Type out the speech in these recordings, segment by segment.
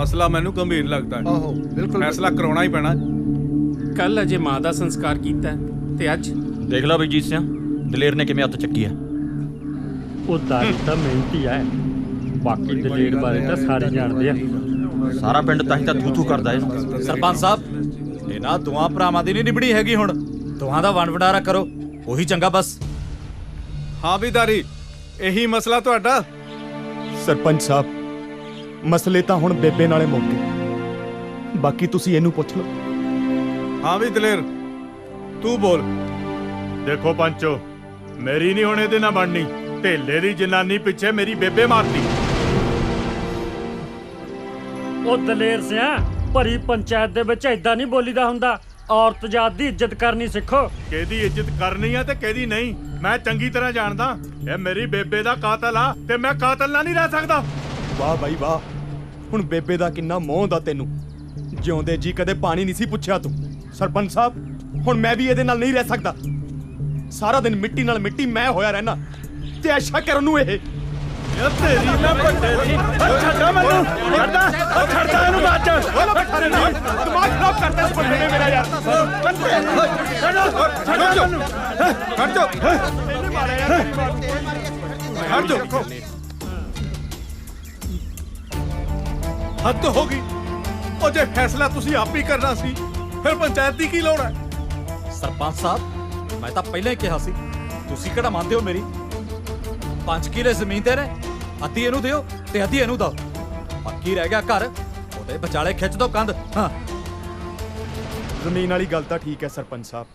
ਮਸਲਾ ਮੈਨੂੰ ਗੰਭੀਰ ਲੱਗਦਾ ਹੈ। ਆਹੋ ਬਿਲਕੁਲ ਫੈਸਲਾ ਕਰਾਉਣਾ ਹੀ ਪੈਣਾ। ਕੱਲ ਅਜੇ ਮਾਂ ਦਾ ਸੰਸਕਾਰ ਕੀਤਾ ਤੇ ਅੱਜ ਦੇਖ ਲਾ ਬਲਜੀਤ ਸਿੰਘ, ਦਲੇਰ ਨੇ ਕਿਵੇਂ ਹੱਥ ਚੱਕੀ ਹੈ। ਉਹ ਦਾਰੀ ਤਾਂ ਮਿਹਨਤੀ ਹੈ, ਬਾਕੀ ਦਲੇਰ ਬਾਰੇ ਤਾਂ ਸਾਰੇ ਜਾਣਦੇ ਆ। ਸਾਰਾ ਪਿੰਡ ਤਾਂ ਹੀ ਤਾਂ ਥੂ ਥੂ ਕਰਦਾ ਇਹਨੂੰ। ਸਰਪੰਚ ਸਾਹਿਬ, ਇਹਨਾਂ ਦੋਹਾਂ ਭਰਾਵਾਂ ਦੀ ਨਹੀਂ ਨਿਬੜੀ ਹੈਗੀ, ਹੁਣ ਦੋਹਾਂ ਦਾ ਵੰਡ ਵਡਾਰਾ ਕਰੋ, ਉਹੀ ਚੰਗਾ ਬਸ। ਹਾਂ ਵੀ ਦਾਰੀ, ਇਹੀ ਮਸਲਾ ਤੁਹਾਡਾ। ਸਰਪੰਚ ਸਾਹਿਬ, ਮਸਲੇ ਤਾਂ ਹੁਣ ਬੇਬੇ ਨਾਲੇ ਮੁੱਕ ਗਏ, ਬਾਕੀ ਤੁਸੀਂ ਇਹਨੂੰ ਪੁੱਛ ਲਓ। ਹਾਂ ਵੀ ਦਲੇਰ, ਤੂੰ ਬੋਲ। ਦੇਖੋ ਪੰਚੋ, ਮੇਰੀ ਨਹੀਂ ਹੁਣ ਇਹਦੇ ਨਾਲ ਬਣਨੀ। ਢੇਲੇ ਦੀ ਜਨਾਨੀ ਪਿੱਛੇ ਮੇਰੀ ਬੇਬੇ ਮਾਰਤੀ। ਉਹ ਦਲੇਰ ਸਿਆ, ਭਰੀ ਪੰਚਾਇਤ ਦੇ ਵਿੱਚ ਏਦਾਂ ਨਹੀਂ ਬੋਲੀਦਾ ਹੁੰਦਾ। ਔਰਤ ਜਾਤ ਦੀ ਇੱਜ਼ਤ ਕਰਨੀ ਸਿੱਖੋ। ਕਿਹਦੀ ਇੱਜ਼ਤ ਕਰਨੀ ਆ ਤੇ ਕਿਹਦੀ ਨਹੀਂ, ਮੈਂ ਚੰਗੀ ਤਰ੍ਹਾਂ ਜਾਣਦਾ। ਇਹ ਮੇਰੀ ਬੇਬੇ ਦਾ ਕਾਤਲ ਆ ਤੇ ਮੈਂ ਕਾਤਲ ਨਾਲ ਨਹੀਂ ਰਹਿ ਸਕਦਾ। ਵਾਹ ਬਾਈ ਵਾਹ, ਹੁਣ ਬੇਬੇ ਦਾ ਕਿੰਨਾ ਮੋਹ ਹੁੰਦਾ ਤੈਨੂੰ। ਜਿਉਂਦੇ ਜੀ ਕਦੇ ਪਾਣੀ ਨਹੀਂ ਸੀ ਪੁੱਛਿਆ ਤੂੰ। ਸਰਪੰਚ ਸਾਹਿਬ, ਹੁਣ ਮੈਂ ਵੀ ਇਹਦੇ ਨਾਲ ਨਹੀਂ ਰਹਿ ਸਕਦਾ। ਸਾਰਾ ਦਿਨ ਮਿੱਟੀ ਨਾਲ ਮਿੱਟੀ ਮੈਂ ਹੋਇਆ ਰਹਿਣਾ ਤੇ ਐਸ਼ਾ ਕਰਨ ਨੂੰ ਇਹ। ਇਹ ਤੇਰੀ ਨਾ ਵੱਡੇ ਦੀ ਛੱਡਾ ਮੈਨੂੰ, ਛੱਡਦਾ ਇਹਨੂੰ ਬਾਅਦ ਚ। ਦਿਮਾਗ ਖਰਾਬ ਕਰਤਾ ਇਸ ਬੰਦੇ ਨੇ ਮੇਰਾ ਯਾਰ। ਹਟ ਜਾ। ਹੱਦ ਹੋ ਗਈ। ਉਹ ਜੇ ਫੈਸਲਾ ਤੁਸੀਂ ਆਪ ਹੀ ਕਰਨਾ ਸੀ, ਫਿਰ ਪੰਚਾਇਤ ਦੀ ਕੀ ਲੋੜ ਹੈ? ਸਰਪੰਚ ਸਾਹਿਬ, ਮੈਂ ਤਾਂ ਪਹਿਲਾਂ ਹੀ ਕਿਹਾ ਸੀ, ਤੁਸੀਂ ਕਿਹੜਾ ਮੰਨਦੇ ਹੋ ਮੇਰੀ? 5 ਕਿੱਲੇ ਜ਼ਮੀਨ ਤੇ ਨੇ, ਅੱਧੀ ਇਹਨੂੰ ਦਿਓ ਤੇ ਅੱਧੀ ਇਹਨੂੰ ਦਿਓ। ਬਾਕੀ ਰਹਿ ਗਿਆ ਘਰ, ਉਹਦੇ ਵਿਚਾਲੇ ਖਿੱਚ ਦੋ ਕੰਧ। ਹਾਂ, ਜ਼ਮੀਨ ਵਾਲੀ ਗੱਲ ਤਾਂ ਠੀਕ ਹੈ ਸਰਪੰਚ ਸਾਹਿਬ,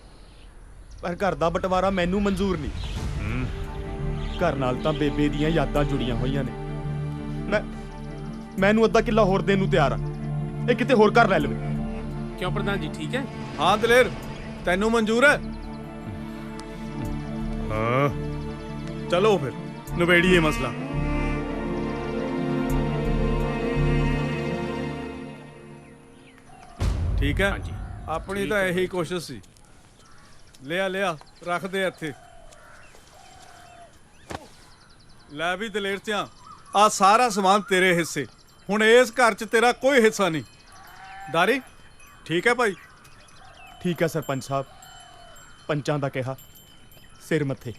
ਪਰ ਘਰ ਦਾ ਬਟਵਾਰਾ ਮੈਨੂੰ ਮਨਜ਼ੂਰ ਨਹੀਂ। ਘਰ ਨਾਲ ਤਾਂ ਬੇਬੇ ਦੀਆਂ ਯਾਦਾਂ ਜੁੜੀਆਂ ਹੋਈਆਂ ਨੇ। ਮੈਨੂੰ ਅੱਧਾ ਕਿੱਲਾ ਹੋਰ ਦੇਣ ਨੂੰ ਤਿਆਰ ਆ। ਇਹ ਕਿਤੇ ਹੋਰ ਘਰ ਲੈ ਲਵੇ। ਕਿਉਂ ਪ੍ਰਧਾਨ ਜੀ, ਠੀਕ ਹੈ? ਹਾਂ ਦਲੇਰ, ਤੈਨੂੰ ਮਨਜ਼ੂਰ ਹੈ? ਹਾਂ, ਚਲੋ ਫਿਰ ਨਿਬੇੜੀਏ ਮਸਲਾ। ਠੀਕ ਹੈ, ਹਾਂਜੀ, ਆਪਣੀ ਤਾਂ ਇਹੀ ਕੋਸ਼ਿਸ਼ ਸੀ। ਲਿਆ ਰੱਖ ਦੇ ਇੱਥੇ। ਲੈ ਵੀ ਦਲੇਰ ਸਿਆਂ, ਆ ਸਾਰਾ ਸਮਾਨ ਤੇਰੇ ਹਿੱਸੇ। ਹੁਣ ਇਸ ਘਰ 'ਚ ਤੇਰਾ ਕੋਈ ਹਿੱਸਾ ਨਹੀਂ। ਦਾਰੀ ਠੀਕ ਹੈ ਭਾਈ? ਠੀਕ ਹੈ ਸਰਪੰਚ ਸਾਹਿਬ, ਪੰਚਾਂ ਦਾ ਕਿਹਾ ਸਿਰ ਮੱਥੇ।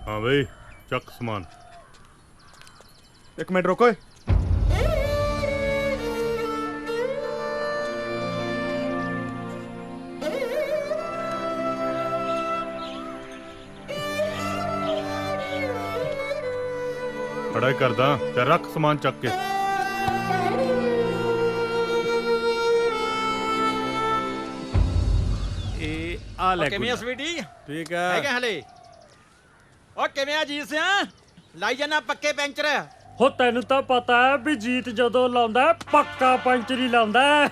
ਹਾਂ ਬਈ, ਚੱਕ ਸਮਾਨ। ਇੱਕ ਮਿੰਟ ਰੁਕੋ ਓਏ। ਖੜਾ ਕਰਦਾ ਤੇ ਰੱਖ ਸਮਾਨ ਚੱਕ ਕੇ। ਇਹ ਆ ਲੈ ਕਿਵੇਂ ਆ ਸਵੀਟੀ? ਠੀਕ ਹੈ। ਹੈਗੇ ਹਲੇ? ਓ ਕਿਵੇਂ ਆ ਜੀਤ ਸਿਆ? ਲਾਈ ਜਾਣਾ ਪੱਕੇ ਪੈਂਚਰ। ਹੋ ਤੈਨੂੰ ਤਾਂ ਪਤਾ ਹੈ ਵੀ ਜੀਤ ਜਦੋਂ ਲਾਉਂਦਾ ਪੱਕਾ ਪੰਚਰੀ ਲਾਉਂਦਾ।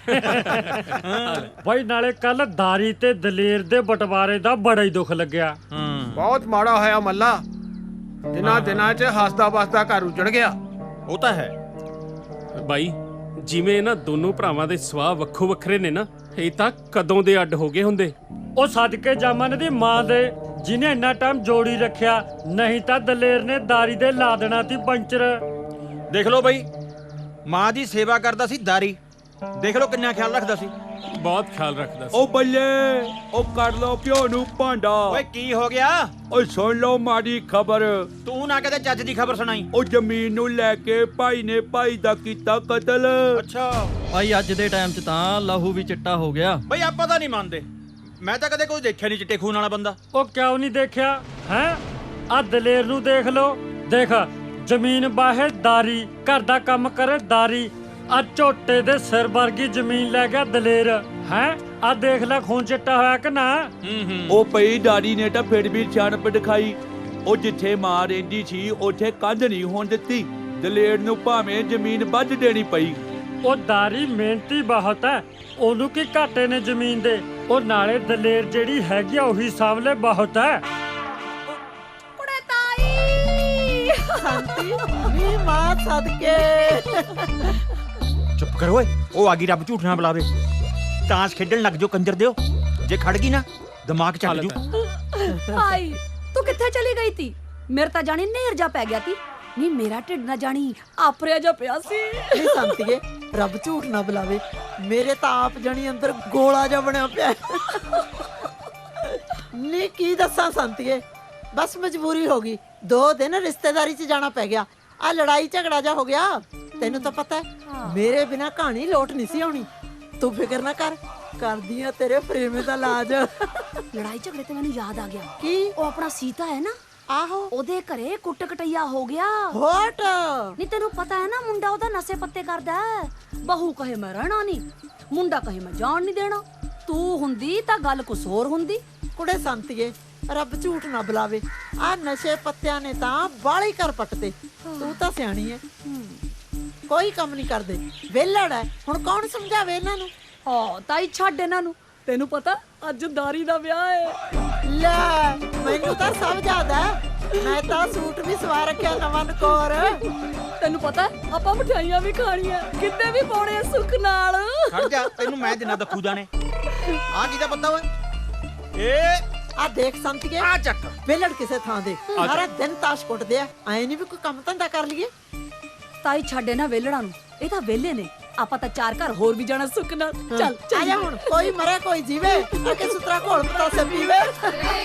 ਬਾਈ ਨਾਲੇ ਕੱਲ ਦਾਰੀ ਤੇ ਦਲੇਰ ਦੇ ਬਟਵਾਰੇ ਦਾ ਬੜਾ ਹੀ ਦੁੱਖ ਲੱਗਿਆ। ਬਹੁਤ ਮਾੜਾ ਹੋਇਆ ਮੱਲਾ। ਦਿਨਾਂ 'ਚ ਹੱਸਦਾ ਵਸਦਾ ਘਰ ਉਜੜ ਗਿਆ। ਉਹ ਤਾਂ ਹੈ ਬਾਈ, ਜਿਵੇਂ ਇਹਨਾਂ ਦੋਨੋਂ ਭਰਾਵਾਂ ਦੇ ਸੁਭਾਅ ਵੱਖੋ ਵੱਖਰੇ ਨੇ ਨਾ, ਇਹ ਤਾਂ ਕਦੋਂ ਦੇ ਅੱਡ ਹੋ ਗਏ ਹੁੰਦੇ। ਉਹ ਸਦਕੇ ਜਾਮਨ ਦੀ ਮਾਂ ਦੇ, ਜਿਹਨੇ ਇੰਨਾ ਟਾਈਮ ਜੋੜੀ ਰੱਖਿਆ, ਨਹੀਂ ਤਾਂ ਦਲੇਰ ਨੇ ਦਾਰੀ ਦੇ ਲਾ ਦੇਣਾ ਸੀ ਪੰਚਰ। ਦੇਖ ਲਓ ਬਈ, ਮਾਂ ਦੀ ਸੇਵਾ ਕਰਦਾ ਸੀ ਦਾਰੀ, ਦੇਖ ਲਓ ਕਿੰਨਾ ਖਿਆਲ ਰੱਖਦਾ ਸੀ। ਬਹੁਤ ਖਿਆਲ ਰੱਖਦਾ ਸੀ। ਉਹ ਬੱਲੇ, ਉਹ ਕਰ ਲਓ ਪਿਓ ਨੂੰ ਭਾਂਡਾ। ਓਏ ਕੀ ਹੋ ਗਿਆ? ਓਏ ਸੁਣ ਲਓ ਮਾੜੀ ਖਬਰ। ਤੂੰ ਨਾ ਕਦੇ ਚੱਜ ਦੀ ਖਬਰ ਸੁਣਾਈ। ਉਹ ਜ਼ਮੀਨ ਨੂੰ ਲੈ ਕੇ ਭਾਈ ਨੇ ਭਾਈ ਦਾ ਕੀਤਾ ਕਤਲ। ਅੱਛਾ ਭਾਈ ਅੱਜ ਦੇ ਟਾਈਮ 'ਚ ਤਾਂ ਲਹੂ ਵੀ ਚਿੱਟਾ ਹੋ ਗਿਆ। ਬਈ ਆਪਾਂ ਤਾਂ ਨਹੀਂ ਮੰਨਦੇ, ਮੈਂ ਤਾਂ ਕਦੇ ਕੋਈ ਦੇਖਿਆ ਨਹੀਂ ਚਿੱਟੇ ਖੂਨ ਵਾਲਾ ਬੰਦਾ। ਉਹ ਕਿਉਂ ਨਹੀਂ ਦੇਖਿਆ ਹੈ? ਆ ਦਲੇਰ ਨੂੰ ਦੇਖ ਲੋ, ਦੇਖ ਜ਼ਮੀਨ ਬਾਹੇ ਦਾਰੀ, ਘਰ ਦਾ ਕੰਮ ਕਰੇ ਦਾਰੀ। ਆ ਝੋਟੇ ਦੇ ਸਿਰ ਵਰਗੀ ਜ਼ਮੀਨ ਲੈ ਗਿਆ ਦਲੇਰ ਹੈ। ਆ ਦੇਖ ਲੈ ਖੂਨ ਚਿੱਟਾ ਹੋਇਆ ਕਿ ਨਾ। ਉਹ ਪਈ ਡਾੜੀ ਨੇ ਤਾਂ ਫਿਰ ਵੀ ਸਿਆਣਪ ਦਿਖਾਈ। ਉਹ ਜਿੱਥੇ ਮਾਂ ਰਹਿੰਦੀ ਸੀ ਉੱਥੇ ਕੰਧ ਨਹੀਂ ਹੋਣ ਦਿੱਤੀ। ਦਲੇਰ ਨੂੰ ਭਾਵੇਂ ਜ਼ਮੀਨ ਵੱਢ ਦੇਣੀ ਪਈ। ਉਹ ਦਾਰੀ ਮਿਹਨਤੀ ਬਹੁਤ ਹੈ, ਉਹਨੂੰ ਕੀ ਘਾਟੇ ਨੇ ਜ਼ਮੀਨ ਦੇ। ਉਹ ਨਾਲੇ ਦਲੇਰ ਜਿਹੜੀ ਹੈਗੀ ਆ ਉਹੀ ਸਾਹਮਣੇ ਬਹੁਤ ਹੈ। ਕੁੜੇ ਤਾਈ ਸੰਤੀ ਨੀ ਮਾਂ ਸਦਕੇ। ਚੁੱਪ ਕਰ ਓਏ, ਉਹ ਆ ਗਈ, ਰੱਬ ਝੂਠ ਨਾ ਬੁਲਾਵੇ। ਤਾਂਸ ਖੇਡਣ ਲੱਗ ਜਾਓ ਕੰਜਰ ਦਿਓ, ਜੇ ਖੜ ਗਈ ਨਾ ਦਿਮਾਗ ਚੱਲ ਜੂ। ਹਾਈ ਤੂੰ ਕਿੱਥੇ ਚਲੀ ਗਈ ਤੀ? ਮੇਰੇ ਤਾਂ ਜਾਣੀ ਨੇਰ ਜਾ ਪੈ ਗਿਆ ਤੀ। ਨਹੀਂ ਮੇਰਾ ਢਿੱਡ ਨਾ ਜਾਣੀ ਆਪਰਿਆ ਜਾ ਪਿਆ ਸੀ। ਨਹੀਂ ਸੰਤੀਏ, ਰੱਬ ਝੂਠ ਨਾ ਬੁਲਾਵੇ, ਮੇਰੇ ਤਾਂ ਆਪ ਜਣੀ ਅੰਦਰ ਗੋਲਾ ਜਿਹਾ ਬਣਿਆ ਪਿਆ। ਨਹੀਂ ਕੀ ਦੱਸਾਂ ਸੰਤੀਏ, ਬਸ ਮਜਬੂਰੀ ਹੋ ਗਈ। 2 ਦਿਨ ਰਿਸ਼ਤੇਦਾਰੀ 'ਚ ਜਾਣਾ ਪੈ ਗਿਆ। ਆ ਲੜਾਈ ਝਗੜਾ ਜਾ ਹੋ ਗਿਆ। ਤੈਨੂੰ ਤਾਂ ਪਤਾ ਹੈ ਮੇਰੇ ਬਿਨਾ ਕਹਾਣੀ ਲੋਟ ਨਹੀਂ ਸੀ ਆਉਣੀ। ਤੂੰ ਫਿਕਰ ਨਾ ਕਰ, ਕਰਦੀ ਆ ਤੇਰੇ ਪ੍ਰੇਮੇ ਦਾ ਇਲਾਜ। ਲੜਾਈ ਝਗੜੇ ਤੇ ਮੈਨੂੰ ਯਾਦ ਆ ਗਿਆ। ਕੀ? ਉਹ ਆਪਣਾ ਸੀਤਾ ਹੈ ਨਾ, ਆਹੋ ਉਹਦੇ ਘਰੇ ਕੁੱਟ ਕਟਈਆ ਹੋ ਗਿਆ। ਹੋਟ ਨਹੀਂ ਤੈਨੂੰ ਪਤਾ ਹੈ ਨਾ, ਮੁੰਡਾ ਉਹਦਾ ਨਸ਼ੇ ਪੱਤੇ ਕਰਦਾ ਹੈ। ਬਹੂ ਕਹੇ ਮੈਂ ਰਹਿਣਾ ਨਹੀਂ, ਮੁੰਡਾ ਕਹੇ ਮੈਂ ਜਾਣ ਨਹੀਂ ਦੇਣਾ। ਤੂੰ ਹੁੰਦੀ ਤਾਂ ਗੱਲ ਕੁਛ ਹੋਰ ਹੁੰਦੀ। ਕੁੜੇ ਸੰਤੀਏ, ਰੱਬ ਝੂਠ ਨਾ ਬੁਲਾਵੇ, ਆ ਨਸ਼ੇ ਪੱਤਿਆਂ ਨੇ ਤਾਂ ਬਾਲੀ ਕਰ ਪੱਟਦੇ। ਤੂੰ ਤਾਂ ਸਿਆਣੀ ਐ, ਕੋਈ ਕੰਮ ਨਹੀਂ ਕਰਦੇ, ਵਿਹਲੜ ਐ। ਹੁਣ ਕੌਣ ਸਮਝਾਵੇ ਇਹਨਾਂ ਨੂੰ? ਹਾਂ ਤਾਈ ਛੱਡ ਇਹਨਾਂ ਨੂੰ, ਤੈਨੂੰ ਪਤਾ ਅੱਜ ਦਾਰੀ ਦਾ ਵਿਆਹ ਹੈ। ਲੈ ਮੈਨੂੰ ਤਾਂ ਸਭ ਯਾਦ ਐ, ਮੈਂ ਤਾਂ ਸੂਟ ਵੀ ਸਵਾ ਰੱਖਿਆ ਨਵਾਂ ਨਕੋਰ। ਤੈਨੂੰ ਪਤਾ ਆਪਾਂ ਮਠਿਆਈਆਂ ਵੀ ਖਾਣੀਆਂ, ਕਿੰਨੇ ਵੀ ਪਾਉਣੇ ਆ ਸੁੱਖ ਨਾਲ। ਖੜ ਜਾ, ਤੈਨੂੰ ਮੈਂ ਦਿਨਾਂ ਦੱਖੂ ਦਾਣੇ। ਆ ਕੀ ਦਾ ਪਤਾ ਓਏ? ਆ ਦੇਖ ਸੰਤੀਏ, ਆ ਚੱਕ ਵਿਹਲੜ ਕਿਸੇ ਥਾਂ ਦੇ ਸਾਰਾ ਦਿਨ ਤਾਸ਼ ਕੁੱਟਦੇ ਆ। ਐ ਨਹੀਂ ਵੀ ਕੋਈ ਕੰਮ ਧੰਦਾ ਕਰ ਲਈਏ। ਤਾਈ ਛੱਡੇ ਨਾ ਵੇਲੜਾਂ ਨੂੰ, ਇਹ ਤਾਂ ਵੇਲੇ ਨੇ। ਆਪਾਂ ਤਾਂ 4 ਘਰ ਹੋਰ ਵੀ ਜਾਣਾ ਸੁੱਖ ਨਾਲ। ਚੱਲ ਆ ਜਾ ਹੁਣ, ਕੋਈ ਮਰੇ ਕੋਈ ਜੀਵੇ, ਅੱਗੇ ਸੁਤਰਾ ਘੋਲ ਪਤਾਸੇ ਪੀਵੇ।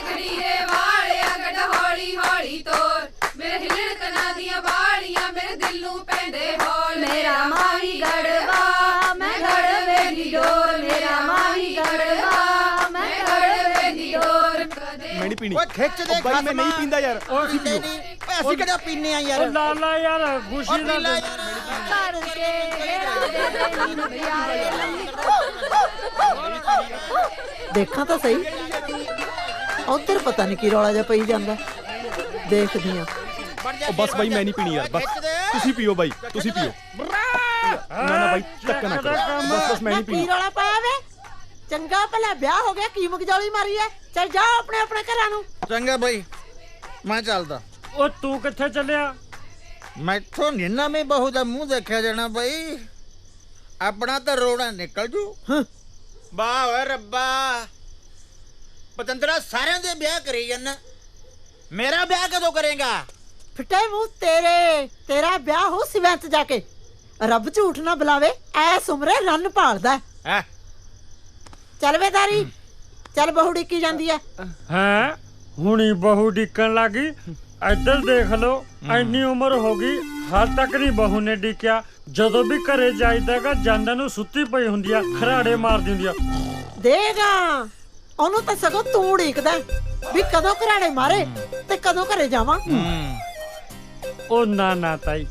ਗੜੀਏ ਵਾਲਿਆ ਗੱਡ ਹੌਲੀ ਹੌਲੀ ਤੋਰ, ਮੇਰੇ ਹਿੱਲਣ ਕਨਾਂ ਦੀਆਂ ਵਾਲੀਆਂ ਮੇਰੇ ਦਿਲ ਨੂੰ ਪੈਂਦੇ ਹੌਲ। ਮੇਰਾ ਮਾਹੀ ਗੜਵਾ ਮੈਂ ਗੜਵੇ ਦੀ ਡੋਰ, ਮੇਰਾ ਮਾਹੀ ਗੜਵਾ ਮੈਂ ਗੜਵੇ ਦੀ ਡੋਰ। ਮੈਂ ਨਹੀਂ ਪੀਣੀ। ਓਏ ਖਿੱਚ ਦੇ ਬਾਈ ਮੈਂ ਨਹੀਂ ਪੀਂਦਾ ਯਾਰ। ਅਸੀਂ ਪੀਓ। ਓਏ ਅਸੀਂ ਕਿਹੜਾ ਪੀਨੇ ਆ ਯਾਰ? ਉਹ ਲਾਲਾ ਯਾਰ ਖੁਸ਼ੀ ਨਾਲ ਦੇਖਾਂ ਤਾਂ ਸਹੀ, ਉਧਰ ਪਤਾ ਨਹੀਂ ਕੀ ਰੌਲਾ ਜਿਹਾ ਪਈ ਜਾਂਦਾ। ਦੇਖਦੀ ਆ। ਉਹ ਬਸ ਬਾਈ ਮੈਂ ਨਹੀਂ ਪੀਣੀ ਯਾਰ, ਬਸ ਤੁਸੀਂ ਪੀਓ ਬਾਈ, ਤੁਸੀਂ ਪੀਓ। ਨਾ ਨਾ ਬਾਈ ਧੱਕਾ ਨਾ ਕਰੋ, ਬਸ ਮੈਂ ਨਹੀਂ ਕੀ ਪੀਣੀ। ਰੌਲਾ ਪਾਇਆ ਵੇ? ਚੰਗਾ ਭਲਾ ਵਿਆਹ ਹੋ ਗਿਆ, ਕੀ ਮਗਜੌਲੀ ਮਾਰੀ ਐ? ਚੱਲ ਜਾਓ ਆਪਣੇ ਆਪਣੇ ਘਰਾਂ ਨੂੰ। ਚੰਗਾ ਬਾਈ, ਮੈਂ ਚੱਲਦਾ। ਉਹ ਤੂੰ ਕਿੱਥੇ ਚੱਲਿਆ? ਮੈਥੋਂ ਨੀ ਨਵੀਂ ਬਹੂ ਦਾ ਮੂੰਹ ਦੇਖਿਆ ਜਾਣਾ ਬਾਈ, ਆਪਣਾ ਤਾਂ ਰੋੜਾ ਨਿਕਲ ਜੂ। ਵਾਹ ਓਏ ਰੱਬਾ, ਪਤੰਦਰਾ ਸਾਰਿਆਂ ਦੇ ਵਿਆਹ ਕਰੀ ਜਾਂਦਾ, ਮੇਰਾ ਵਿਆਹ ਕਦੋਂ ਕਰੇਗਾ? ਫਿੱਟੇ ਮੂੰਹ ਤੇਰੇ, ਤੇਰਾ ਵਿਆਹ ਹੋ ਸਿਵੈਂ 'ਚ ਜਾ ਕੇ। ਰੱਬ ਝੂਠ ਨਾ ਬੁਲਾਵੇ, ਐਸ ਉਮਰੇ ਰੰਨ ਭਾਲਦਾ ਹੈ। ਚੱਲ ਵੇ ਦਾਰੀ, ਚੱਲ ਬਹੂ ਡਿੱਕੀ ਜਾਂਦੀ ਐ। ਹੈਂ ਹੁਣੀ ਬਹੂ ਡਿੱਕਣ ਲੱਗੀ? ਇੱਧਰ ਦੇਖ ਲੋ, ਐਨੀ ਉਮਰ ਹੋ ਗਈ ਹਾਲ ਤੱਕ ਨਹੀਂ ਬਹੂ ਨੇ ਡਿੱਕਿਆ। ਜਦੋਂ ਵੀ ਘਰੇ ਜਾਈਦਾਗਾ ਜਾਂਦਾ ਨੂੰ ਸੁੱਤੀ ਪਈ ਹੁੰਦੀ ਆ, ਖਰਾੜੇ ਮਾਰਦੀ ਹੁੰਦੀ ਆ। ਦੇਗਾ ਉਹਨੂੰ ਤਾਂ ਸਗੋਂ ਤੂੰ ਉਡੀਕਦਾ ਵੀ ਕਦੋਂ ਘਰਾੜੇ ਮਾਰੇ ਤੇ ਕਦੋਂ ਘਰੇ ਜਾਵਾਂ। ਉਹ ਨਾ ਤਾਈ,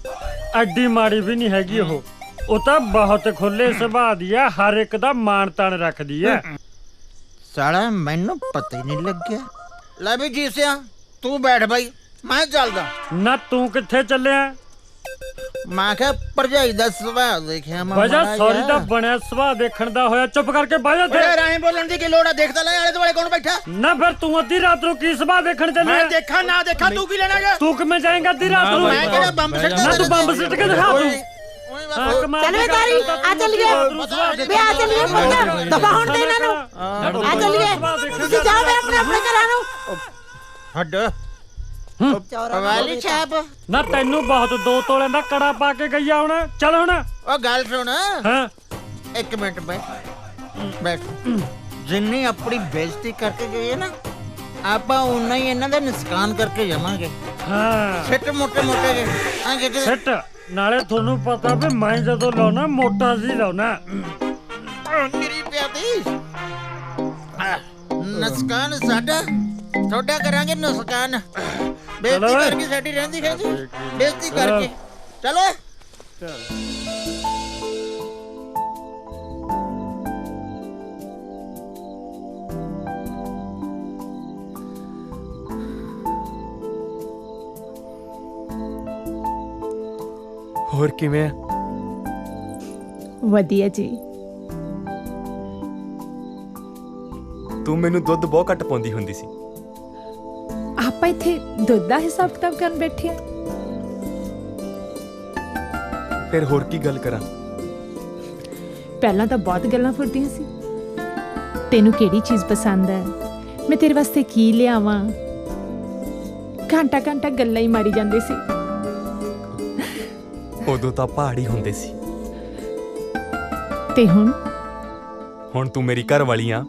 ਐਡੀ ਮਾੜੀ ਵੀ ਨਹੀਂ ਹੈਗੀ ਉਹ ਤਾਂ ਬਹੁਤ ਖੁੱਲੇ ਸੁਭਾਅ ਦੀ ਆ, ਹਰ ਇੱਕ ਦਾ ਮਾਣ ਤਾਣ ਰੱਖਦੀ ਐ। ਸਾਲਾ ਮੈਨੂੰ ਪਤਾ ਹੀ ਨਹੀਂ ਲੱਗਿਆ। ਲੈ ਵੀ ਜੀਸਿਆ, ਤੂੰ ਬੈਠ ਬਾਈ, ਮੈਂ ਚੱਲਦਾ। ਨਾ ਤੂੰ ਕਿੱਥੇ ਚੱਲਿਆ? ਮੈਂ ਕਿਹਾ ਭਰਜਾਈ ਦਾ ਸੁਭਾਅ ਦੇਖਿਆ ਮੈਂ। ਵਜਾ ਸੌਰੀ ਦਾ ਬਣਿਆ ਸੁਭਾਅ ਦੇਖਣ ਦਾ ਹੋਇਆ, ਚੁੱਪ ਕਰਕੇ ਬਹਿ ਜਾ। ਓਏ ਰਾਹੀਂ ਬੋਲਣ ਦੀ ਕੀ ਲੋੜ ਆ? ਦੇਖਦਾ ਲੈ ਆਲੇ ਦੁਆਲੇ ਕੌਣ ਬੈਠਾ। ਨਾ ਫਿਰ ਤੂੰ ਅੱਧੀ ਰਾਤ ਨੂੰ ਕੀ ਸੁਭਾਅ ਦੇਖਣ ਚੱਲਿਆ? ਮੈਂ ਦੇਖਾਂ ਨਾ ਦੇਖਾਂ ਤੂੰ ਕੀ ਲੈਣਾ ਗਾ? ਤੂੰ ਕਿਵੇਂ ਜਾਏਂਗਾ ਅੱਧੀ ਰਾਤ ਨੂੰ? ਮੈਂ ਕਿਹੜਾ ਬੰਬ ਸਿੱਟਦਾ? ਨਾ ਤੂੰ ਬੰਬ ਸਿੱਟ ਕੇ ਦਿਖਾ ਤੂੰ। ਚੱਲ ਵੇ ਤਾਰੀ, ਆ ਚੱਲੀਏ ਵੇ, ਆ ਚੱਲੀਏ ਪੁੱਤ, ਦਫਾ ਹੋਣ ਦੇ ਇਹਨਾਂ ਨੂੰ। ਆ ਚੱਲੀਏ, ਤੁਸੀਂ ਜਾਓ ਵੇ ਆਪਣੇ ਆਪਣੇ ਘਰਾਂ ਨੂੰ। ਹੱਡ ਵਾਲੀ ਛਾਪ। ਨਾ ਤੈਨੂੰ ਬਹੁਤ 2 ਤੋਲਿਆਂ ਦਾ ਕੜਾ ਪਾ ਕੇ ਗਈਆ ਹੁਣ। ਚੱਲ ਹੁਣ। ਉਹ ਗੱਲ ਸੁਣ। ਹਾਂ 1 ਮਿੰਟ ਬੈਠ। ਜਿੰਨੀ ਆਪਣੀ ਬੇਇੱਜ਼ਤੀ ਕਰਕੇ ਗਏ ਹੈ ਨਾ, ਆਪਾਂ ਉਨਾ ਹੀ ਇਹਨਾਂ ਦਾ ਨੁਕਸਾਨ ਕਰਕੇ ਜਾਵਾਂਗੇ। ਹਾਂ ਸਿੱਟ ਮੋਟੇ ਜੇ ਆਂਗੇ ਤੇ ਸਿੱਟ। ਨਾਲੇ ਤੁਹਾਨੂੰ ਪਤਾ ਵੀ ਮੈਂ ਜਦੋਂ ਲਾਉਣਾ ਮੋਟਾ ਸੀ ਲਾਉਣਾ। ਮੇਰੀ ਪਿਆਦੀ ਨੁਕਸਾਨ ਸਾਡਾ, ਤੁਹਾਡਾ ਕਰਾਂਗੇ ਨੁਕਸਾਨ। ਬੇਇੱਜ਼ਤੀ ਕਰਕੇ ਸਾਡੀ ਰਹਿੰਦੀ ਖੇਦੀ, ਬੇਇੱਜ਼ਤੀ ਕਰਕੇ। ਚਲੋ ਹੋਰ ਕਿਵੇਂ ਆ? ਵਧੀਆ ਜੀ। ਤੂੰ ਮੈਨੂੰ ਦੁੱਧ ਬਹੁਤ ਘੱਟ ਪਾਉਂਦੀ ਹੁੰਦੀ ਸੀ। ਆਪਾਂ ਇੱਥੇ ਦੁੱਧ ਦਾ ਹਿਸਾਬ ਕਿਤਾਬ ਕਰਨ ਬੈਠੇ ਆ। ਫਿਰ ਹੋਰ ਕੀ ਗੱਲ ਕਰਾਂ? ਪਹਿਲਾਂ ਤਾਂ ਬਹੁਤ ਗੱਲਾਂ ਫੁਰਦੀਆਂ ਸੀ। ਤੈਨੂੰ ਕਿਹੜੀ ਚੀਜ਼ ਪਸੰਦ ਹੈ, ਮੈਂ ਤੇਰੇ ਵਾਸਤੇ ਕੀ ਲਿਆਵਾਂ, ਘੰਟਾ ਗੱਲਾਂ ਹੀ ਮਾਰੀ ਜਾਂਦੇ ਸੀ। ਉਦੋਂ ਤਾਂ ਪਹਾੜ ਹੀ ਹੁੰਦੇ ਸੀ। ਤੇ ਹੁਣ ਤੂੰ ਮੇਰੀ ਘਰ ਵਾਲੀ ਆ।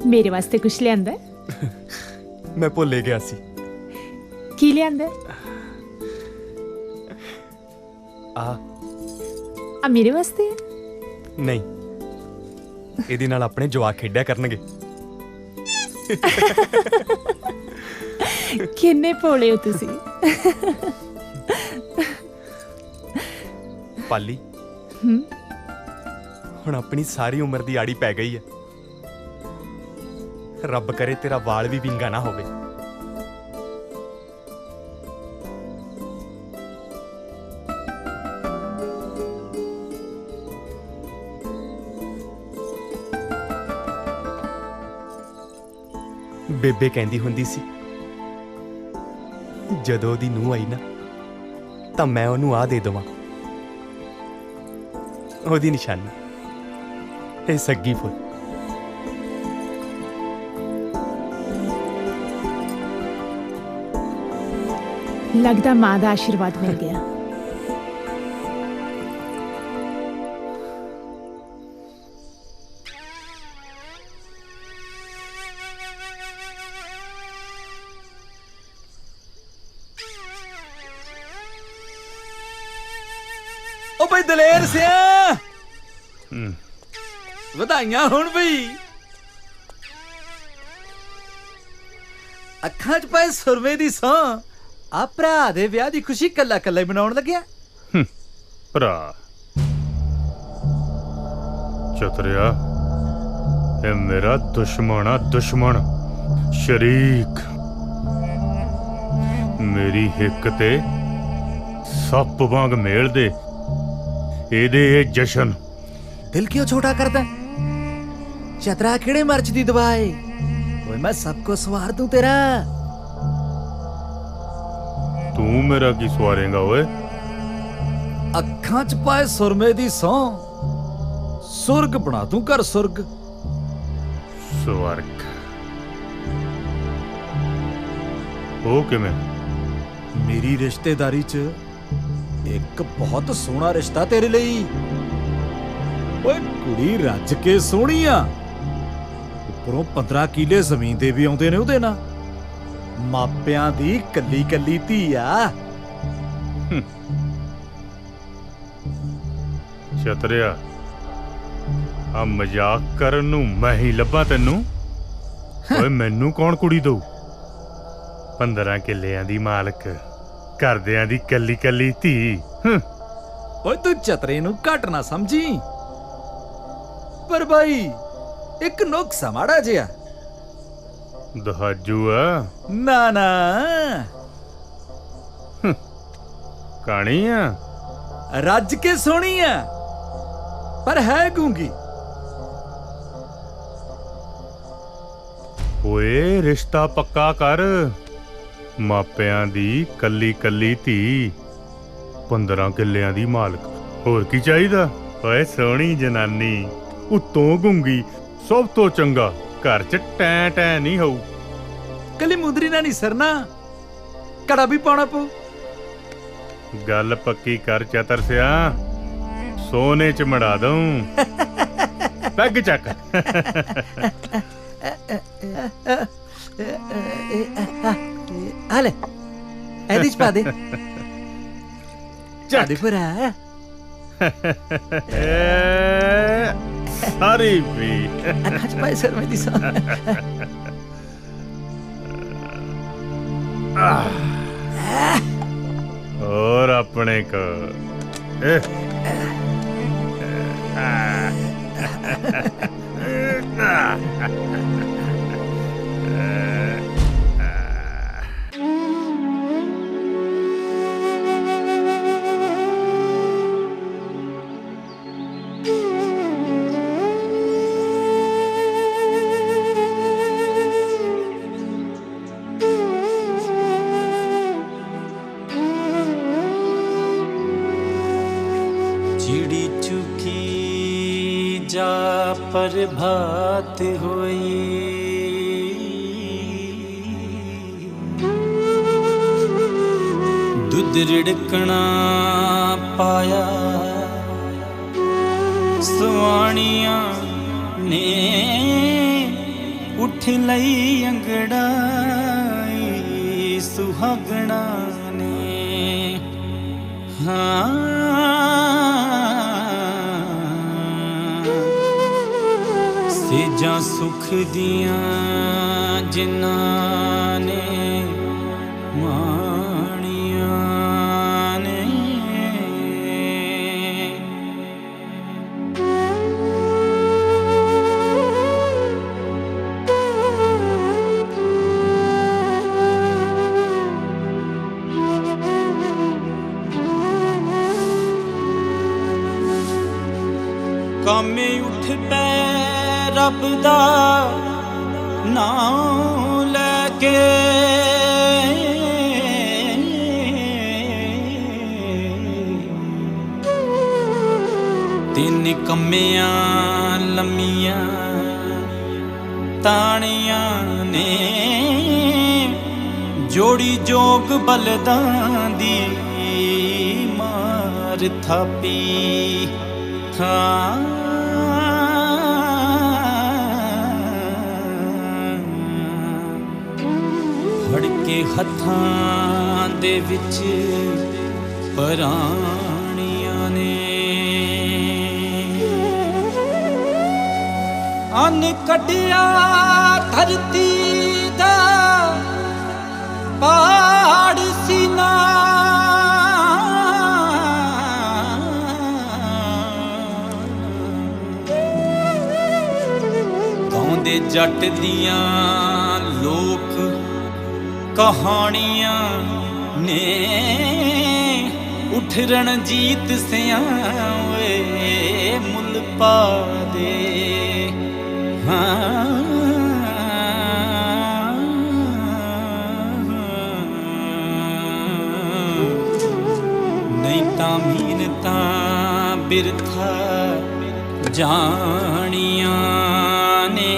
ਮੇਰੇ ਵਾਸਤੇ ਕੁਛ ਲਿਆਂਦਾ? ਮੈਂ ਭੁੱਲ ਹੀ ਗਿਆ ਸੀ। ਕੀ ਲਿਆਂਦਾ? ਆ ਮੇਰੇ ਵਾਸਤੇ? ਨਹੀਂ, ਇਹਦੇ ਨਾਲ ਆਪਣੇ ਜਵਾਕ ਖੇਡਿਆ ਕਰਨਗੇ। ਕਿੰਨੇ ਭੋਲੇ ਹੋ ਤੁਸੀਂ। ਪਾਲੀ, ਹੁਣ ਆਪਣੀ ਸਾਰੀ ਉਮਰ ਦੀ ਆੜੀ ਪੈ ਗਈ ਹੈ। ਰੱਬ ਕਰੇ ਤੇਰਾ ਵਾਲ ਵੀ ਵਿੰਗਾ ਨਾ ਹੋਵੇ। ਬੇਬੇ ਕਹਿੰਦੀ ਹੁੰਦੀ ਸੀ, ਜਦੋਂ ਉਹਦੀ ਨੂੰਹ ਆਈ ਨਾ ਤਾਂ ਮੈਂ ਉਹਨੂੰ ਆ ਦੇ ਦੇਵਾਂ। ਉਹਦੀ ਨਿਸ਼ਾਨੀ ਇਹ ਸੱਗੀ ਫੁੱਲ। ਲੱਗਦਾ ਮਾਂ ਦਾ ਆਸ਼ੀਰਵਾਦ ਮਿਲ ਗਿਆ। ਓ ਬਈ ਦਲੇਰ ਸਿਆ, ਵਧਾਈਆਂ ਹੁਣ ਬਈ। ਅੱਖਾਂ 'ਚ ਪਏ ਸੁਰਮੇ ਦੀ ਸੌਂ, ਆ ਭਰਾ ਦੇ ਵਿਆਹ ਦੀ ਖੁਸ਼ੀ ਕੱਲਾ ਕੱਲਾ ਹੀ ਮਨਾਉਣ ਲੱਗਿਆ। ਭਰਾ ਚਤਰਿਆ, ਇਹ ਮੇਰਾ ਦੁਸ਼ਮਣ ਆ, ਦੁਸ਼ਮਣ ਸ਼ਰੀਕ। ਮੇਰੀ ਹਿੱਕ ਤੇ ਸੱਪ ਵਾਂਗ ਮੇਲ ਦੇ ਇਹਦੇ ਇਹ ਜਸ਼ਨ। ਦਿਲ ਕਿਉਂ ਛੋਟਾ ਕਰਦਾ? ਚਤਰਾ ਕਿਹੜੇ ਮਰਚ ਦੀ ਦਵਾ ਏ? ਓਏ ਮੈਂ ਸਭ ਕੁਝ ਸਵਾਰ ਦੂੰ ਤੇਰਾ। ਤੂੰ ਮੇਰਾ ਕੀ ਸਵਾਰੇਂਗਾ ਓਏ? ਅੱਖਾਂ 'ਚ ਪਾਏ ਸੁਰਮੇ ਦੀ ਸੌਂ, ਸੁਰਗ ਬਣਾ ਦੂੰ ਘਰ ਸੁਰਗ। ਸਵਰਗ? ਉਹ ਕਿਵੇਂ? ਮੇਰੀ ਰਿਸ਼ਤੇਦਾਰੀ 'ਚ ਇੱਕ ਬਹੁਤ ਸੋਹਣਾ ਰਿਸ਼ਤਾ ਤੇਰੇ ਲਈ। ਓਏ ਕੁੜੀ ਰੱਜ ਕੇ ਸੋਹਣੀ ਆ, ਉੱਪਰੋਂ 15 ਕਿੱਲੇ ਜ਼ਮੀਨ ਦੇ ਵੀ ਆਉਂਦੇ ਨੇ ਉਹਦੇ ਨਾਲ। ਮਾਪਿਆਂ ਦੀ ਕੱਲੀ ਕੱਲੀ ਧੀ ਆ। ਚਤਰਿਆ, ਆ ਮਜ਼ਾਕ ਕਰਨ ਨੂੰ ਮੈਂ ਹੀ ਲੱਭਾਂ ਤੈਨੂੰ? ਓਏ ਮੈਨੂੰ ਕੌਣ ਕੁੜੀ ਦਊ? 15 ਕਿੱਲਿਆਂ ਦੀ ਮਾਲਕ, ਘਰਦਿਆਂ ਦੀ ਕੱਲੀ ਕੱਲੀ ਧੀ। ਓਏ ਤੂੰ ਚਤਰੇ ਨੂੰ ਘੱਟ ਨਾ ਸਮਝੀ, ਪਰ ਬਾਈ ਇੱਕ ਨੁਕਸਾ ਮਾੜਾ ਜਿਹਾ। ਦਹਾਜੂ ਆ? ਨਾ ਨਾ, ਕਾਣੀ ਆ? ਰੱਜ ਕੇ ਸੋਹਣੀ ਆ, ਪਰ ਹੈ ਗੂੰਗੀ। ਓਏ ਰਿਸ਼ਤਾ ਪੱਕਾ ਕਰ। ਮਾਪਿਆਂ ਦੀ ਕੱਲੀ ਕੱਲੀ ਧੀ, 15 ਕਿੱਲਿਆਂ ਦੀ ਮਾਲਕ, ਹੋਰ ਕੀ ਚਾਹੀਦਾ? ਓਏ ਸੋਹਣੀ ਜਨਾਨੀ, ਉੱਤੋਂ ਗੁੰਗੀ, ਸਭ ਤੋਂ ਚੰਗਾ। ਘਰ 'ਚ ਟੈਂ ਟੈਂ ਨਹੀਂ ਹੋਊ। ਕੱਲੀ ਮੁੰਦਰੀ ਨਾਲ ਨਹੀਂ ਸਰਨਾ, ਕੜਾ ਵੀ ਪਾਉਣਾ ਪਊ। ਗੱਲ ਪੱਕੀ ਕਰ ਚਤਰ ਸਿਆ, ਸੋਨੇ 'ਚ ਮੜਾ ਦਊਂ। ਪੈਗ ਚੱਕ। ਆ ਲੈ, ਇਹਦੇ 'ਚ ਪਾ ਦੇ। ਚੱਲ ਭਰਾ। ਸਾਰੀ ਵੀ ਅੱਖਾਂ 'ਚ ਪਾਏ ਸਰਮੇ ਦੀ ਸੌਂ। ਹੋਰ ਆਪਣੇ ਕੋ चिड़ी चुकी जा प्रभात होई, ਰਿੜਕਣਾ ਪਾਇਆ ਸੁਆਣੀਆਂ ਨੇ ਉੱਠ ਲਈ ਅੰਗੜਾਈ ਸੁਹਾਗਣਾ ਨੇ ਸੇਜਾਂ ਸੁਖ ਦੀਆਂ ਜਿਨ੍ਹਾਂ ਨੇ ਮਾਣੀਆਂ ਨੇ ਕਾਮੇ ਉੱਠ ਪੈ ਰੱਬ ਦਾ ਨਾਮ ਲੈ ਕੇ ਤੇ ਨਿਕੰਮਿਆਂ ਲੰਮੀਆਂ ਤਾਣੀਆਂ ਨੇ ਜੋੜੀ ਜੋਗ ਬਲਦਾਂ ਦੀ ਮਾਰ ਥਾਪੀ ਫੜ ਕੇ ਹੱਥਾਂ ਦੇ ਵਿੱਚ ਪਰਾਣੀਆਂ ਨੇ ਅੰਨ ਕੱਢਿਆ ਧਰਤੀ ਦਾ ਪਾੜ ਸੀਨਾ ਗਾਉਂਦੇ ਜੱਟ ਦੀਆਂ ਲੋਕ ਕਹਾਣੀਆਂ ਨੇ ਉੱਠ ਰਣਜੀਤ ਸਿਆਂ ਓਏ ਮੁੱਲ ਪਾ ਦੇ ਨਹੀਂ ਤਾਂ ਮਿਹਨਤਾਂ ਬਿਰਥਾ ਜਾਣੀਆਂ ਨੇ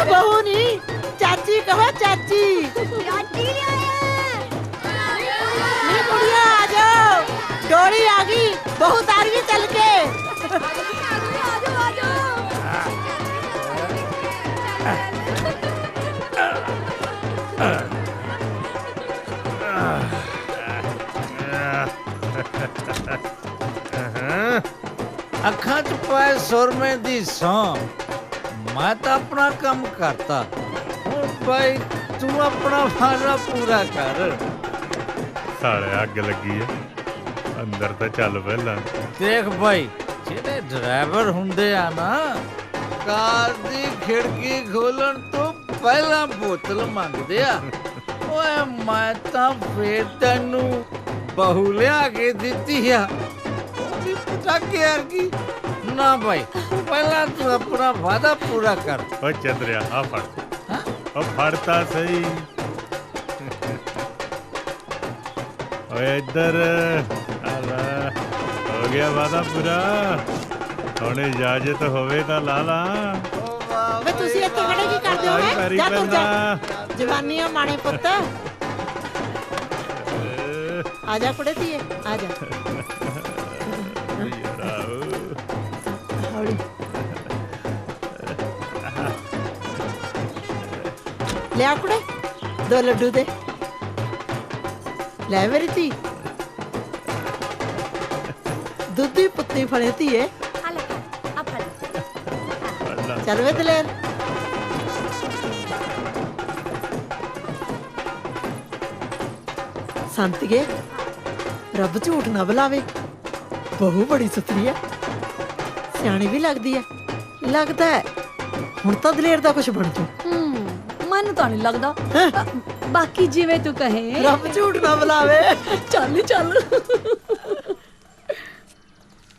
बहू नहीं चाची कहो चाची नहीं बुढ़िया आ जाओ डोरी आ गई बहुत आ रही चल के ਅੱਖਾਂ 'ਚ ਪਾਏ ਸੁਰਮੇ ਦੀ ਸੌਂ ਮੈਂ ਤਾਂ ਆਪਣਾ ਕੰਮ ਕਰਤਾ ਹੁਣ ਭਾਈ ਤੂੰ ਆਪਣਾ ਫਾਜ਼ਾ ਪੂਰਾ ਕਰ ਸਾਲੇ ਅੱਗ ਲੱਗੀ ਹੈ ਅੰਦਰ ਤਾਂ ਚੱਲ ਪਹਿਲਾਂ ਦੇਖ ਭਾਈ ਜਿਹੜੇ ਡਰਾਈਵਰ ਹੁੰਦੇ ਆ ਨਾ ਕਾਰ ਦੀ ਖਿੜਕੀ ਖੋਲਣ ਤੋਂ ਪਹਿਲਾਂ ਬੋਤਲ ਮੰਗਦੇ ਆ ਓਏ ਮੈਂ ਤਾਂ ਫੇਰ ਤੈਨੂੰ ਬਹੂ ਲਿਆ ਕੇ ਦਿੱਤੀ ਆ ਉਹਦੀ ਪਟਾਕੇ ਵਰਗੀ ਨਾ ਭਾਈ ਪਹਿਲਾਂ ਤੂੰ ਆਪਣਾ ਵਾਦਾ ਪੂਰਾ ਕਰ ਓ ਚੰਦਰਿਆ ਆ ਫੜ ਓ ਫੜਤਾ ਸਹੀ ਓਏ ਇੱਧਰ ਆਲਾ ਹੋ ਗਿਆ ਵਾਦਾ ਪੂਰਾ ਹੁਣ ਇਜਾਜ਼ਤ ਹੋਵੇ ਤਾਂ ਲਾ ਲਾ ਵੇ ਤੁਸੀਂ ਇੱਥੇ ਖੜੇ ਕੀ ਕਰਦੇ ਹੋ ਜਾ ਤੁਰ ਜਾ ਜਵਾਨੀਆਂ ਮਾਣੇ ਪੁੱਤ ਆ ਜਾ ਕੁੜੇ ਧੀਏ ਆ ਜਾ ਹੌਲੀ ਲਿਆ ਕੁੜੇ 2 ਲੱਡੂ ਦੇ ਲੈ ਮੇਰੀ ਧੀ ਦੁੱਧੀ ਪੁੱਤੀ ਫੜੇ ਧੀਏ ਆ ਲੈ ਆ ਫੜ ਚੱਲ ਵੇ ਦਲੇਰ ਸੰਤਗੇ ਰੱਬ ਝੂਠ ਨਾ ਬੁਲਾਵੇ ਬਹੂ ਬੜੀ ਸੁਥਰੀ ਹੈ ਸਿਆਣੀ ਵੀ ਲੱਗਦੀ ਹੈ ਲੱਗਦਾ ਹੈ ਹੁਣ ਤਾਂ ਦਲੇਰ ਦਾ ਕੁਝ ਬਣ ਜੂ ਮੈਨੂੰ ਤਾਂ ਨਹੀਂ ਲੱਗਦਾ ਬਾਕੀ ਜਿਵੇਂ ਤੂੰ ਕਹੇ ਰੱਬ ਝੂਠ ਨਾ ਬੁਲਾਵੇ ਚੱਲ ਚੱਲ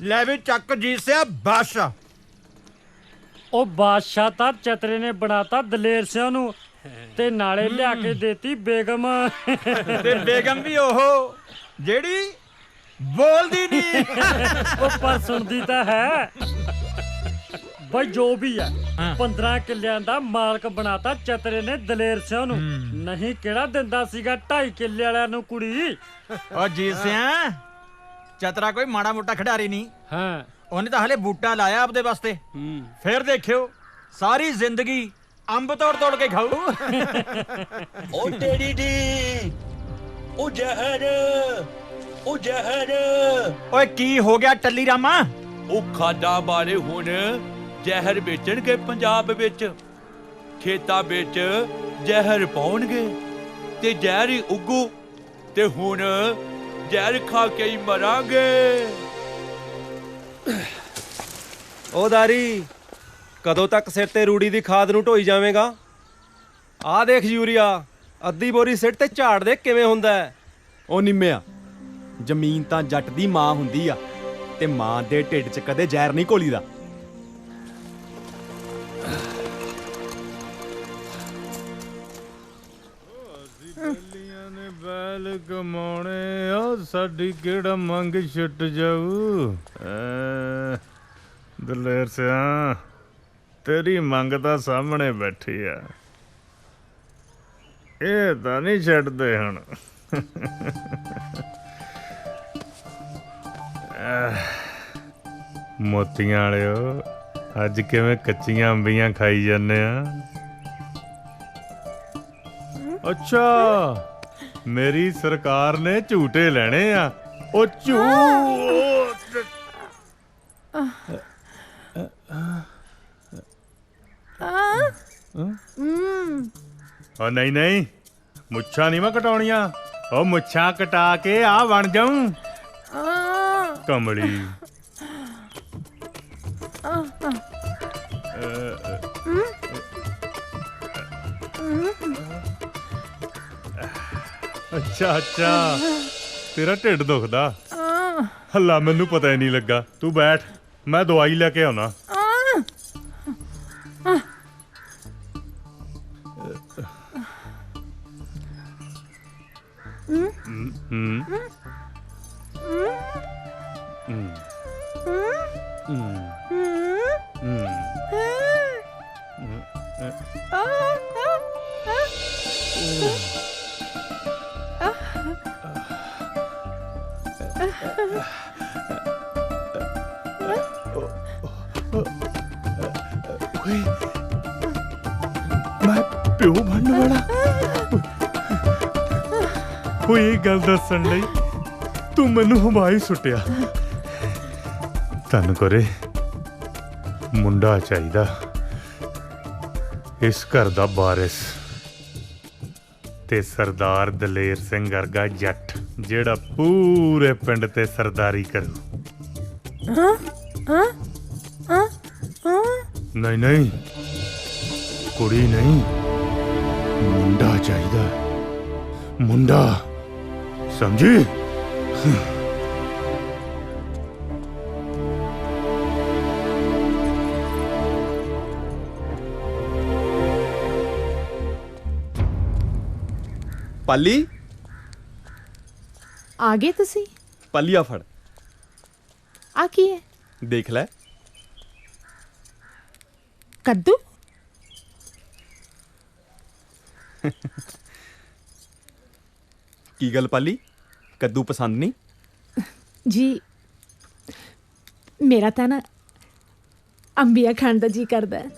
ਲੈ ਵੀ ਚੱਕ ਜੀਸਿਆ ਬਾਦਸ਼ਾਹ ਉਹ ਬਾਦਸ਼ਾਹ ਤਾਂ ਚਤਰੇ ਨੇ ਬਣਾਤਾ ਦਲੇਰ ਸਿੰਘ ਨੂੰ ਤੇ ਨਾਲੇ ਲਿਆ ਕੇ ਦੇਤੀ ਬੇਗਮ ਤੇ ਬੇਗਮ ਵੀ ਉਹ ਜਿਹੜੀ ਬੋਲਦੀ ਨਹੀਂ ਉਹ ਪਰ ਸੁਣਦੀ ਤਾਂ ਹੈ ਬਈ ਜੋ ਵੀ ਹੈ 15 ਕਿੱਲਿਆਂ ਦਾ ਮਾਲਕ ਬਣਾਤਾ ਚਤਰੇ ਨੇ ਦਲੇਰ ਸਿੰਘ ਨੂੰ ਨਹੀਂ ਕਿਹੜਾ ਦਿੰਦਾ ਸੀਗਾ 2.5 ਕਿੱਲੇ ਵਾਲਿਆਂ ਨੂੰ ਕੁੜੀ ਓ ਜੀਸਿਆ ਚਤਰਾ ਕੋਈ ਮਾੜਾ ਮੋਟਾ ਖਿਡਾਰੀ ਨਹੀਂ ਹਾਂ ਉਹਨੇ ਤਾਂ ਹਲੇ ਬੂਟਾ ਲਾਇਆ ਆਪਦੇ ਵਾਸਤੇ ਫਿਰ ਦੇਖਿਓ ਸਾਰੀ ਜ਼ਿੰਦਗੀ ਅੰਬ ਤੋੜ ਤੋੜ ਕੇ ਖਾਊ ਓ ਤੇਰੀ ਦੀ ਓ ਜ਼ਹਿਰ ਓਏ ਕੀ ਹੋ ਗਿਆ ਟੱਲੀ ਰਾਮਾ ਉਹ ਖਾਦਾ ਬਾਰੇ ਹੁਣ ਜ਼ਹਿਰ ਵੇਚਣਗੇ ਪੰਜਾਬ ਵਿੱਚ ਖੇਤਾਂ ਵਿੱਚ ਜ਼ਹਿਰ ਪਾਉਣਗੇ ਤੇ ਜ਼ਹਿਰ ਹੀ ਉੱਗੂ ਤੇ ਹੁਣ ਜ਼ਹਿਰ ਖਾ ਕੇ ਹੀ ਮਰਾਂਗੇ। ਓ ਦਾਰੀ ਕਦੋਂ ਤੱਕ ਸਿਰ ਤੇ ਰੂੜੀ ਦੀ ਖਾਦ ਨੂੰ ਢੋਈ ਜਾਵੇਂਗਾ? ਆਹ ਦੇਖ ਯੂਰੀਆ ਅੱਧੀ ਬੋਰੀ ਸਿਰ ਤੇ ਝਾੜ ਦੇ ਕਿਵੇਂ ਹੁੰਦਾ ਹੈ। ਉਹ ਨਿੰਮਿਆ ਜ਼ਮੀਨ ਤਾਂ ਜੱਟ ਦੀ ਮਾਂ ਹੁੰਦੀ ਆ ਤੇ ਮਾਂ ਦੇ ਢਿੱਡ 'ਚ ਕਦੇ ਜ਼ਹਿਰ ਨਹੀਂ ਘੋਲੀਦਾ। ਬੈਲ ਕਮਾਉਣੇ ਆ ਸਾਡੀ ਕਿਹੜਾ ਮੰਗ ਛੁੱਟ ਜਾਊ। ਦਲੇਰ ਸਿਆ ਤੇਰੀ ਮੰਗ ਤਾਂ ਸਾਹਮਣੇ ਬੈਠੀ ਆ ਇਹ ਤਾਂ ਨਹੀਂ ਛੱਡਦੇ ਹੁਣ। ਮੋਤੀਆਂ ਵਾਲਿਓ ਅੱਜ ਕਿਵੇਂ ਕੱਚੀਆਂ ਅੰਬੀਆਂ ਖਾਈ ਜਾਂਦੇ ਆ? ਅੱਛਾ ਮੇਰੀ ਸਰਕਾਰ ਨੇ ਝੂਟੇ ਲੈਣੇ ਆ। ਉਹ ਝੂਟ ਉਹ ਨਹੀਂ ਨਹੀਂ ਮੁੱਛਾਂ ਨਹੀਂ ਮੈਂ ਕਟਾਉਣੀਆਂ। ਉਹ ਮੁੱਛਾਂ ਕਟਾ ਕੇ ਆ ਬਣ ਜਾਊਂ ਕਮਲੀ। ਅੱਛਾ ਅੱਛਾ ਤੇਰਾ ਢਿੱਡ ਦੁਖਦਾ ਹੱਲਾ ਮੈਨੂੰ ਪਤਾ ਹੀ ਨਹੀਂ ਲੱਗਾ। ਤੂੰ ਬੈਠ ਮੈਂ ਦਵਾਈ ਲੈ ਕੇ ਆਉਣਾ। ਮੈਂ ਪਿਓ ਬਣਨ ਵਾਲਾ ਕੋਈ ਗੱਲ ਦੱਸਣ ਲਈ ਤੂੰ ਮੈਨੂੰ ਹਮਾਈ ਸੁੱਟਿਆ। ਤਨ ਕਰੇ ਮੁੰਡਾ ਚਾਹੀਦਾ ਇਸ ਘਰ ਦਾ ਵਾਰਿਸ ਤੇ ਸਰਦਾਰ ਦਲੇਰ ਸਿੰਘ ਵਰਗਾ ਜੱਟ ਜਿਹੜਾ ਪੂਰੇ ਪਿੰਡ ਤੇ ਸਰਦਾਰੀ ਕਰੂ। ਨਹੀਂ ਨਹੀਂ ਕੁੜੀ ਨਹੀਂ ਮੁੰਡਾ ਚਾਹੀਦਾ ਮੁੰਡਾ ਸਮਝੀ। ਪਾਲੀ ਆ ਗਏ ਤੁਸੀਂ? ਪਾਲੀਆ ਫੜ ਆ ਕੀ ਹੈ? ਦੇਖ ਲੈ ਕੱਦੂ। ਕੀ ਗੱਲ ਪਾਲੀ ਕੱਦੂ ਪਸੰਦ ਨਹੀਂ? ਜੀ ਮੇਰਾ ਤਾਂ ਨਾ ਅੰਬੀਆਂ ਖਾਣ ਦਾ ਜੀ ਕਰਦਾ ਹੈ।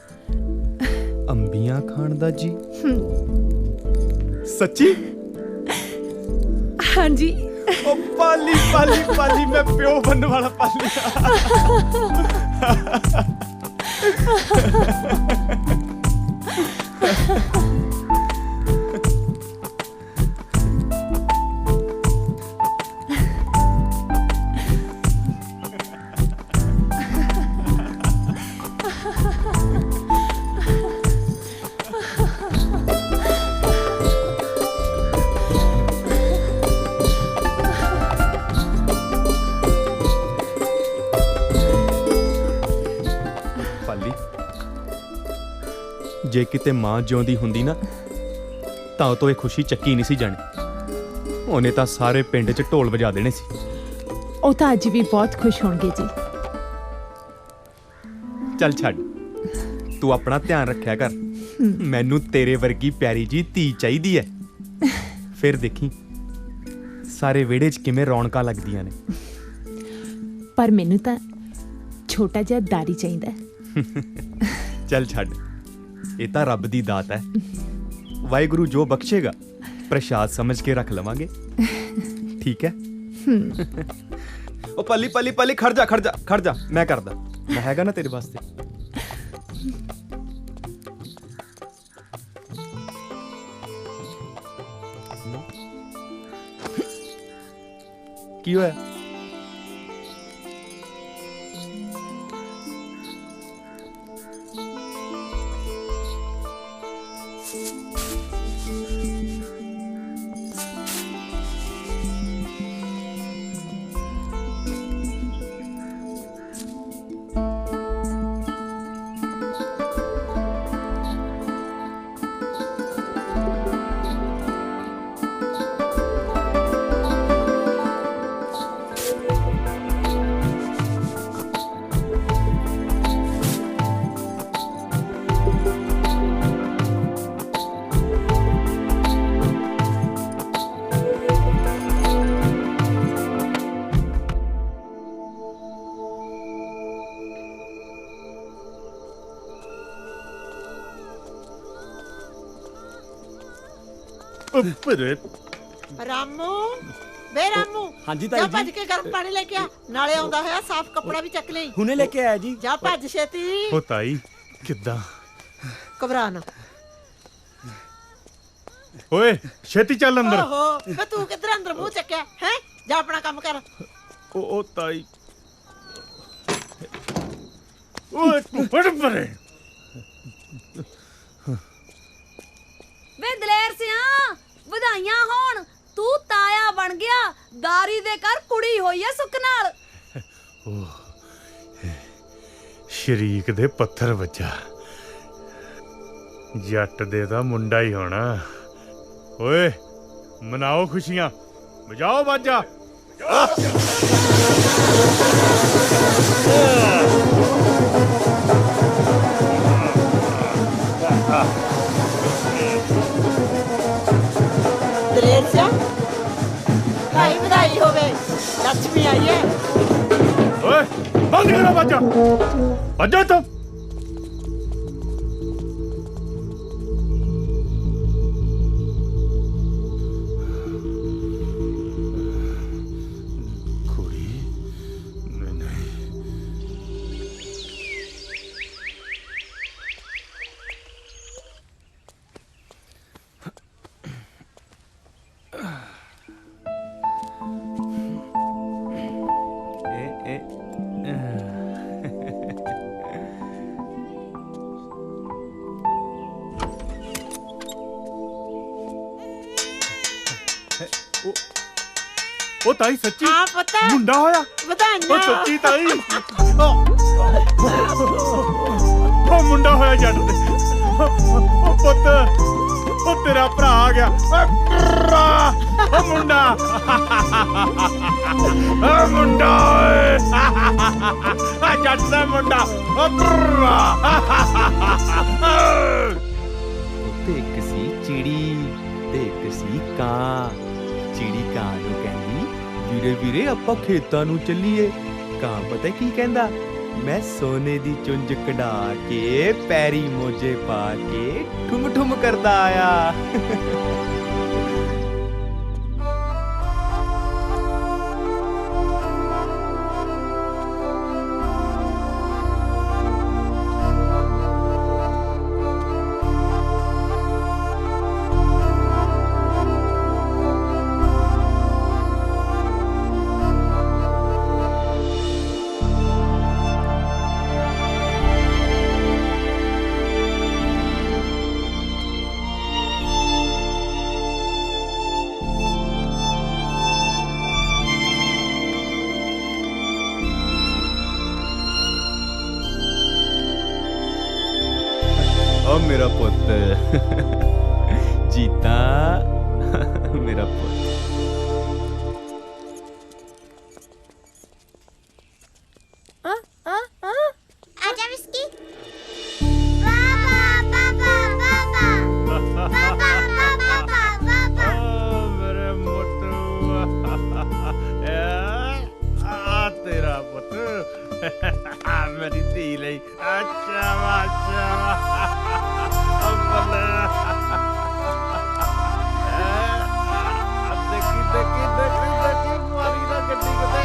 ਅੰਬੀਆਂ ਖਾਣ ਦਾ ਜੀ? ਸੱਚੀ? ਹਾਂਜੀ। ਓ ਪਾਲੀ ਪਾਲੀ ਪਾਲੀ, ਮੈਂ ਪਿਓ ਬਣਨ ਵਾਲਾ ਪਾਲੀ। ਜੇ ਕਿਤੇ ਮਾਂ ਜਿਉਂਦੀ ਹੁੰਦੀ ਨਾ ਤਾਂ ਉਹ ਤੋਂ ਇਹ ਖੁਸ਼ੀ ਚੱਕੀ ਨਹੀਂ ਸੀ ਜਾਣੀ। ਉਹਨੇ ਤਾਂ ਸਾਰੇ ਪਿੰਡ 'ਚ ਢੋਲ ਵਜਾ ਦੇਣੇ ਸੀ। ਉਹ ਤਾਂ ਅੱਜ ਵੀ ਬਹੁਤ ਖੁਸ਼ ਹੋਣਗੇ ਜੀ। ਚੱਲ ਛੱਡ, ਤੂੰ ਆਪਣਾ ਧਿਆਨ ਰੱਖਿਆ ਕਰ। ਮੈਨੂੰ ਤੇਰੇ ਵਰਗੀ ਪਿਆਰੀ ਜੀ ਧੀ ਚਾਹੀਦੀ ਹੈ। ਫਿਰ ਦੇਖੀ ਸਾਰੇ ਵਿਹੜੇ 'ਚ ਕਿਵੇਂ ਰੌਣਕਾਂ ਲੱਗਦੀਆਂ ਨੇ। ਪਰ ਮੈਨੂੰ ਤਾਂ ਛੋਟਾ ਜਿਹਾ ਦਾਰੀ ਚਾਹੀਦਾ। ਚੱਲ ਛੱਡ, ਇਹ ਤਾਂ ਰੱਬ ਦੀ ਦਾਤ ਹੈ। ਵਾਹਿਗੁਰੂ ਜੋ ਬਖਸ਼ੇਗਾ ਪ੍ਰਸ਼ਾਦ ਸਮਝ ਕੇ ਰੱਖ ਲਵਾਂਗੇ। ਠੀਕ ਹੈ? ਉਹ ਪੱਲੀ ਪੱਲੀ ਪੱਲੀ, ਖੜ ਜਾ ਖੜ ਜਾ ਖੜ ਜਾ, ਮੈਂ ਕਰਦਾ, ਮੈਂ ਹੈਗਾ ਨਾ ਤੇਰੇ ਵਾਸਤੇ। ਕੀ ਹੋਇਆ? ਰਾਮੂ, ਬੇ ਰਾਮੂ। ਹਾਂਜੀ ਜਾ ਤਾਈ ਭੱਜ ਜੀ। ਕੇ ਗਰਮ ਪਾਣੀ ਲੈ ਕੇ ਆ, ਨਾਲੇ ਆਉਂਦਾ ਹੋਇਆ ਸਾਫ਼ ਕੱਪੜਾ ਵੀ ਚੱਕ ਲਈ। ਹੁਣੇ ਲੈ ਕੇ ਆਇਆ ਜੀ। ਜਾ ਭੱਜ ਛੇਤੀ। ਉਹ ਤਾਈ ਕਿੱਦਾਂ? ਘਬਰਾ ਨਾ। ਓਏ ਛੇਤੀ ਚੱਲ ਅੰਦਰ। ਓਹੋ, ਬੇ ਤੂੰ ਕਿੱਧਰ ਅੰਦਰ ਮੂੰਹ ਚੱਕਿਆ ਹੈ? ਜਾ ਆਪਣਾ ਕੰਮ ਕਰ। ਉਹ ਤਾਈ, ਓਏ ਤੂੰ ਫੜ ਪਰੇ। ਵੇ ਦਲੇਰ ਸਿਆਂ, ਵਧਾਈਆਂ ਹੋਣ, ਤੂੰ ਤਾਇਆ ਬਣ ਗਿਆ। ਦਾਰੀ ਦੇ ਘਰ ਕੁੜੀ ਹੋਈ ਐ ਸੁੱਖ ਨਾਲ। ਸ਼ਰੀਕ ਦੇ ਪੱਥਰ ਵੱਜਾ, ਜੱਟ ਦੇ ਦਾ ਮੁੰਡਾ ਹੀ ਹੋਣਾ। ਓਏ ਮਨਾਓ ਖੁਸ਼ੀਆਂ, ਵਜਾਓ ਬਾਜਾ। ਦਲੇਰ ਸਿਆ, ਭਾਈ ਵਧਾਈ ਹੋਵੇ, ਲక్ష్ਮੀ ਆਈ ਹੈ। ਓਏ ਬੰਦ ਕਰੋ ਬਾਜਾ, ਬਾਜਾ ਤੋ। ਉਹ ਤਾਈ ਸੱਚੀ ਹਾਂ ਪਤਾ ਮੁੰਡਾ ਹੋਇਆ। ਵਧਾਈਆਂ। ਉਹ ਸੱਚੀ ਤਾਈ, ਉਹ ਮੁੰਡਾ ਹੋਇਆ ਜੱਟ ਦੇ। ਉਹ ਪੁੱਤ, ਉਹ ਤੇਰਾ ਭਰਾ ਆ ਗਿਆ। ਉਹ ਮੁੰਡਾ, ਉਹ ਮੁੰਡਾ ਓਏ, ਆ ਜੱਟ ਦਾ ਮੁੰਡਾ। ਉੱਤੇ ਇੱਕ ਸੀ ਚਿੜੀ ਤੇ ਇੱਕ ਸੀ ਕਾਂ। ਚਿੜੀ ਕਾਂ ਨੂੰ ਕਹਿੰਦੀ ਵੀਰੇ ਵੀਰੇ ਆਪਾਂ ਖੇਤਾਂ ਨੂੰ ਚੱਲੀਏ। ਕਾਂ ਪਤਾ ਕੀ ਕਹਿੰਦਾ, ਮੈਂ ਸੋਨੇ ਦੀ ਚੁੰਝ ਕਢਾ ਕੇ ਪੈਰੀ ਮੋਜੇ ਪਾ ਕੇ ਠੁਮ ਠੁਮ ਕਰਦਾ ਆਇਆ। ਓ ਮੇਰਾ ਪੁੱਤ ਜੀਤਾ, ਮੇਰਾ ਪੁੱਤ। आजा विस्की। पापा पापा पापा पापा पापा पापा। मेरे मोटू तेरा पुत मेरी धी ਲਈ अच्छा अच्छा देखी देखी देखी देखी मारी ना गड्डी किते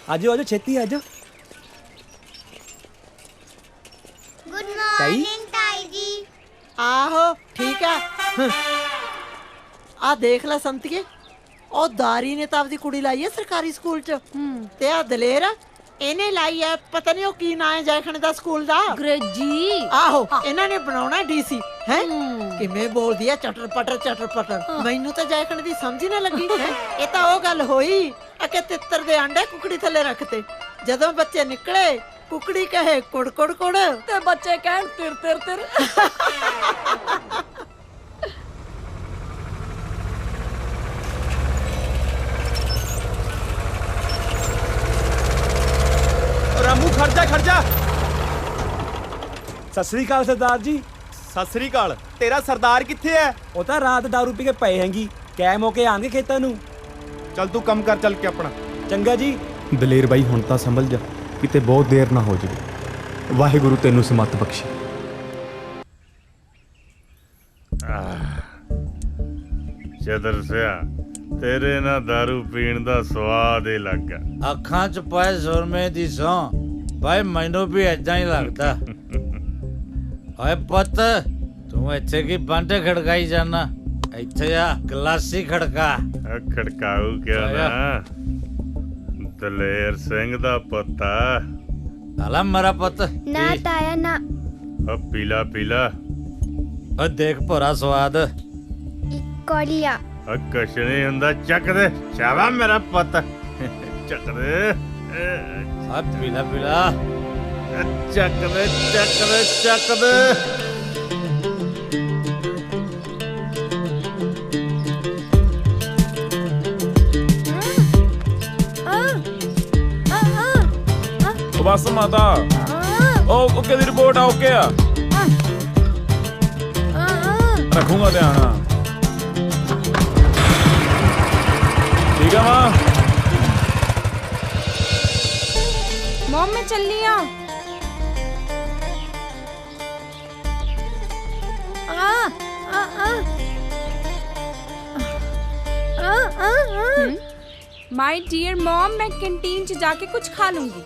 आजो आजो छेती आजो। गुड मॉर्निंग ताई जी। ਆਹੋ ਠੀਕ ਆ। ਆ ਦੇਖ ਲੈ ਸੰਤੀਏ, ਉਹ ਦਾਰੀ ਨੇ ਤਾਂ ਆਪਦੀ ਕੁੜੀ ਲਾਈ ਹੈ ਸਰਕਾਰੀ ਸਕੂਲ ਚ, ਤੇ ਆ ਦਲੇਰ ਇਹਨੇ ਲਾਈ ਹੈ ਪਤਾ ਨਹੀਂ ਉਹ ਕੀ ਨਾਂ ਹੈ ਜਾਇਖਣੇ ਦਾ ਸਕੂਲ ਦਾ, ਅੰਗਰੇਜ਼ੀ। ਆਹੋ ਇਹਨਾਂ ਨੇ ਬਣਾਉਣਾ ਡੀਸੀ ਹੈ। ਕਿਵੇਂ ਬੋਲਦੀ ਹੈ ਚਟਰ ਪਟਰ। ਮੈਨੂੰ ਤਾਂ ਜਾਇਖਣੇ ਦੀ ਸਮਝ ਹੀ ਨਾ ਲੱਗੀ ਹੈ। ਇਹ ਤਾਂ ਉਹ ਗੱਲ ਹੋਈ ਕਿ ਤਿੱਤਰ ਦੇ ਆਂਡੇ ਕੁਕੜੀ ਥੱਲੇ ਰੱਖਤੇ, ਜਦੋਂ ਬੱਚੇ ਨਿਕਲੇ ਕੁਕੜੀ ਕਹੇ ਕੁੜ ਕੁੜ ਕੁੜ ਤੇ ਬੱਚੇ ਕਹਿਣ ਤਿਰ ਤਿਰ ਤਿਰ। ਰਾਮੂ ਖੜ ਜਾ। ਸਤਿ ਸ੍ਰੀ ਅਕਾਲ ਸਰਦਾਰ ਜੀ। ਸਤਿ ਸ੍ਰੀ ਅਕਾਲ। ਤੇਰਾ ਸਰਦਾਰ ਕਿੱਥੇ ਹੈ? ਉਹ ਤਾਂ ਰਾਤ ਦਾਰੂ ਪੀ ਕੇ ਪਏ ਹੈਗੀ, ਕੈ ਮੌਕੇ ਆਣਗੇ ਖੇਤਾਂ ਨੂੰ। ਚੱਲ ਤੂੰ ਕੰਮ ਕਰ ਚੱਲ ਕੇ ਆਪਣਾ। ਚੰਗਾ ਜੀ। ਦਲੇਰ ਬਾਈ ਹੁਣ ਤਾਂ ਸੰਭਲ ਜਾ, ਕਿਤੇ ਬਹੁਤ ਦੇਰ ਨਾ ਹੋ ਜਾਵੇ। ਵਾਹਿਗੁਰੂ ਤੈਨੂੰ ਸਮਤ ਬਖਸ਼ੇ। ਚਦਰ ਸਿਆ ਤੇਰੇ ਨਾਲ ਦਾਰੂ ਪੀਣ ਦਾ ਸਵਾਦ ਹੀ ਲੱਗਾ। ਅੱਖਾਂ 'ਚ ਪਾਏ ਸੁਰਮੇ ਦੀ ਸੌਂ ਭਾਈ, ਮੈਨੂੰ ਵੀ ਏਦਾਂ ਹੀ ਲੱਗਦਾ। ਓਏ ਪੁੱਤ, ਤੂੰ ਇੱਥੇ ਕੀ ਬਾਂਟੇ ਖੜਕਾਈ ਜਾਣਾ? ਇੱਥੇ ਆ ਗਲਾਸੀ ਖੜਕਾ। ਖੜਕਾਊ ਕਿਉਂ ਨਾ, ਦਲੇਰ ਸਿੰਘ ਦਾ ਪੁੱਤ ਆ। ਆਲਾ ਮੇਰਾ ਪੁੱਤ ਨਾ ਤਾਇਆ ਨਾ। ਪੀਲਾ ਪੀਲਾ। ਓ ਦੇਖ ਭੋਰਾ ਸਵਾਦ। ਕੋਲੀਆ ਕੁਛ ਨਹੀਂ ਹੁੰਦਾ, ਚੱਕ ਦੇ। ਸ਼ਾਬਾ ਮੇਰਾ ਪੁੱਤ, ਚੱਕ ਦੇ। ਆ ਪੀਲਾ ਪੀਲਾ। ਚੱਕ ਦੇ ਚੱਕ ਦੇ ਚੱਕ ਦੇ। ਬਸ ਮਾਤਾ, ਓਕੇ ਦੀ ਰਿਪੋਰਟ ਆ, ਓਕੇ ਆ। ਰੱਖੂਗਾ ਧਿਆਨ। ਠੀਕ ਆ ਮਾਂ। मॉम मैं चल लिया। माय डियर मॉम, मैं कैंटीन से जाके कुछ खा लूंगी।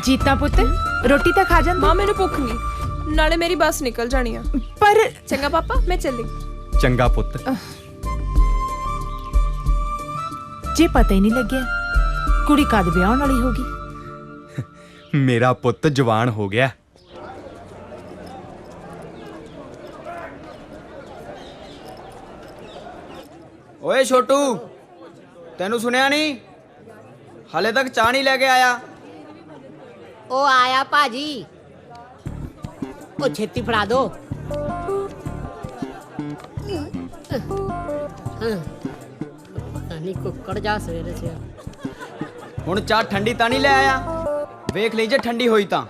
ਜੀਤਾ ਪੁੱਤ, ਰੋਟੀ ਤਾਂ ਖਾ ਜਾਂਦਾ। ਮਾਂ ਮੈਨੂੰ ਭੁੱਖ ਨਹੀਂ, ਨਾਲੇ ਮੇਰੀ ਬੱਸ ਨਿਕਲ ਜਾਣੀ ਆ। ਪਰ ਚੰਗਾ ਪਾਪਾ, ਮੈਂ ਚੱਲੀ। ਚੰਗਾ ਪੁੱਤ। ਜੇ ਪਤਾ ਹੀ ਨਹੀਂ ਲੱਗਿਆ ਕੁੜੀ ਕਦ ਵਿਆਹਣ ਵਾਲੀ ਹੋਗੀ। ਮੇਰਾ ਪੁੱਤ ਜਵਾਨ ਹੋ ਗਿਆ। ਓਏ ਛੋਟੂ, ਤੈਨੂੰ ਸੁਣਿਆ ਨਹੀਂ? ਹਲੇ ਤੱਕ ਚਾਹ ਨਹੀਂ ਲੈ ਕੇ ਆਇਆ। ਉਹ ਆਇਆ ਭਾਜੀ। ਉਹ ਛੇਤੀ ਫੜਾ ਦੋ। ਨਹੀਂ ਕੁੱਕੜ ਜਾ ਸਵੇਰੇ ਸੇ। ਹੁਣ ਚਾਹ ਠੰਡੀ ਤਾਂ ਨਹੀਂ ਲੈ ਆਇਆ? ਵੇਖ ਲਈ ਜੇ ਠੰਡੀ ਹੋਈ ਤਾਂ।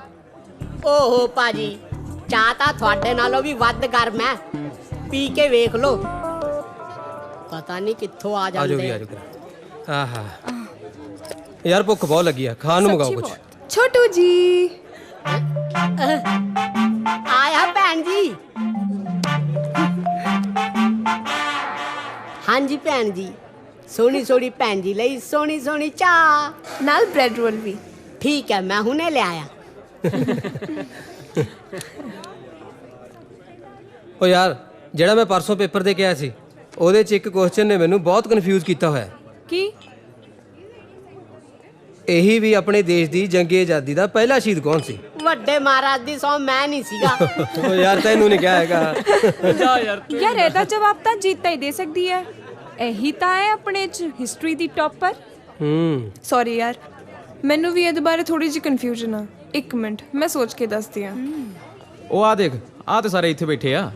ਓਹੋ ਭਾਜੀ, ਚਾਹ ਤਾਂ ਤੁਹਾਡੇ ਨਾਲੋਂ ਵੀ ਵੱਧ ਗਰਮ ਹੈ। ਪੀ ਕੇ ਵੇਖ ਲੋ। ਪਤਾ ਨਹੀਂ ਕਿੱਥੋਂ ਆ ਜਾਂਦੇ। ਆਜੋ ਵੀ ਆਜੋ। ਆਹਾ ਯਾਰ ਭੁੱਖ ਬਹੁਤ ਲੱਗੀ ਆ, ਖਾਣ ਨੂੰ ਮੰਗਾਓ ਕੁਝ। छोटू जी आया भैन जी। हाँ जी भैन जी, सोनी सोनी भैन जी लई सोनी सोनी चाह नाल ब्रेड रोल भी। ठीक है, मैं हुने ले आया। ਓ ਯਾਰ ਜਿਹੜਾ ਮੈਂ ਪਰਸੋਂ ਪੇਪਰ ਦੇ ਕੇ ਆਇਆ ਸੀ ਉਹਦੇ 'ਚ ਇੱਕ ਕੁਐਸਚਨ ਨੇ ਮੈਨੂੰ ਬਹੁਤ ਕਨਫਿਊਜ਼ ਕੀਤਾ ਹੋਇਆ। ਕੀ? ਇਹੀ ਵੀ ਆਪਣੇ ਦੇਸ਼ ਦੀ ਜੰਗੀ ਆਜ਼ਾਦੀ ਦਾ ਪਹਿਲਾ ਸ਼ਹੀਦ ਕੌਣ ਸੀ? ਵੱਡੇ ਮਹਾਰਾਜ ਦੀ ਸੌ ਮੈਂ ਨਹੀਂ ਸੀਗਾ। ਓ ਯਾਰ ਤੈਨੂੰ ਨਹੀਂ ਕਿਹਾ ਹੈਗਾ। यार ਇਹਦਾ ਜਵਾਬ ਤਾਂ ਜੀਤਾ ਹੀ ਦੇ ਸਕਦੀ ਹੈ। ਇਹੀ ਤਾਂ ਹੈ ਆਪਣੇ ਚ ਹਿਸਟਰੀ ਦੀ ਟੌਪਰ। ਸੌਰੀ ਯਾਰ, ਮੈਨੂੰ ਵੀ ਇਹਦੇ ਬਾਰੇ ਥੋੜੀ ਜਿਹੀ ਕਨਫਿਊਜ਼ਨ ਆ। ਇੱਕ ਮਿੰਟ ਮੈਂ ਸੋਚ ਕੇ ਦੱਸਦੀ ਆ। ਉਹ ਆ ਦੇਖ, ਆ ਤੇ ਸਾਰੇ ਇੱਥੇ ਬੈਠੇ ਆ।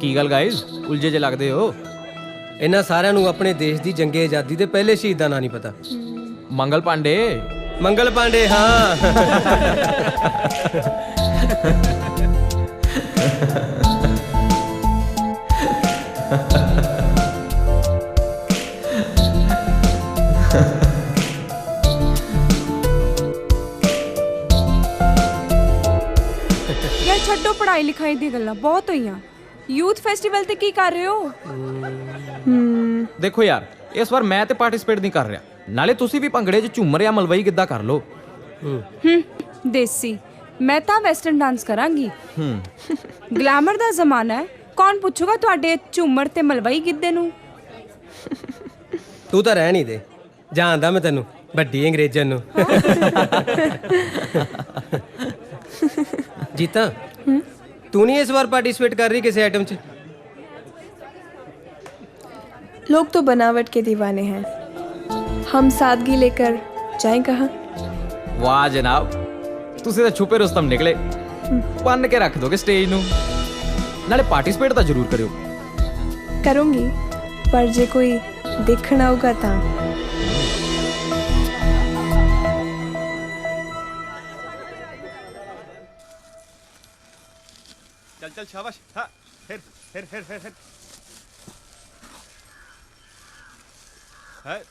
ਕੀ ਗੱਲ ਗਾਇਜ਼, ਉਲਝੇ ਜੇ ਲੱਗਦੇ ਹੋ? ਇਹਨਾਂ ਸਾਰਿਆਂ ਨੂੰ ਆਪਣੇ ਦੇਸ਼ ਦੀ ਜੰਗੀ ਆਜ਼ਾਦੀ ਦੇ ਪਹਿਲੇ ਸ਼ਹੀਦ ਦਾ ਨਾਂ ਨਹੀਂ ਪਤਾ। ਮੰਗਲ ਪਾਂਡੇ। ਮੰਗਲ ਪਾਂਡੇ, ਹਾਂ। ਯਾਰ ਛੱਡੋ ਪੜ੍ਹਾਈ ਲਿਖਾਈ ਦੀ ਗੱਲਾਂ, ਬਹੁਤ ਹੋਈਆਂ। ਯੂਥ ਫੈਸਟੀਵਲ ਤੇ ਕੀ ਕਰ ਰਹੇ ਹੋ? ਦੇਖੋ ਯਾਰ, ਇਸ ਵਾਰ ਮੈਂ ਤੇ ਪਾਰਟਿਸਿਪੇਟ ਨਹੀਂ ਕਰ ਰਿਹਾ। ਨਾਲੇ ਤੁਸੀਂ ਵੀ ਭੰਗੜੇ 'ਚ ਝੂਮਰ ਜਾਂ ਮਲਵਈ ਗਿੱਧਾ ਕਰ ਲਓ। ਦੇਸੀ, ਮੈਂ ਤਾਂ ਵੈਸਟਰਨ ਡਾਂਸ ਕਰਾਂਗੀ। ਗਲੈਮਰ ਦਾ ਜ਼ਮਾਨਾ ਹੈ, ਕੌਣ ਪੁੱਛੂਗਾ ਤੁਹਾਡੇ ਝੂਮਰ ਤੇ ਮਲਵਈ ਗਿੱਧੇ ਨੂੰ? ਤੂੰ ਤਾਂ ਰਹਿ ਨਹੀਂ ਦੇ, ਜਾਣਦਾ ਮੈਂ ਤੈਨੂੰ, ਵੱਡੀ ਅੰਗਰੇਜ਼ਨ ਨੂੰ। ਜੀਤਾ, ਤੂੰ नहीं इस बार पार्टिसिपेट कर रही किसी आइटम च? लोग तो बनावट के दीवाने हैं, हम सादगी लेकर जाएं कहाँ? ਵਾਹ ਜਨਾਬ, ਤੁਸੀਂ ਤਾਂ ਛੁਪੇ ਰੁਸਤਮ ਨਿਕਲੇ। ਬੰਨ ਕੇ ਰੱਖ ਦੋਗੇ ਸਟੇਜ ਨੂੰ। ਨਾਲੇ ਪਾਰਟਿਸਿਪੇਟ ਤਾਂ ਜ਼ਰੂਰ ਕਰਿਓ। करूँगी, पर जे कोई देखना होगा ता। चल चल शाबाश। हाँ, फिर फिर फिर फिर फिर। है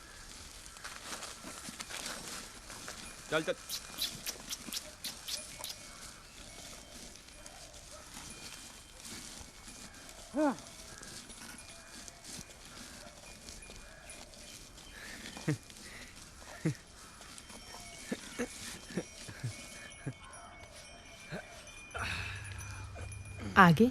चल चल। हाँ। आगे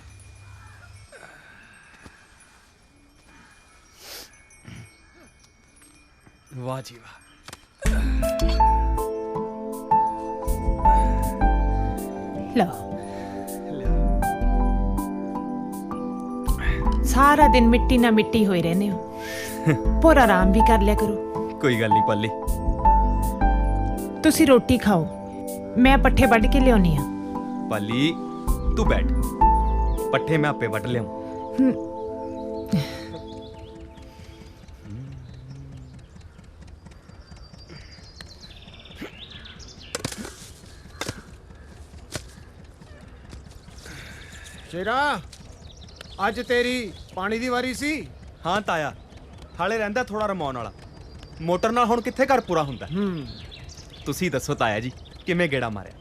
वाह जी वाह। लो सारा दिन मिट्टी ना मिट्टी होए रहने हो, पर आराम भी कर लिया करो। कोई गल नहीं पाली। तुसी रोटी खाओ, मैं पट्ठे वढ़ के लियानी आ। पाली तू बैठ, पट्ठे मैं आपे वट लिया। शेरा, ਅੱਜ ਤੇਰੀ ਪਾਣੀ ਦੀ ਵਾਰੀ ਸੀ? ਹਾਂ ਤਾਇਆ, ਹਾਲੇ ਰਹਿੰਦਾ ਥੋੜਾ ਰਮਾਉਣ ਵਾਲਾ। ਮੋਟਰ ਨਾਲ ਹੁਣ ਕਿੱਥੇ ਘਰ ਪੂਰਾ ਹੁੰਦਾ। ਤੁਸੀਂ ਦੱਸੋ ਤਾਇਆ ਜੀ, ਕਿਵੇਂ ਗੇੜਾ ਮਾਰਿਆ?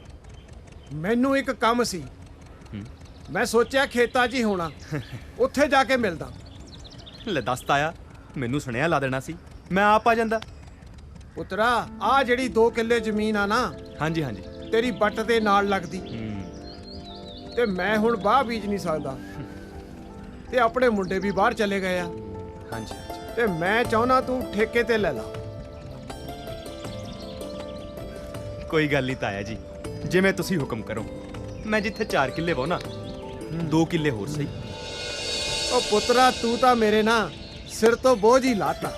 ਮੈਨੂੰ ਇੱਕ ਕੰਮ ਸੀ, ਮੈਂ ਸੋਚਿਆ ਖੇਤਾਂ 'ਚ ਹੀ ਹੋਣਾ, ਉੱਥੇ ਜਾ ਕੇ ਮਿਲਦਾ। ਲੈ ਦੱਸ ਤਾਇਆ, ਮੈਨੂੰ ਸੁਣਿਆ ਲਾ ਦੇਣਾ ਸੀ, ਮੈਂ ਆਪ ਆ ਜਾਂਦਾ। ਪੁੱਤਰਾ, ਆ ਜਿਹੜੀ 2 ਕਿੱਲੇ ਜ਼ਮੀਨ ਆ ਨਾ, ਹਾਂਜੀ ਹਾਂਜੀ, ਤੇਰੀ ਬੱਟ ਦੇ ਨਾਲ ਲੱਗਦੀ, ਤੇ ਮੈਂ ਹੁਣ ਬਾਹ ਬੀਜ ਨਹੀਂ ਸਕਦਾ, ਤੇ ਆਪਣੇ ਮੁੰਡੇ ਵੀ ਬਾਹਰ ਚਲੇ ਗਏ ਆ। ਹਾਂਜੀ, ਤੇ ਮੈਂ ਚਾਹੁੰਦਾ ਤੂੰ ਠੇਕੇ ਤੇ ਲੈ ਲਾ। ਕੋਈ ਗੱਲ ਨਹੀਂ ਤਾਇਆ ਜੀ, ਜਿਵੇਂ ਤੁਸੀਂ ਹੁਕਮ ਕਰੋ। ਮੈਂ ਜਿੱਥੇ 4 ਕਿੱਲੇ ਵਾਹੁਣਾ, 2 ਕਿੱਲੇ ਹੋਰ ਸਹੀ। ਉਹ ਪੁੱਤਰਾ, ਤੂੰ ਤਾਂ ਮੇਰੇ ਨਾਲ ਸਿਰ ਤੋਂ ਬੋਝ ਹੀ ਲਾਤਾ।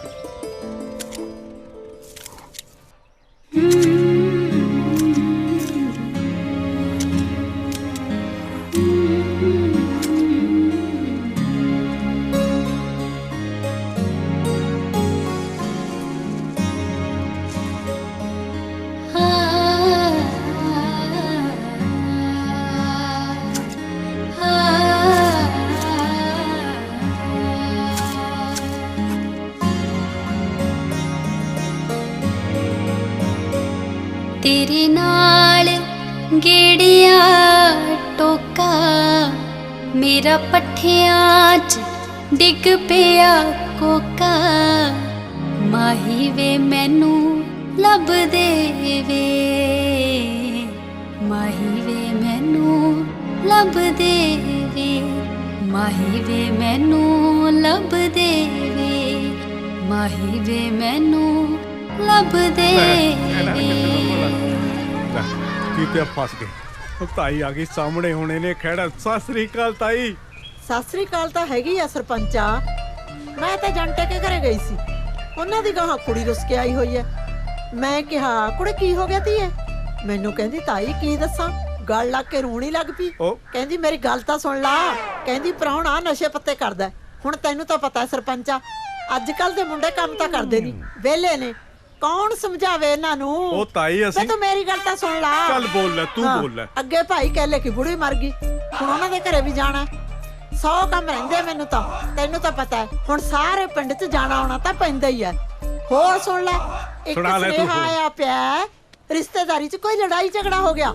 तेरे नाल गेड़िया टोका मेरा पट्ठियां च डिग पिया कोका माही वे मैनू लब दे वे माही वे मैनू लब दे वे माही वे मैनू लब दे वे माही वे मैनू लब दे ਕਿਤੇ ਫਸ ਗਏ। ਉਹ ਤਾਈ ਆ ਗਈ ਸਾਹਮਣੇ, ਹੁਣ ਇਹਨੇ ਖੜਾ। ਸਤਿ ਸ੍ਰੀ ਅਕਾਲ ਤਾਈ। ਸਤਿ ਸ੍ਰੀ ਅਕਾਲ ਤਾਂ ਹੈਗੀ ਆ ਸਰਪੰਚਾ। ਮੈਂ ਤਾਂ ਜੰਟੇ ਕੇ ਘਰੇ ਗਈ ਸੀ, ਉਹਨਾਂ ਦੀ ਗਾਹਾਂ ਕੁੜੀ ਰੁੱਸ ਕੇ ਆਈ ਹੋਈ ਐ। ਮੈਂ ਕਿਹਾ ਕੁੜੇ ਕੀ ਹੋ ਗਿਆ ਧੀਏ? ਮੈਨੂੰ ਕਹਿੰਦੀ ਤਾਈ ਕੀ ਦੱਸਾਂ, ਗਲ ਲੱਗ ਕੇ ਰੋਣੀ ਲੱਗ ਪਈ। ਕਹਿੰਦੀ ਮੇਰੀ ਗੱਲ ਤਾਂ ਸੁਣ ਲਾ, ਕਹਿੰਦੀ ਪ੍ਰਾਹੁਣਾ ਨਸ਼ੇ ਪੱਤੇ ਕਰਦਾ। ਹੁਣ ਤੈਨੂੰ ਤਾਂ ਪਤਾ ਸਰਪੰਚਾ, ਅੱਜ ਕੱਲ ਦੇ ਮੁੰਡੇ ਕੰਮ ਤਾਂ ਕਰਦੇ ਨਹੀਂ, ਵਿਹਲੇ ਨੇ, ਕੌਣ ਸਮਝਾਵੇ ਇਹਨਾਂ ਨੂੰ? ਉਹ ਤਾਈ ਅਸੀਂ ਤੂੰ ਮੇਰੀ ਗੱਲ ਤਾਂ ਸੁਣ ਲਾ। ਚੱਲ ਬੋਲ ਲੈ, ਤੂੰ ਬੋਲ ਲੈ। ਅੱਗੇ ਭਾਈ ਕਹਿਲੇ ਕਿ ਬੁੜੀ ਮਰ ਗਈ, ਹੁਣ ਉਹਨਾਂ ਦੇ ਘਰੇ ਵੀ ਜਾਣਾ। 100 ਕੰਮ ਰਹਿੰਦੇ ਮੈਨੂੰ ਤਾਂ, ਤੈਨੂੰ ਤਾਂ ਪਤਾ ਹੈ। ਹੁਣ ਸਾਰੇ ਪਿੰਡ 'ਚ ਜਾਣਾ ਆਉਣਾ ਤਾਂ ਪੈਂਦਾ ਹੀ ਹੈ। ਹੋਰ ਸੁਣ ਲੈ, ਇੱਕ ਸੁਨੇਹਾ ਆਇਆ ਪਿਆ, ਰਿਸ਼ਤੇਦਾਰੀ 'ਚ ਕੋਈ ਲੜਾਈ ਝਗੜਾ ਹੋ ਗਿਆ,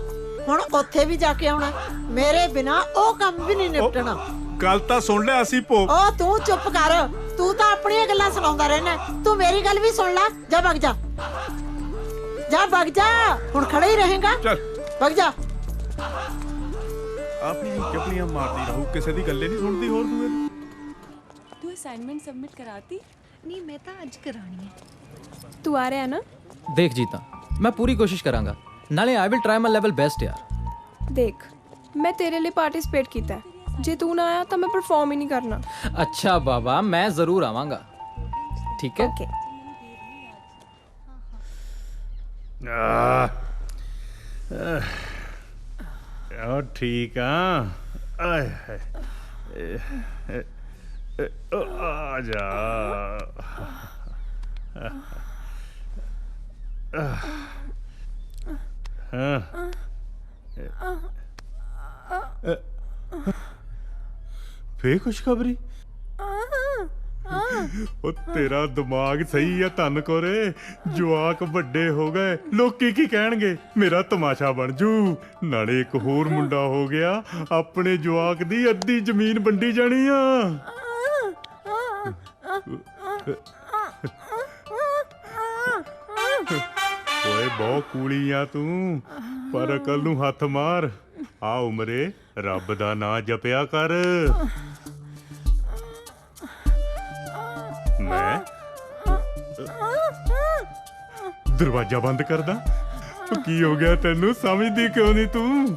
ਹੁਣ ਉੱਥੇ ਵੀ ਜਾ ਕੇ ਆਉਣਾ। ਮੇਰੇ ਬਿਨਾ ਉਹ ਕੰਮ ਵੀ ਨਹੀਂ ਨਿਪਟਣਾ। ਗੱਲ ਤਾਂ ਸੁਣ ਲੈ, ਅਸੀਂ ਭੋ। ਉਹ ਤੂੰ ਚੁੱਪ ਕਰ, ਤੂੰ ਤਾਂ ਆਪਣੀਆਂ ਗੱਲਾਂ ਸੁਣਾਉਂਦਾ ਰਹਿਣਾ। ਤੂੰ ਮੇਰੀ ਗੱਲ ਵੀ ਸੁਣ ਲੈ। ਜਾ ਵਗ ਜਾ, ਜਾ ਵਗ ਜਾ, ਹੁਣ ਖੜਾ ਹੀ ਰਹੇਗਾ। ਚੱਲ ਵਗ ਜਾ। ਆਪਣੀ ਚਪਲੀਆਂ ਮਾਰਦੀ ਰਹੂ, ਕਿਸੇ ਦੀ ਗੱਲੇ ਨਹੀਂ ਸੁਣਦੀ। ਹੋਰ ਤੂੰ ਅਸਾਈਨਮੈਂਟ ਸਬਮਿਟ ਕਰਾਤੀ? ਨਹੀਂ, ਮੈਂ ਤਾਂ ਅੱਜ ਕਰਾਣੀ ਹੈ। ਤੂੰ ਆ ਰਿਹਾ ਨਾ? ਦੇਖ ਜੀਤਾ, ਮੈਂ ਪੂਰੀ ਕੋਸ਼ਿਸ਼ ਕਰਾਂਗਾ, ਨਾਲੇ I will try my level best ਯਾਰ। ਦੇਖ, ਮੈਂ ਤੇਰੇ ਲਈ ਪਾਰਟਿਸਿਪੇਟ ਕੀਤਾ ਹੈ, ਜੇ ਤੂੰ ਨਾ ਆਇਆ ਤਾਂ ਮੈਂ ਪਰਫਾਰਮ ਹੀ ਨਹੀਂ ਕਰਨਾ। ਅੱਛਾ ਬਾਬਾ, ਮੈਂ ਜ਼ਰੂਰ ਆਵਾਂਗਾ, ਠੀਕ ਹੈ? ਓਕੇ। ਉਹ ਠੀਕ ਆ। ਆਏ ਆ ਜਾ। ਫੇਰ ਖੁਸ਼ਖਬਰੀ? ਉਹ ਤੇਰਾ ਦਿਮਾਗ ਸਹੀ ਆ ਧੰਨ ਕੋਰੇ, ਜਵਾਕ ਵੱਡੇ ਹੋ ਗਏ, ਲੋਕੀ ਕੀ ਕਹਿਣਗੇ, ਮੇਰਾ ਤਮਾਸ਼ਾ ਬਣ ਜੂ। ਨਾਲੇ ਇੱਕ ਹੋਰ ਮੁੰਡਾ ਹੋ ਗਿਆ, ਆਪਣੇ ਜਵਾਕ ਦੀ ਅੱਧੀ ਜ਼ਮੀਨ ਵੰਡੀ ਜਾਣੀ ਆ। ਓਏ ਬਹੁਤ ਕੂਲੀ ਆ ਤੂੰ, ਪਰ ਅਕਲ ਨੂੰ ਹੱਥ ਮਾਰ। ਆ ਉਮਰੇ ਰੱਬ ਦਾ ਨਾਂ ਜਪਿਆ ਕਰ। ਮੈਂ ਦਰਵਾਜ਼ਾ ਬੰਦ ਕਰਦਾ? ਕੀ ਹੋ ਗਿਆ ਤੈਨੂੰ, ਸਮਝਦੀ ਕਿਉਂ ਨਹੀਂ ਤੂੰ?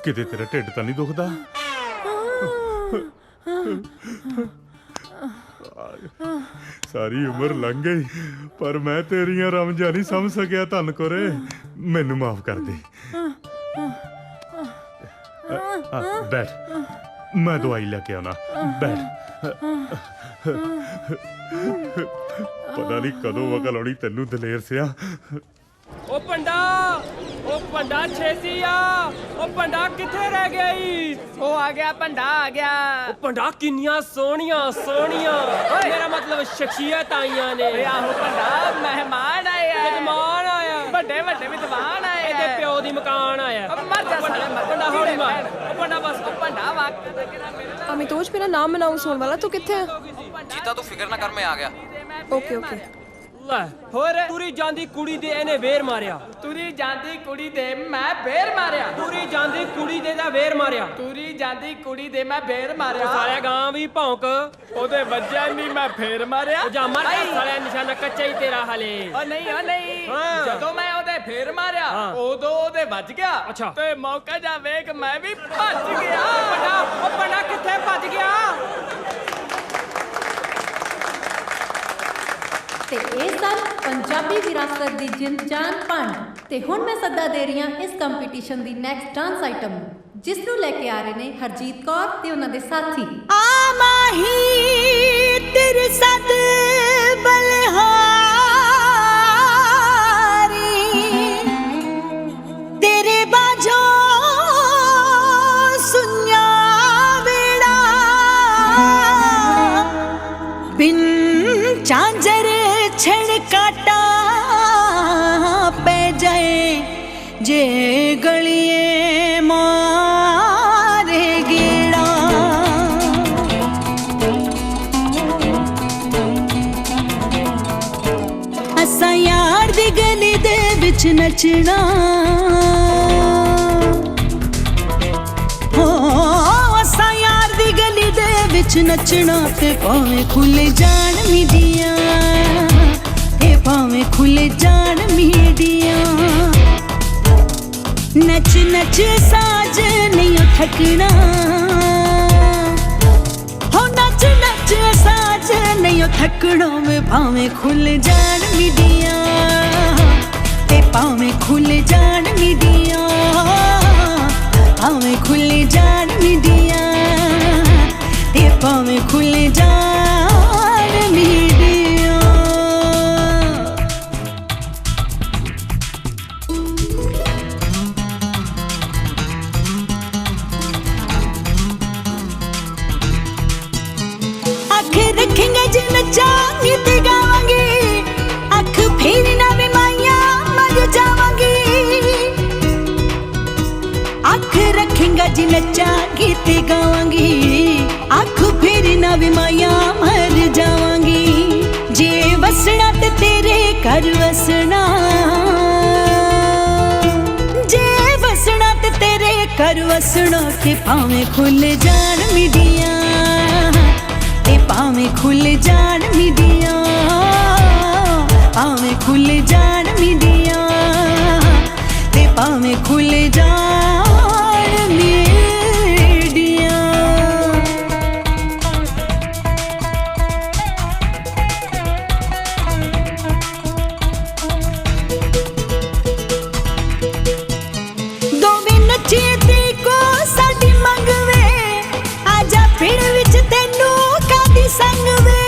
ਕਿਤੇ ਤੇਰਾ ਢਿੱਡ ਤਾਂ ਨਹੀਂ ਦੁਖਦਾ? ਸਾਰੀ ਉਮਰ ਲੰਘ ਗਈ, ਪਰ ਮੈਂ ਤੇਰੀਆਂ ਰਮਜਾਂ ਨਹੀਂ ਸਮਝ ਸਕਿਆ ਧੰਨ ਕੋਰੇ, ਮੈਨੂੰ ਮਾਫ ਕਰ ਦੇ। ਬੈਠ, ਮੈਂ ਦਵਾਈ ਲੈ ਕੇ ਆਉਣਾ। ਬੈਠ। ਪਤਾ ਨਹੀਂ ਕਦੋਂ ਅਕਲ ਆਉਣੀ ਤੈਨੂੰ ਦਲੇਰ ਸਿਆ। ਉਹ ਪੰਡਾ ਛੇਤੀ ਆ। ਉਹ ਪੰਡਾ ਕਿੱਥੇ ਰਹਿ ਗਿਆ ਈ? ਉਹ ਆ ਗਿਆ, ਪੰਡਾ ਆ ਗਿਆ। ਉਹ ਪੰਡਾ ਕਿੰਨੀਆਂ ਸੋਹਣੀਆਂ ਮੇਰਾ ਮਤਲਬ ਸ਼ਖਸੀਅਤ ਆਈਆਂ ਨੇ। ਆਹੋ ਪੰਡਾ, ਮਹਿਮਾਨ ਆਏ ਆ। ਮਹਿਮਾਨ ਆਇਆ, ਵੱਡੇ ਵਿਦਵਾਨ ਆਏ। ਇਹਦੇ ਪਿਓ ਦੀ ਮਕਾਨ ਆਇਆ। ਮਰ ਜਾ ਸਾਲੇ, ਮਰ। ਪੰਡਾ ਹੌਲੀ ਮਾਰ। ਉਹ ਪੰਡਾ ਬਸ। ਉਹ ਪੰਡਾ ਵਾਕ। ਅਮਿਤੋਜ, ਮੇਰਾ ਨਾਮ ਅਨਾਉਂਸ ਹੋਣ ਵਾਲਾ, ਤੂੰ ਕਿੱਥੇ ਹੈ? ਜੀਤਾ ਤੂੰ ਫਿਕਰ ਨਾ ਕਰ, ਮੈਂ ਆ ਗਿਆ। ਓਕੇ। ਲੈ ਹੋਰ, ਤੁਰੀ ਜਾਂਦੀ ਕੁੜੀ ਦੇ ਇਹਨੇ ਵੇਰ ਮਾਰਿਆ। ਤੁਰੀ ਜਾਂਦੀ ਕੁੜੀ ਦੇ ਮੈਂ ਵੇਰ ਮਾਰਿਆ। ਤੁਰੀ ਜਾਂਦੀ ਕੁੜੀ ਦੇ ਦਾ ਵੇਰ ਮਾਰਿਆ। ਤੁਰੀ ਜਾਂਦੀ ਕੁੜੀ ਦੇ ਮੈਂ ਵੇਰ ਮਾਰਿਆ। ਸਾਲਿਆ ਗਾਂ ਵੀ ਭੌਂਕ। ਉਹਦੇ ਵੱਜਿਆ ਨਹੀਂ, ਮੈਂ ਫੇਰ ਮਾਰਿਆ। ਉਹ ਜਾ ਮਰ ਜਾ ਸਾਲਿਆ, ਨਿਸ਼ਾਨਾ ਕੱਚਾ ਹੀ ਤੇਰਾ ਹਲੇ। ਉਹ ਨਹੀਂ ਜਦੋਂ ਮੈਂ ਉਹਦੇ ਫੇਰ ਮਾਰਿਆ ਉਦੋਂ ਉਹਦੇ ਵੱਜ ਗਿਆ ਤੇ ਮੌਕਾ ਜਾ ਵੇਖ ਮੈਂ ਵੀ ਭੱਜ ਗਿਆ। ਉਹ ਪੰਡਾ ਕਿੱਥੇ ਭੱਜ ਗਿਆ? ਤੇ ਇਹ ਸਨ ਪੰਜਾਬੀ ਵਿਰਾਸਤ ਦੀ ਜਿੰਦ ਜਾਨ ਭੰਡ। ਤੇ ਹੁਣ ਮੈਂ ਸੱਦਾ ਦੇ ਰਹੀ ਹਾਂ ਇਸ ਕੰਪੀਟੀਸ਼ਨ ਦੀ ਨੈਕਸਟ ਡਾਂਸ ਆਈਟਮ ਨੂੰ, ਜਿਸ ਨੂੰ ਲੈ ਕੇ ਆ ਰਹੇ ਨੇ ਹਰਜੀਤ ਕੌਰ ਤੇ ਉਹਨਾਂ ਦੇ ਸਾਥੀ। ਆ ਮਾਹੀ ਤੇਰੇ ਸਦ ਬਲਹਾਰੀ ਤੇਰੇ ਬਾਝੋਂ ਸੁਨਿਆ ਵੇੜਾ ਬਿਨ ਚਾਂਜਰ ਛੜ ਕਾਟਾ ਪੈ ਜਾਏ ਜੇ ਗਲੀਏ ਮਾਰੇ ਗੇੜਾ ਅਸਾਂ ਯਾਰ ਦੀ ਗਲੀ ਦੇ ਵਿੱਚ ਨੱਚਣਾ ਹੋ ਅਸਾਂ ਯਾਰ ਦੀ ਗਲੀ ਦੇ ਵਿੱਚ ਨੱਚਣਾ ਤੇ ਭਾਵੇਂ ਖੁੱਲੇ ਜਾਣ ਮੀਡੀਆਂ ਤੇ ਭਾਵੇਂ ਖੁੱਲੇ ਜਾਣ ਮੀਡੀਆਂ ਨੱਚ ਨੱਚ ਸਾਜ ਨਹੀਂ ਥਕਣਾ ਹੋ ਨੱਚ ਨੱਚ ਸਾਜ ਨਹੀਂ ਥਕਣਾ ਵੇ ਭਾਵੇਂ ਖੁੱਲ ਜਾਣ ਮੀਡੀਆਂ ਤੇ ਭਾਵੇਂ ਖੁੱਲ ਜਾਣ ਮੀਡੀਆਂ ਭਾਵੇਂ ਖੁੱਲ ਜਾਣ ਮੀਡੀਆਂ ਤੇ ਭਾਵੇਂ ਖੁੱਲ ਜਾਣ ਮੀਡੀਆਂ। रखेंगे जे नचांगी ते गावांगी अख फेरी ना वे माया मर जावांगी अख रखेंगे जे नचांगी ते गावांगी अख फेरी ना वे माया मर जावांगी जे वसना ते तेरे घर वसना जे वसना ते तेरे घर वसना के भावें खुल जान मीडिया ते भावें खुल जान मीडिया भावें खुल जान मीडिया ते भावें खुल जान मीडिया। दोवें नच्चे ते को साडी मंगवे आजा पिंड विच तैनू संग वे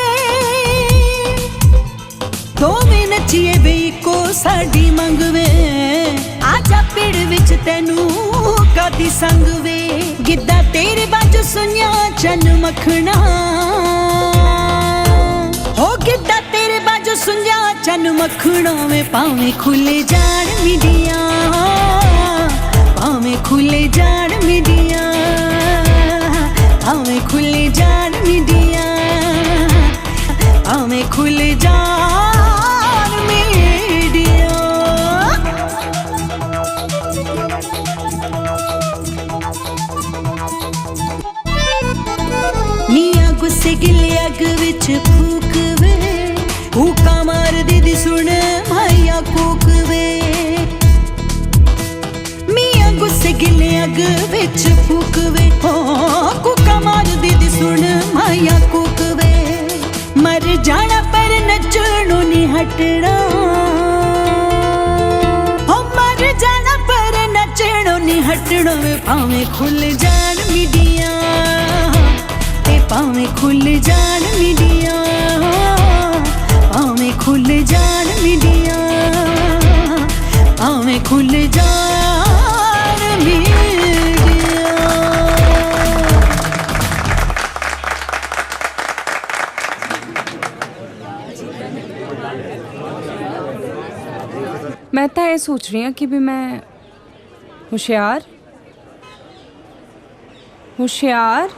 दोवें नचिए वे को साडी मंग वे आजा पेड़ विच तैनू कादी संग वे गिद्दा तेरे बाजू सुनिया चन मखना हो गिद्दा तेरे बाजू सुनिया चन मखना वे भावें खुले जान मीडिया भावें खुले जान मीडिया भावें खुले जान मीडिया भावें खुल जान मीडिया। नीया गुस्से गिले अग विच फूक वे फूका मार दीदी सुन माया कूक वे मिया गुस्से गिले अग विच फूक वे कूका मार दीदी सुन माया कूक वे मर जाना पर नचणों नहीं हटना हो मर जाना पर नचणों नहीं हटना वे भावें खुल जान मीडिया ते भावें खुल जान मीडिया भावें खुल जान मीडिया भावें खुल जान मीडिया। मैं तो ये सोच रही हूँ कि भी मैं होशियार होशियार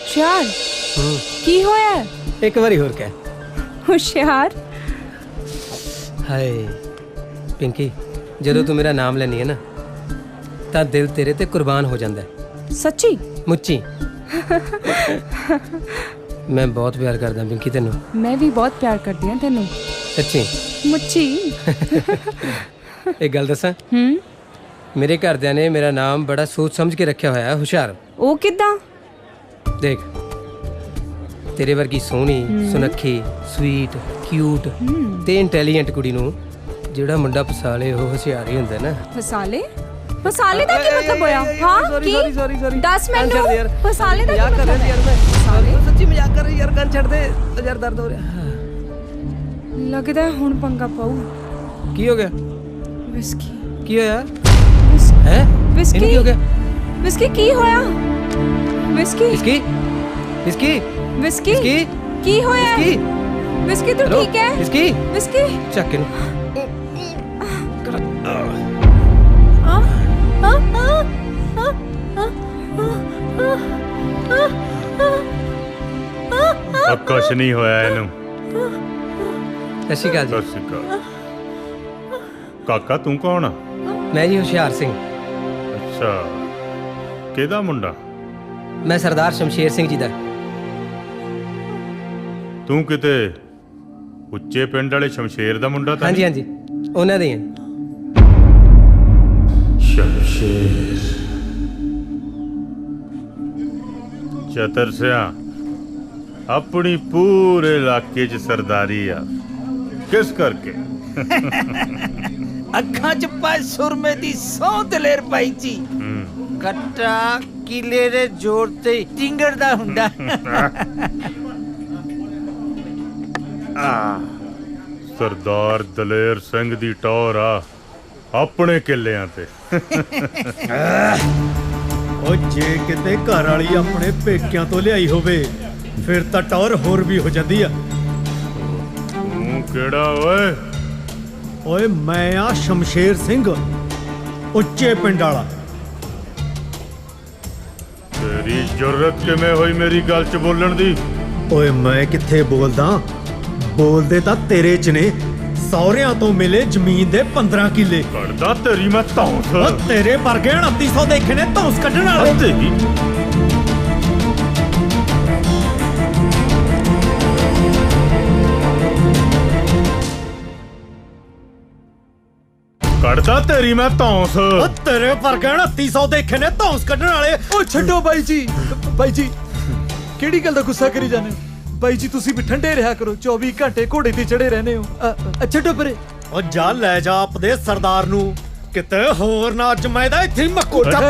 होशियार की होया एक बारी होर क्या होशियार। हाय पिंकी ਜਦੋਂ ਤੂੰ ਮੇਰਾ ਨਾਮ ਲੈਣੀ ਹੈ ਨਾ ਤਾਂ ਦਿਲ ਤੇਰੇ ਤੇ ਕੁਰਬਾਨ ਹੋ ਜਾਂਦਾ ਹੈ। ਸੱਚੀ ਮੁੱਚੀ ਮੈਂ ਬਹੁਤ ਪਿਆਰ ਕਰਦਾ ਪਿੰਕੀ ਤੈਨੂੰ। ਮੈਂ ਵੀ ਬਹੁਤ ਪਿਆਰ ਕਰਦੀ ਹਾਂ ਤੈਨੂੰ। ਸੱਚੀ ਮੁੱਚੀ एक गल दसा मेरे घरदिਆਂ ਨੇ ਮੇਰਾ ਨਾਮ ਬੜਾ ਸੋਚ ਸਮਝ ਕੇ ਰੱਖਿਆ ਹੋਇਆ ਹੈ ਹੁਸ਼ਿਆਰ। ਉਹ ਕਿੱਦਾਂ? ਦੇਖ ਤੇਰੇ ਵਰਗੀ ਸੋਹਣੀ ਸੁਨੱਖੀ ਸਵੀਟ ਕਿਊਟ ਤੇ ਇੰਟੈਲੀਜੈਂਟ ਕੁੜੀ ਨੂੰ ਜਿਹੜਾ ਮੁੰਡਾ ਫਸਾਲੇ ਉਹ ਹੁਸ਼ਿਆਰ ਹੀ ਹੁੰਦਾ ਨਾ। ਫਸਾਲੇ? ਫਸਾਲੇ ਦਾ ਕੀ ਮਤਲਬ ਹੋਇਆ? ਹਾਂ ਕੀ? ਸੌਰੀ ਦੱਸ ਮੈਨੂੰ ਫਸਾਲੇ ਦਾ ਕੀ ਮਤਲਬ ਹੈ? ਯਾਰ ਮੈਂ ਸੱਚੀ ਮਜ਼ਾਕ ਕਰ ਰਹੀ ਯਾਰ ਗਨ ਛੱਡ ਦੇ ਯਾਰ ਦਰਦ ਹੋ ਰਿਹਾ। ਲੱਗਦਾ ਹੈ ਹੁਣ ਪੰਗਾ ਪਾਉ। ਕੀ ਹੋ ਗਿਆ? ਵਿਸਕੀ। ਕੀ ਹੋਇਆ? ਹੈ ਵਿਸਕੀ ਕੀ ਹੋ ਗਿਆ? ਵਿਸਕੀ ਕੀ ਹੋਇਆ? Whisky Whisky Whisky Whisky Whisky ਕੀ ਹੋਇਆ? ਵਿਸਕੀ ਤੂੰ ਠੀਕ ਹੈ? ਵਿਸਕੀ ਵਿਸਕੀ ਚੱਕ ਇਹਨੂੰ। ਕੁਛ ਨਹੀਂ ਹੋਇਆ ਇਹਨੂੰ। ਸਤਿ ਸ਼੍ਰੀ ਅਕਾਲ ਜੀ। ਸਤਿ ਸ਼੍ਰੀ ਅਕਾਲ। ਕਾਕਾ ਤੂੰ ਕੌਣ ਆ? ਮੈਂ ਜੀ ਹੁਸ਼ਿਆਰ ਸਿੰਘ। ਅੱਛਾ ਕਿਹਦਾ ਮੁੰਡਾ? ਮੈਂ ਸਰਦਾਰ ਸ਼ਮਸ਼ੇਰ ਸਿੰਘ ਜੀ ਦਾ। ਤੂੰ ਕਿਤੇ ਉੱਚੇ ਪਿੰਡ ਵਾਲੇ ਸ਼ਮਸ਼ੇਰ ਦਾ ਮੁੰਡਾ ਤਾਂ ਹਾਂਜੀ ਹਾਂਜੀ ਉਹਨਾਂ ਦੇ ਹਾਂ। ਸ਼ਮਸ਼ੇਰ ਚਤਰ ਸਿਆ ਆਪਣੀ ਪੂਰੇ ਇਲਾਕੇ 'ਚ ਸਰਦਾਰੀ ਆ ਕਿਸ ਕਰਕੇ? ਅੱਖਾਂ 'ਚ ਪਾਏ ਸੁਰਮੇ ਦੀ ਸੌ ਦਲੇਰ ਪਾਈ ਜੀ। ਕੱਟਾ ਕਿਲੇ ਦੇ ਜੋਰ ਤੇ ਟਿੰਗੜਦਾ ਹੁੰਦਾ। ਸਰਦਾਰ ਦਲੇਰ ਸਿੰਘ ਦੀ ਟੌਰ ਆ ਆਪਣੇ ਕਿੱਲਿਆਂ ਤੇ। ਉਹ ਜੇ ਕਿਤੇ ਘਰ ਵਾਲੀ ਆਪਣੇ ਪੇਕਿਆਂ ਤੋਂ ਲਿਆਈ ਹੋਵੇ ਫਿਰ ਤਾਂ ਟੌਰ ਹੋਰ ਵੀ ਹੋ ਜਾਂਦੀ ਆ। ਤੂੰ ਕਿਹੜਾ ਓਏ? ਓਏ ਮੈਂ ਆ ਸ਼ਮਸ਼ੇਰ ਸਿੰਘ ਉੱਚੇ ਪਿੰਡ ਵਾਲਾ। ਤੇਰੀ ਜੁਰਤ ਕਿਵੇਂ ਹੋਈ ਮੇਰੀ ਗੱਲ 'ਚ ਬੋਲਣ ਦੀ? ਓਏ ਮੈਂ ਕਿੱਥੇ ਬੋਲਦਾ, ਬੋਲਦੇ ਤਾਂ ਤੇਰੇ 'ਚ ਨੇ। ਸਹੁਰਿਆਂ ਤੋਂ ਮਿਲੇ ਜ਼ਮੀਨ ਦੇ 15 ਕਿੱਲੇ। ਕੱਢਦਾ ਤੇਰੀ ਮੈਂ ਧੌਂਸ। ਓ ਤੇਰੇ ਵਰਗੇ 2900 ਦੇਖੇ ਨੇ ਧੌਂਸ ਕੱਢਣ ਵਾਲੇ। ਤੇਰੀ ਕੱਢਦਾ ਤੇਰੀ ਮੈਂ ਧੌਂਸ। ਓ ਤੇਰੇ ਵਰਗੇ 2900 ਦੇਖੇ ਨੇ ਧੌਂਸ ਕੱਢਣ ਵਾਲੇ। ਓ ਛੱਡੋ ਬਾਈ ਜੀ, ਬਾਈ ਜੀ ਕਿਹੜੀ ਗੱਲ ਦਾ ਗੁੱਸਾ ਕਰੀ ਜਾਂਦੇ ਹੋ? ਬਾਈ ਜੀ ਤੁਸੀਂ ਵੀ ਠੰਡੇ ਰਿਹਾ ਕਰੋ, 24 ਘੰਟੇ ਘੋੜੇ ਤੇ ਚੜੇ ਰਹਿੰਦੇ ਹੋ। ਛੱਡੋ ਪਰੇ। ਓ ਜਾ ਲੈ ਜਾ ਆਪਦੇ ਸਰਦਾਰ ਨੂੰ ਕਿਤੇ ਹੋਰ ਨਾ ਅੱਜ ਮੈਂ ਦਾ ਇੱਥੇ ਮੱਕੂ ਟੱਪ।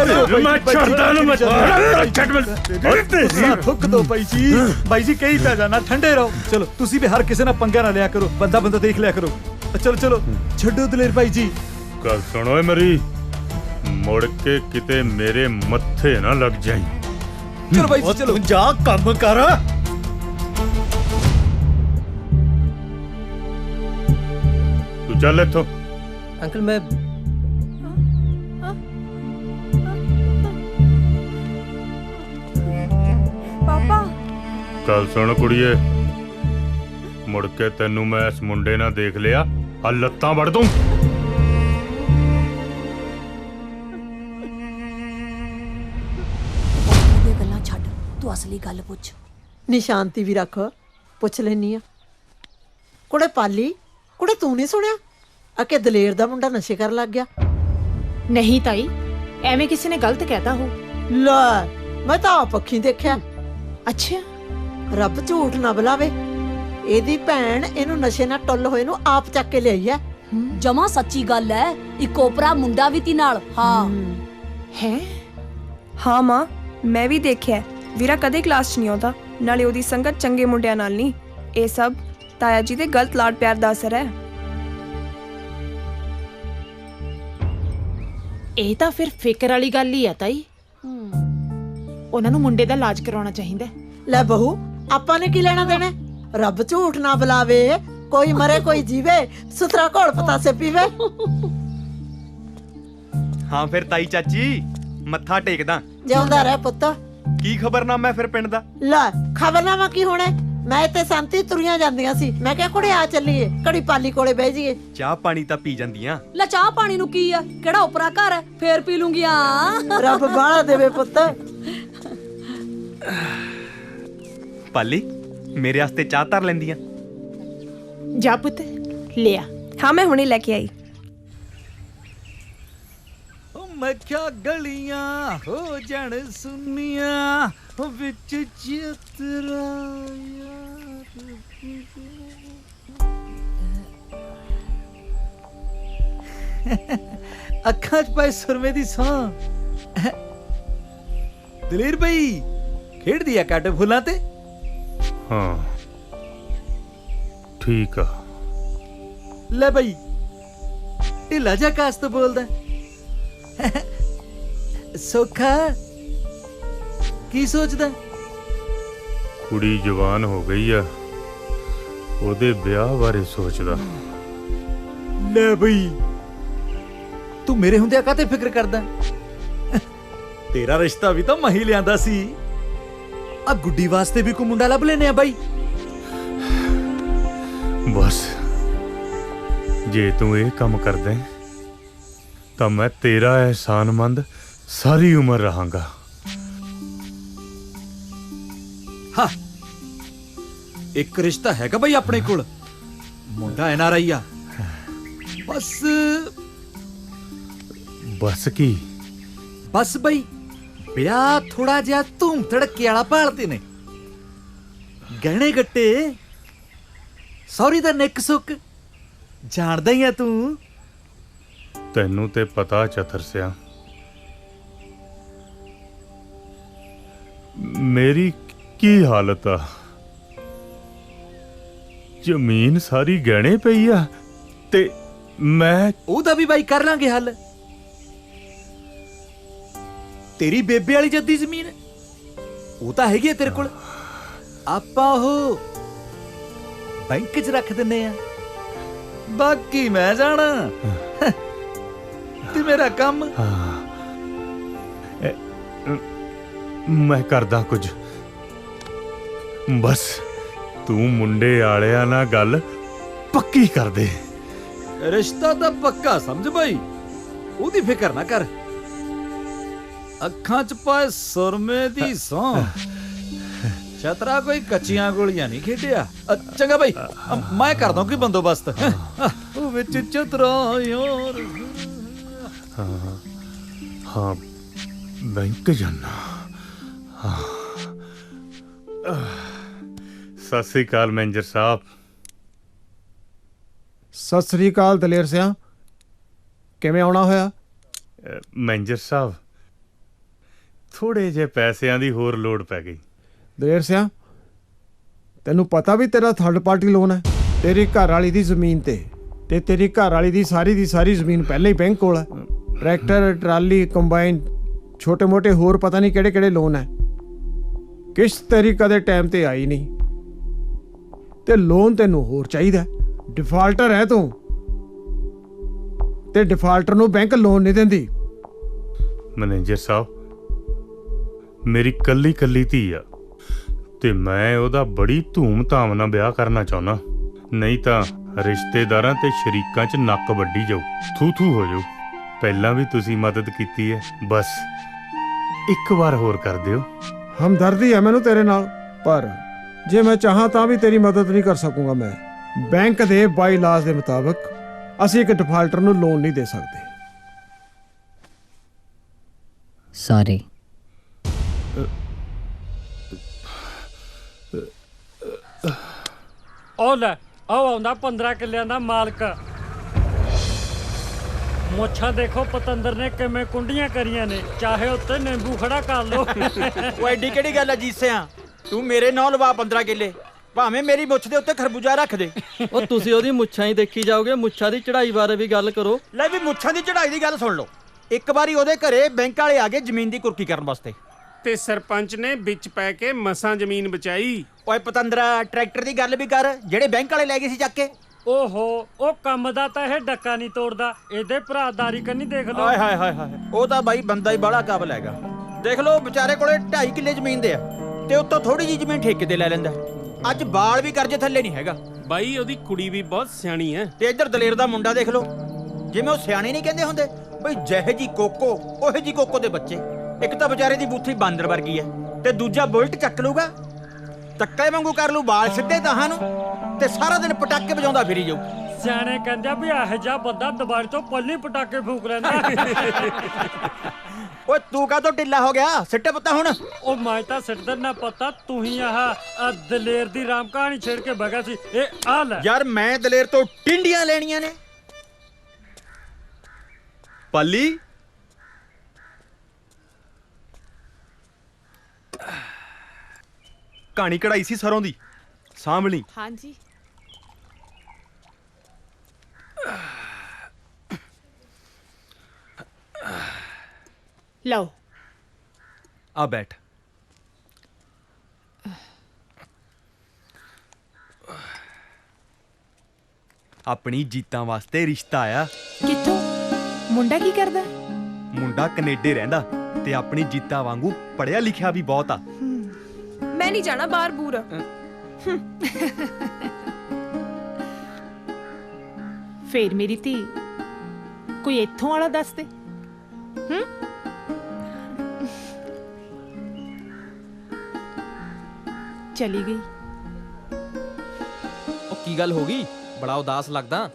ਮੈਂ ਛੱਡਦਾ ਨੂੰ ਮੈਂ ਛੱਡ ਮੈਂ ਥੁੱਕ ਦੋ ਬਾਈ ਜੀ। ਬਾਈ ਜੀ ਕਹੀ ਤਾਂ ਜਾਣਾ ਠੰਡੇ ਰਹੋ। ਚਲੋ ਤੁਸੀਂ ਵੀ ਹਰ ਕਿਸੇ ਨਾਲ ਪੰਗਾ ਨਾ ਲਿਆ ਕਰੋ, ਬੰਦਾ ਬੰਦਾ ਦੇਖ ਲਿਆ ਕਰੋ। ਚਲੋ ਚਲੋ ਛੱਡੋ ਦਲੇਰ ਬਾਈ ਜੀ। ਗੱਲ ਸੁਣੋ ਮੇਰੀ, ਮੁੜ ਕੇ ਕਿਤੇ ਮੇਰੇ ਮੱਥੇ ਨਾ ਲੱਗ ਜਾਈ। ਚਲੋ ਬਾਈ ਜੀ ਚਲੋ। ਜਾ ਕੰਮ ਕਰ। ਤੂੰ ਚੱਲ ਇੱਥੋਂ। ਅੰਕਲ ਮੈਂ ਪਾਪਾ ਗੱਲ ਸੁਣ ਕੁੜੀਏ, ਮੁੜ ਕੇ ਤੈਨੂੰ ਮੈਂ ਇਸ ਮੁੰਡੇ ਨਾਲ ਦੇਖ ਲਿਆ ਆ ਲੱਤਾਂ ਵੜ ਦੂੰ। ਇਹ ਗੱਲਾਂ ਛੱਡ, ਤੂੰ ਅਸਲੀ ਗੱਲ ਪੁੱਛ। ਨਿਸ਼ਾਨਤੀ ਵੀ ਰੱਖ, ਪੁੱਛ ਲੈਨੀ ਆ। ਕੁੜੇ ਪਾਲੀ, ਕੁੜੇ ਤੂੰ ਨਹੀਂ ਸੁਣਿਆ ਅਕੇ ਦਲੇਰ ਦਾ ਮੁੰਡਾ ਨਸ਼ੇ ਕਰਨ ਲੱਗ ਗਿਆ? ਨਹੀਂ ਤਾਈ, ਐਵੇਂ ਕਿਸੇ ਨੇ ਗਲਤ ਕਹਿਤਾ ਹੋ। ਲੈ ਮੈਂ ਤਾਂ ਆਪ ਅੱਖੀਂ ਦੇਖਿਆ। ਅੱਛਾ ਰੱਬ ਝੂਠ ਨਾ ਬੁਲਾਵੇ, ਇਹਦੀ ਭੈਣ ਇਹਨੂੰ ਨਸ਼ੇ ਨਾਲ ਟੁੱਲ ਹੋਏ ਨੂੰ ਆਪ ਚੱਕ ਕੇ ਲਿਆਈ ਐ। ਜਮਾ ਸੱਚੀ ਗੱਲ ਐ। ਇੱਕ ਓਪਰਾ ਮੁੰਡਾ ਵੀ ਤੀ ਨਾਲ। ਹਾਂ ਹੈ? ਹਾਂ ਮਾਂ, ਮੈਂ ਵੀ ਦੇਖਿਆ। ਵੀਰਾ ਕਦੇ ਕਲਾਸ 'ਚ ਨਹੀਂ ਆਉਂਦਾ, ਨਾਲੇ ਉਹਦੀ ਸੰਗਤ ਚੰਗੇ ਮੁੰਡਿਆਂ ਨਾਲ ਨਹੀਂ। ਇਹ ਸਭ ਤਾਇਆ ਜੀ ਦੇ ਗਲਤ ਲਾਡ ਪਿਆਰ ਦਾ ਅਸਰ ਹੈ। ਇਹ ਤਾਂ ਫਿਰ ਫਿਕਰ ਵਾਲੀ ਗੱਲ ਹੀ ਆ ਤਾਈ। ਉਹਨਾਂ ਨੂੰ ਮੁੰਡੇ ਦਾ ਇਲਾਜ ਕਰਾਉਣਾ ਚਾਹੀਦਾ। ਲੈ ਬਹੂ, ਆਪਾਂ ਨੇ ਕੀ ਲੈਣਾ ਦੇਣਾ? ਰੱਬ ਝੂਠ ਨਾ ਬੁਲਾਵੇ, ਕੋਈ ਮਰੇ ਕੋਈ ਜੀਵੇ, ਸੁਥਰਾ ਘੋਲ ਪਤਾਸੇ ਪੀਵੇ। ਹਾਂ ਫਿਰ ਤਾਈ ਚਾਚੀ ਮੱਥਾ ਟੇਕਦਾ। ਜਿਉਂਦਾ ਰਹਿ ਪੁੱਤ। ਕੀ ਖਬਰਨਾਮਾ ਫਿਰ ਪਿੰਡ ਦਾ? ਲੈ ਖਬਰਨਾਮਾ ਕੀ ਹੋਣਾ? ਮੈਂ ਤੇ ਸੰਤੀ ਤੁਰੀਆਂ ਜਾਂਦੀਆਂ ਸੀ, ਮੈਂ ਕਿਹਾ ਕੁੜੇ ਆ ਚੱਲੀਏ, ਘੜੀ ਪਾਲੀ ਕੋਲੇ ਬਹਿ ਜਾਈਏ। ਚਾਹ ਪਾਣੀ ਤਾਂ ਪੀ ਜਾਂਦੀਆਂ। ਲੈ ਚਾਹ ਪਾਣੀ ਨੂੰ ਕੀ ਆ, ਕਿਹੜਾ ਓਪਰਾ ਘਰ ਹੈ, ਫੇਰ ਪੀ ਲੂੰਗੀ। ਆ ਰੱਬ ਬਾਹਲਾ ਦੇਵੇ ਪੁੱਤ। ਪਾਲੀ ਮੇਰੇ ਵਾਸਤੇ ਚਾਹ ਧਰ ਲੈਂਦੀਆਂ। ਜਾ ਪੁੱਤ ਲਿਆ। ਹਾਂ ਮੈਂ ਹੁਣੇ ਲੈ ਕੇ ਆਈ। ਮੈਂ ਕਿਹਾ ਗਲੀਆਂ ਹੋ ਜਾਣ ਸੁਨੀਆਂ ਵਿੱਚ ਚਿਤਰਾ ਅੱਖਾਂ 'ਚ ਪਾਏ ਸੁਰਮੇ ਦੀ ਸੌਂ। ਦਲੇਰ ਬਈ ਖੇਡਦੀ ਆ ਕੱਟ ਫੁੱਲਾਂ ਤੇ। ਹਾਂ ਠੀਕ ਆ। ਲੈ ਬਈ ਢਿੱਲਾ ਜਿਹਾ ਕਾਸ ਤੋਂ ਬੋਲਦਾ। ਸੋਖਾ ਕੀ ਸੋਚਦਾ? ਕੁੜੀ ਜਵਾਨ ਹੋ ਗਈ ਆ, ਉਹਦੇ ਵਿਆਹ ਬਾਰੇ ਸੋਚਦਾ। ਲੈ ਬਈ ਤੂੰ ਮੇਰੇ ਹੁੰਦਿਆਂ ਕਾਹਤੇ ਫਿਕਰ ਕਰਦਾ? ਤੇਰਾ ਰਿਸ਼ਤਾ ਵੀ ਤਾਂ ਮੈਂ ਹੀ ਲਿਆਂਦਾ ਸੀ। ਆ ਗੁੱਡੀ ਵਾਸਤੇ ਵੀ ਕੋਈ ਮੁੰਡਾ ਲੱਭ ਲੈਨੇ ਆ ਬਾਈ। ਬਸ ਜੇ ਤੂੰ ਇਹ ਕੰਮ ਕਰਦਾ ਤਾਂ ਮੈਂ ਤੇਰਾ ਅਹਿਸਾਨਮੰਦ ਸਾਰੀ ਉਮਰ ਰਹਾਂਗਾ। ਹਾਂ ਇੱਕ ਰਿਸ਼ਤਾ ਹੈਗਾ ਬਈ ਆਪਣੇ ਕੋਲ, ਮੁੰਡਾ NRI ਆ। ਬਸ ਕੀ? ਬਸ ਬਈ ਵਿਆਹ ਥੋੜਾ ਜਿਹਾ ਧੂਮ ਧੜਕੇ ਵਾਲਾ ਭਾਲਦੇ ਨੇ। ਗਹਿਣੇ ਗੱਟੇ ਸੌਰੀ ਦਾ ਨਿੱਕ ਸੁੱਕ ਜਾਣਦਾ ਹੀ ਆ ਤੂੰ। ਤੈਨੂੰ ਤੇ ਪਤਾ ਚਤਰ ਸਿਆ ਮੇਰੀ ਕੀ ਹਾਲਤ ਆ। ਜ਼ਮੀਨ ਸਾਰੀ ਗਹਿਣੇ ਪਈ ਆ ਤੇ ਮੈਂ ਉਹਦਾ ਵੀ ਬਾਈ ਕਰ ਲਾਂਗੇ ਹੱਲ। ਤੇਰੀ ਬੇਬੇ ਵਾਲੀ ਜੱਦੀ ਜ਼ਮੀਨ ਉਹ ਤਾਂ ਹੈਗੀ ਆ ਤੇਰੇ ਕੋਲ, ਆਪਾਂ ਉਹ ਬੈਂਕ 'ਚ ਰੱਖ ਦਿੰਨੇ ਆ। ਬਾਕੀ ਮੈਂ ਜਾਣਾ ਤੇ ਮੇਰਾ ਕੰਮ। ਮੈਂ ਕਰਦਾ ਕੁਝ, ਬਸ ਤੂੰ ਮੁੰਡੇ ਵਾਲਿਆਂ ਨਾਲ ਗੱਲ ਪੱਕੀ ਕਰ ਦੇ। ਰਿਸ਼ਤਾ ਤਾਂ ਪੱਕਾ ਸਮਝ ਬਾਈ, ਉਹਦੀ ਫਿਕਰ ਨਾ ਕਰ। ਅੱਖਾਂ 'ਚ ਪਾਏ ਸੁਰਮੇ ਦੀ ਸੌਂ। ਛਤਰਾ ਕੋਈ ਕੱਚੀਆਂ ਗੋਲੀਆਂ ਨਹੀਂ ਖੇਡਿਆ। ਚੰਗਾ ਬਾਈ ਮੈਂ ਕਰਦਾ ਕੋਈ ਬੰਦੋਬਸਤ। ਉਹ ਵਿੱਚ ਚਤਰਾ ਯਾਰ। ਹਾਂ ਬੈਂਕ ਜਾਣਾ। ਸਤਿ ਸ੍ਰੀ ਅਕਾਲ ਮੈਨੇਜਰ ਸਾਹਿਬ। ਸਤਿ ਸ੍ਰੀ ਅਕਾਲ ਦਲੇਰ ਸਿਆ, ਕਿਵੇਂ ਆਉਣਾ ਹੋਇਆ? ਮੈਨੇਜਰ ਸਾਹਿਬ ਥੋੜੇ ਜਿਹੇ ਪੈਸਿਆਂ ਦੀ ਹੋਰ ਲੋੜ ਪੈ ਗਈ। ਦਲੇਰ ਸਿਆ ਤੈਨੂੰ ਪਤਾ ਵੀ ਤੇਰਾ ਥਰਡ ਪਾਰਟੀ ਲੋਨ ਹੈ ਤੇਰੀ ਘਰ ਵਾਲੀ ਦੀ ਜ਼ਮੀਨ ਤੇ ਤੇਰੀ ਘਰ ਵਾਲੀ ਦੀ ਸਾਰੀ ਜ਼ਮੀਨ ਪਹਿਲਾਂ ਹੀ ਬੈਂਕ ਕੋਲ ਹੈ। ਟਰੈਕਟਰ, ਟਰਾਲੀ, ਕੰਬਾਈਨ, ਛੋਟੇ ਮੋਟੇ ਹੋਰ ਪਤਾ ਨਹੀਂ ਕਿਹੜੇ ਕਿਹੜੇ ਲੋਨ ਹੈ। ਕਿਸ਼ਤ ਤੇਰੀ ਕਦੇ ਟਾਈਮ ਤੇ ਆਈ ਨਹੀਂ ਤੇ ਲੋਨ ਤੈਨੂੰ ਹੋਰ ਚਾਹੀਦਾ। ਡਿਫਾਲਟਰ ਹੈ ਤੂੰ ਤੇ ਡਿਫਾਲਟਰ ਨੂੰ ਬੈਂਕ ਲੋਨ ਨਹੀਂ ਦਿੰਦੀ। ਮੈਨੇਜਰ ਸਾਹਿਬ ਮੇਰੀ ਕੱਲੀ ਧੀ ਆ ਤੇ ਮੈਂ ਉਹਦਾ ਬੜੀ ਧੂਮ-ਧਾਮ ਨਾਲ ਵਿਆਹ ਕਰਨਾ ਚਾਹੁੰਦਾ, ਨਹੀਂ ਤਾਂ ਰਿਸ਼ਤੇਦਾਰਾਂ ਤੇ ਸ਼ਰੀਕਾਂ 'ਚ ਨੱਕ ਵੱਢੀ ਜਾਊ, ਥੂ ਹੋ ਜਾਊ। ਪਹਿਲਾਂ ਵੀ ਤੁਸੀਂ ਮਦਦ ਕੀਤੀ ਹੈ, ਬਸ ਇੱਕ ਵਾਰ ਹੋਰ ਕਰ ਦਿਓ। ਹਮਦਰਦੀ ਹੈ ਮੈਨੂੰ ਤੇਰੇ ਨਾਲ, ਪਰ ਜੇ ਮੈਂ ਚਾਹਾਂ ਤਾਂ ਵੀ ਤੇਰੀ ਮਦਦ ਨਹੀਂ ਕਰ ਸਕੂੰਗਾ। ਮੈਂ ਬੈਂਕ ਦੇ ਬਾਈ ਲਾਜ਼ ਦੇ ਮੁਤਾਬਕ ਅਸੀਂ ਇੱਕ ਡਿਫਾਲਟਰ ਨੂੰ ਲੋਨ ਨਹੀਂ ਦੇ ਸਕਦੇ। ਸੌਰੀ। ਉਹ ਲੈ ਆਹ ਆਉਂਦਾ 15 ਕਿੱਲਿਆਂ ਦਾ ਮਾਲਕ। ਮੁੱਛਾਂ ਦੇਖੋ ਪਤੰਦਰ ਨੇ ਕਿਵੇਂ ਕੁੰਡੀਆਂ ਕਰੀਆਂ ਨੇ, ਚਾਹੇ ਉੱਤੇ ਨਿੰਬੂ ਖੜਾ ਕਰ ਲੋ। ਉਹ ਐਡੀ ਕਿਹੜੀ ਗੱਲ ਆ ਜੀਸਿਆ, ਤੂੰ ਮੇਰੇ ਨਾਂ ਲਵਾ 15 ਕਿੱਲੇ, ਭਾਵੇਂ ਮੇਰੀ ਮੁੱਛ ਦੇ ਉੱਤੇ ਖਰਬੂਜਾ ਰੱਖ ਦੇ। ਉਹ ਤੁਸੀਂ ਉਹਦੀ ਮੁੱਛਾਂ ਹੀ ਦੇਖੀ ਜਾਓਗੇ, ਮੁੱਛਾਂ ਦੀ ਚੜਾਈ ਬਾਰੇ ਵੀ ਗੱਲ ਕਰੋ। ਲੈ ਵੀ ਮੁੱਛਾਂ ਦੀ ਚੜਾਈ ਦੀ ਗੱਲ ਸੁਣ ਲਓ। ਇੱਕ ਵਾਰੀ ਉਹਦੇ ਘਰੇ ਬੈਂਕ ਵਾਲੇ ਆ ਗਏ ਜ਼ਮੀਨ ਦੀ ਕੁਰਕੀ ਕਰਨ ਵਾਸਤੇ, ਤੇ ਸਰਪੰਚ ਨੇ ਵਿੱਚ ਪੈ ਕੇ ਮਸਾਂ ਜ਼ਮੀਨ ਬਚਾਈ। ਓਏ ਪਤੰਦਰਾ ਟਰੈਕਟਰ ਦੀ ਗੱਲ ਵੀ ਕਰ ਜਿਹੜੇ ਬੈਂਕ ਵਾਲੇ ਲੈ ਗਏ ਸੀ ਚੱਕ ਕੇ। ਓਹੋ ਉਹ ਕੰਮ ਦਾ ਤਾਂ ਇਹ ਡੱਕਾ ਨਹੀਂ ਤੋੜਦਾ, ਇਹਦੇ ਭਰਾਦਾਰੀ ਕੰਨੀ ਦੇਖ ਲਓ। ਹਾਏ ਹਾਏ ਹਾਏ ਹਾਏ, ਉਹ ਤਾਂ ਬਾਈ ਬੰਦਾ ਹੀ ਬੜਾ ਕਾਬਲ ਹੈਗਾ। ਦੇਖ ਲਓ ਵਿਚਾਰੇ ਕੋਲੇ 2.5 ਕਿੱਲੇ ਜ਼ਮੀਨ ਦੇ ਆ ਤੇ ਉੱਤੋਂ ਥੋੜੀ ਜਿਹੀ ਜ਼ਮੀਨ ਠੇਕੇ ਤੇ ਲੈ ਲੈਂਦਾ। ਅੱਜ ਬਾਲ ਵੀ ਕਰਜ਼ੇ ਥੱਲੇ ਨਹੀਂ ਹੈਗਾ। ਬਾਈ ਉਹਦੀ ਕੁੜੀ ਵੀ ਬਹੁਤ ਸਿਆਣੀ ਹੈ। ਤੇ ਇੱਧਰ ਦਲੇਰ ਦਾ ਮੁੰਡਾ ਦੇਖ ਲਓ, ਜਿਵੇਂ ਉਹ ਸਿਆਣੇ ਨਹੀਂ ਕਹਿੰਦੇ ਹੁੰਦੇ ਬਈ ਜਿਹੇ ਜੀ ਕੋਕੋ ਉਹੇ ਜੀ ਕੋਕੋ ਦੇ ਬੱਚੇ। ਇੱਕ ਤਾਂ ਵਿਚਾਰੇ ਦੀ ਬੂਥੀ ਬਾਂਦਰ ਵਰਗੀ ਹੈ ਤੇ ਦੂਜਾ ਬੁਲਟ ਚੱਕ ਲੂਗਾ, ਧੱਕੇ ਵਾਂਗੂ ਕਰ ਲੂ ਵਾਲ ਸਿੱਧੇ ਤਾਹਾਂ ਨੂੰ ਤੇ ਸਾਰਾ ਦਿਨ ਪਟਾਕੇ ਵਜਾਉਂਦਾ ਫਿਰੀ ਜਾਊ। ਸਿਆਣੇ ਕਹਿੰਦੇ ਵੀ ਇਹੋ ਜਿਹਾ ਬੰਦਾ ਦੁਬਾਰੇ ਤੋਂ ਪੱਲੀ ਪਟਾਕੇ ਫੂਕ ਲੈਂਦਾ। ਓਏ ਤੂੰ ਕਾਹਤੋਂ ਢਿੱਲਾ ਹੋ ਗਿਆ? ਸਿੱਟੇ ਪਤਾ ਹੁਣ। ਉਹ ਮੈਂ ਤਾਂ ਸਿੱਟਦਾ ਨਾ ਪਤਾ, ਤੂੰ ਹੀ ਆਹ ਦਲੇਰ ਦੀ ਰਾਮ ਕਹਾਣੀ ਛੇੜ ਕੇ ਬਗਾ ਸੀ। ਇਹ ਆ ਲੈ ਯਾਰ, ਮੈਂ ਦਲੇਰ ਤੋਂ ਟਿੰਡੀਆਂ ਲੈਣੀਆਂ ਨੇ। ਪਾਲੀ ਕਹਾਣੀ ਕਢਾਈ ਸੀ ਸਰੋਂ ਦੀ, ਸਾਂਭਲੀ। ਹਾਂਜੀ। ਲਓ ਆ ਬੈਠ। ਆਪਣੀ ਜੀਤਾਂ ਵਾਸਤੇ ਰਿਸ਼ਤਾ ਆਇਆ। ਕਿੱਥੋਂ? ਮੁੰਡਾ ਕੀ ਕਰਦਾ? ਮੁੰਡਾ ਕੈਨੇਡਾ ਰਹਿੰਦਾ ਤੇ ਆਪਣੀ ਜੀਤਾਂ ਵਾਂਗੂ ਪੜਿਆ ਲਿਖਿਆ ਵੀ ਬਹੁਤ ਆ। ਮੈਂ ਨਹੀਂ ਜਾਣਾ ਬਾਹਰ ਬੂਰ। ਫੇਰ ਮੇਰੀ ਧੀ ਕੋਈ ਇੱਥੋਂ ਵਾਲਾ ਦੱਸ ਦੇ। ਚਲੀ ਗਈ। ਉਹ ਕੀ ਗੱਲ ਹੋ ਗਈ? ਬੜਾ ਉਦਾਸ ਲੱਗਦਾ।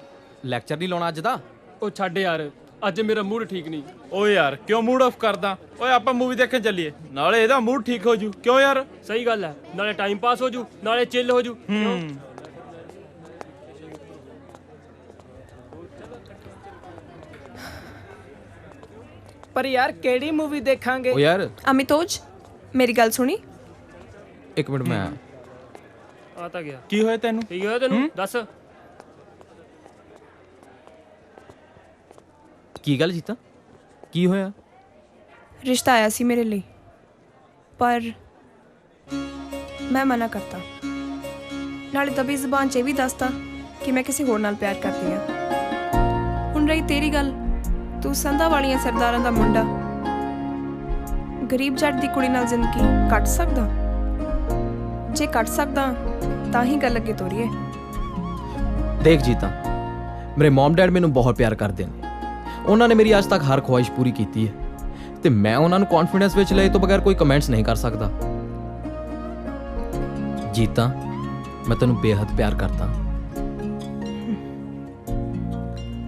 ਲੈਕਚਰ ਨਹੀਂ ਲਾਉਣਾ ਅੱਜ ਦਾ? ਉਹ ਛੱਡ ਯਾਰ, ਅੱਜ ਮੇਰਾ ਮੂਡ ਠੀਕ ਨਹੀਂ। ਓਏ ਯਾਰ ਕਿਉਂ ਮੂਡ ਆਫ ਕਰਦਾ? ਓਏ ਆਪਾਂ ਮੂਵੀ ਦੇਖਣ ਚੱਲੀਏ, ਨਾਲੇ ਇਹਦਾ ਮੂਡ ਠੀਕ ਹੋ ਜੂ। ਕਿਉਂ ਯਾਰ? ਸਹੀ ਗੱਲ ਹੈ, ਨਾਲੇ ਟਾਈਮ ਪਾਸ ਹੋ ਜੂ, ਨਾਲੇ ਚਿੱਲ ਹੋ ਜੂ। ਪਰ ਯਾਰ ਕਿਹੜੀ ਮੂਵੀ ਦੇਖਾਂਗੇ? ਓ ਯਾਰ ਅਮਿਤੋਜ, ਮੇਰੀ ਗੱਲ ਸੁਣੀ। ਇੱਕ ਮਿੰਟ ਮੈਂ ਆ ਤਾਂ ਗਿਆ। ਕੀ ਹੋਇਆ ਤੈਨੂੰ? ਕੀ ਹੋਇਆ ਤੈਨੂੰ? ਦੱਸ। ਕੀ ਗੱਲ ਜੀਤਾ? ਕੀ ਹੋਇਆ? ਰਿਸ਼ਤਾ ਆਇਆ ਸੀ ਮੇਰੇ ਲਈ, ਪਰ ਮੈਂ ਮਨਾ ਕਰਤਾ। ਨਾਲੇ ਦਬੀ ਜ਼ੁਬਾਨ 'ਚ ਇਹ ਵੀ ਦੱਸਤਾ ਕਿ ਮੈਂ ਕਿਸੇ ਹੋਰ ਨਾਲ ਪਿਆਰ ਕਰਦੀ ਹਾਂ। ਹੁਣ ਰਹੀ ਤੇਰੀ ਗੱਲ, ਤੂੰ ਸੰਧਾ ਵਾਲੀਆਂ ਸਰਦਾਰਾਂ ਦਾ ਮੁੰਡਾ ਗਰੀਬ ਜੱਟ ਦੀ ਕੁੜੀ ਨਾਲ ਜ਼ਿੰਦਗੀ ਕੱਟ ਸਕਦਾ? ਜੇ ਕੱਟ ਸਕਦਾ ਤਾਂ ਹੀ ਗੱਲ ਅੱਗੇ ਤੋਰੀਏ। ਦੇਖ ਜੀਤਾ, ਮੇਰੇ ਮਮ ਡੈਡ ਮੈਨੂੰ ਬਹੁਤ ਪਿਆਰ ਕਰਦੇ ਨੇ। ਉਹਨਾਂ ਨੇ ਮੇਰੀ ਅੱਜ ਤੱਕ ਹਰ ਖੁਆਇਸ਼ ਪੂਰੀ ਕੀਤੀ ਹੈ ਤੇ ਮੈਂ ਉਹਨਾਂ ਨੂੰ ਕੌਨਫੀਡੈਂਸ ਵਿੱਚ ਲਏ ਤੋਂ ਬਗੈਰ ਕੋਈ ਕਮੈਂਟਸ ਨਹੀਂ ਕਰ ਸਕਦਾ। ਜੀਤਾ, ਮੈਂ ਤੈਨੂੰ ਬੇਹੱਦ ਪਿਆਰ ਕਰਦਾ।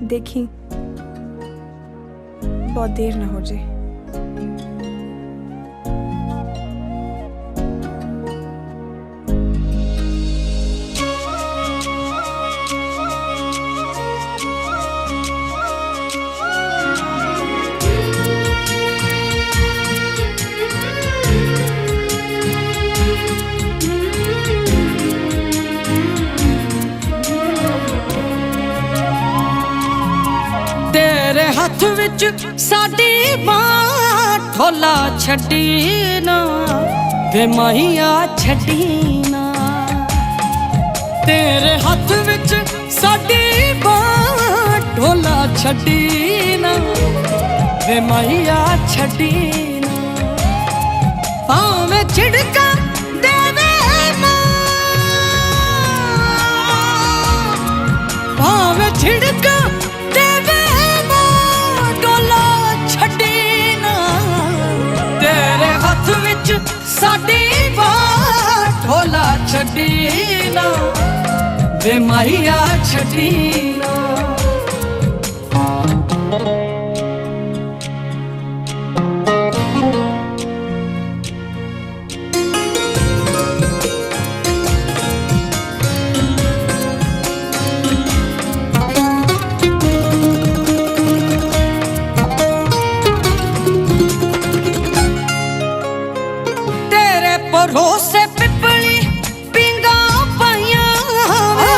ਦੇਖੀ ਬਹੁਤ ਦੇਰ ਨਾ ਹੋ ਜੇ। ਤੇਰੇ ਹੱਥ ਵਿੱਚ ਸਾਡੀ ਬਾਂਹ ਢੋਲਾ ਛੱਡੀ ਨਾ ਵੇ ਮਾਹੀਆ ਛੱਡੀ ਨਾ। ਤੇਰੇ ਹੱਥ ਵਿੱਚ ਸਾਡੀ ਬਾਂਹ ਢੋਲਾ ਛੱਡੀ ਨਾ ਵੇ ਮਾਹੀਆ ਛੱਡੀ ਨਾ। ਭਾਵੇਂ ਝਿੜਕਾਂ ਦੇਵੇ ਮਾਂ, ਭਾਵੇਂ ਝਿੜਕਾਂ ਦੇਵੇ ਮਾਂ ਢੋਲਾ ਛੱਡੀ ਨਾ। ਤੇਰੇ ਹੱਥ ਵਿੱਚ ਸਾਡੀ ਬਾਂਹ ਢੋਲਾ ਛੱਡੀ ਨਾ ਵੇ ਮਾਹੀਆ ਛੱਡੀ ਨਾ। ਤੇਰੇ ਭਰੋਸੇ ਪਿੱਪਲੀ ਪਿੰਗਾਂ ਪਾਈਆਂ ਵੇ,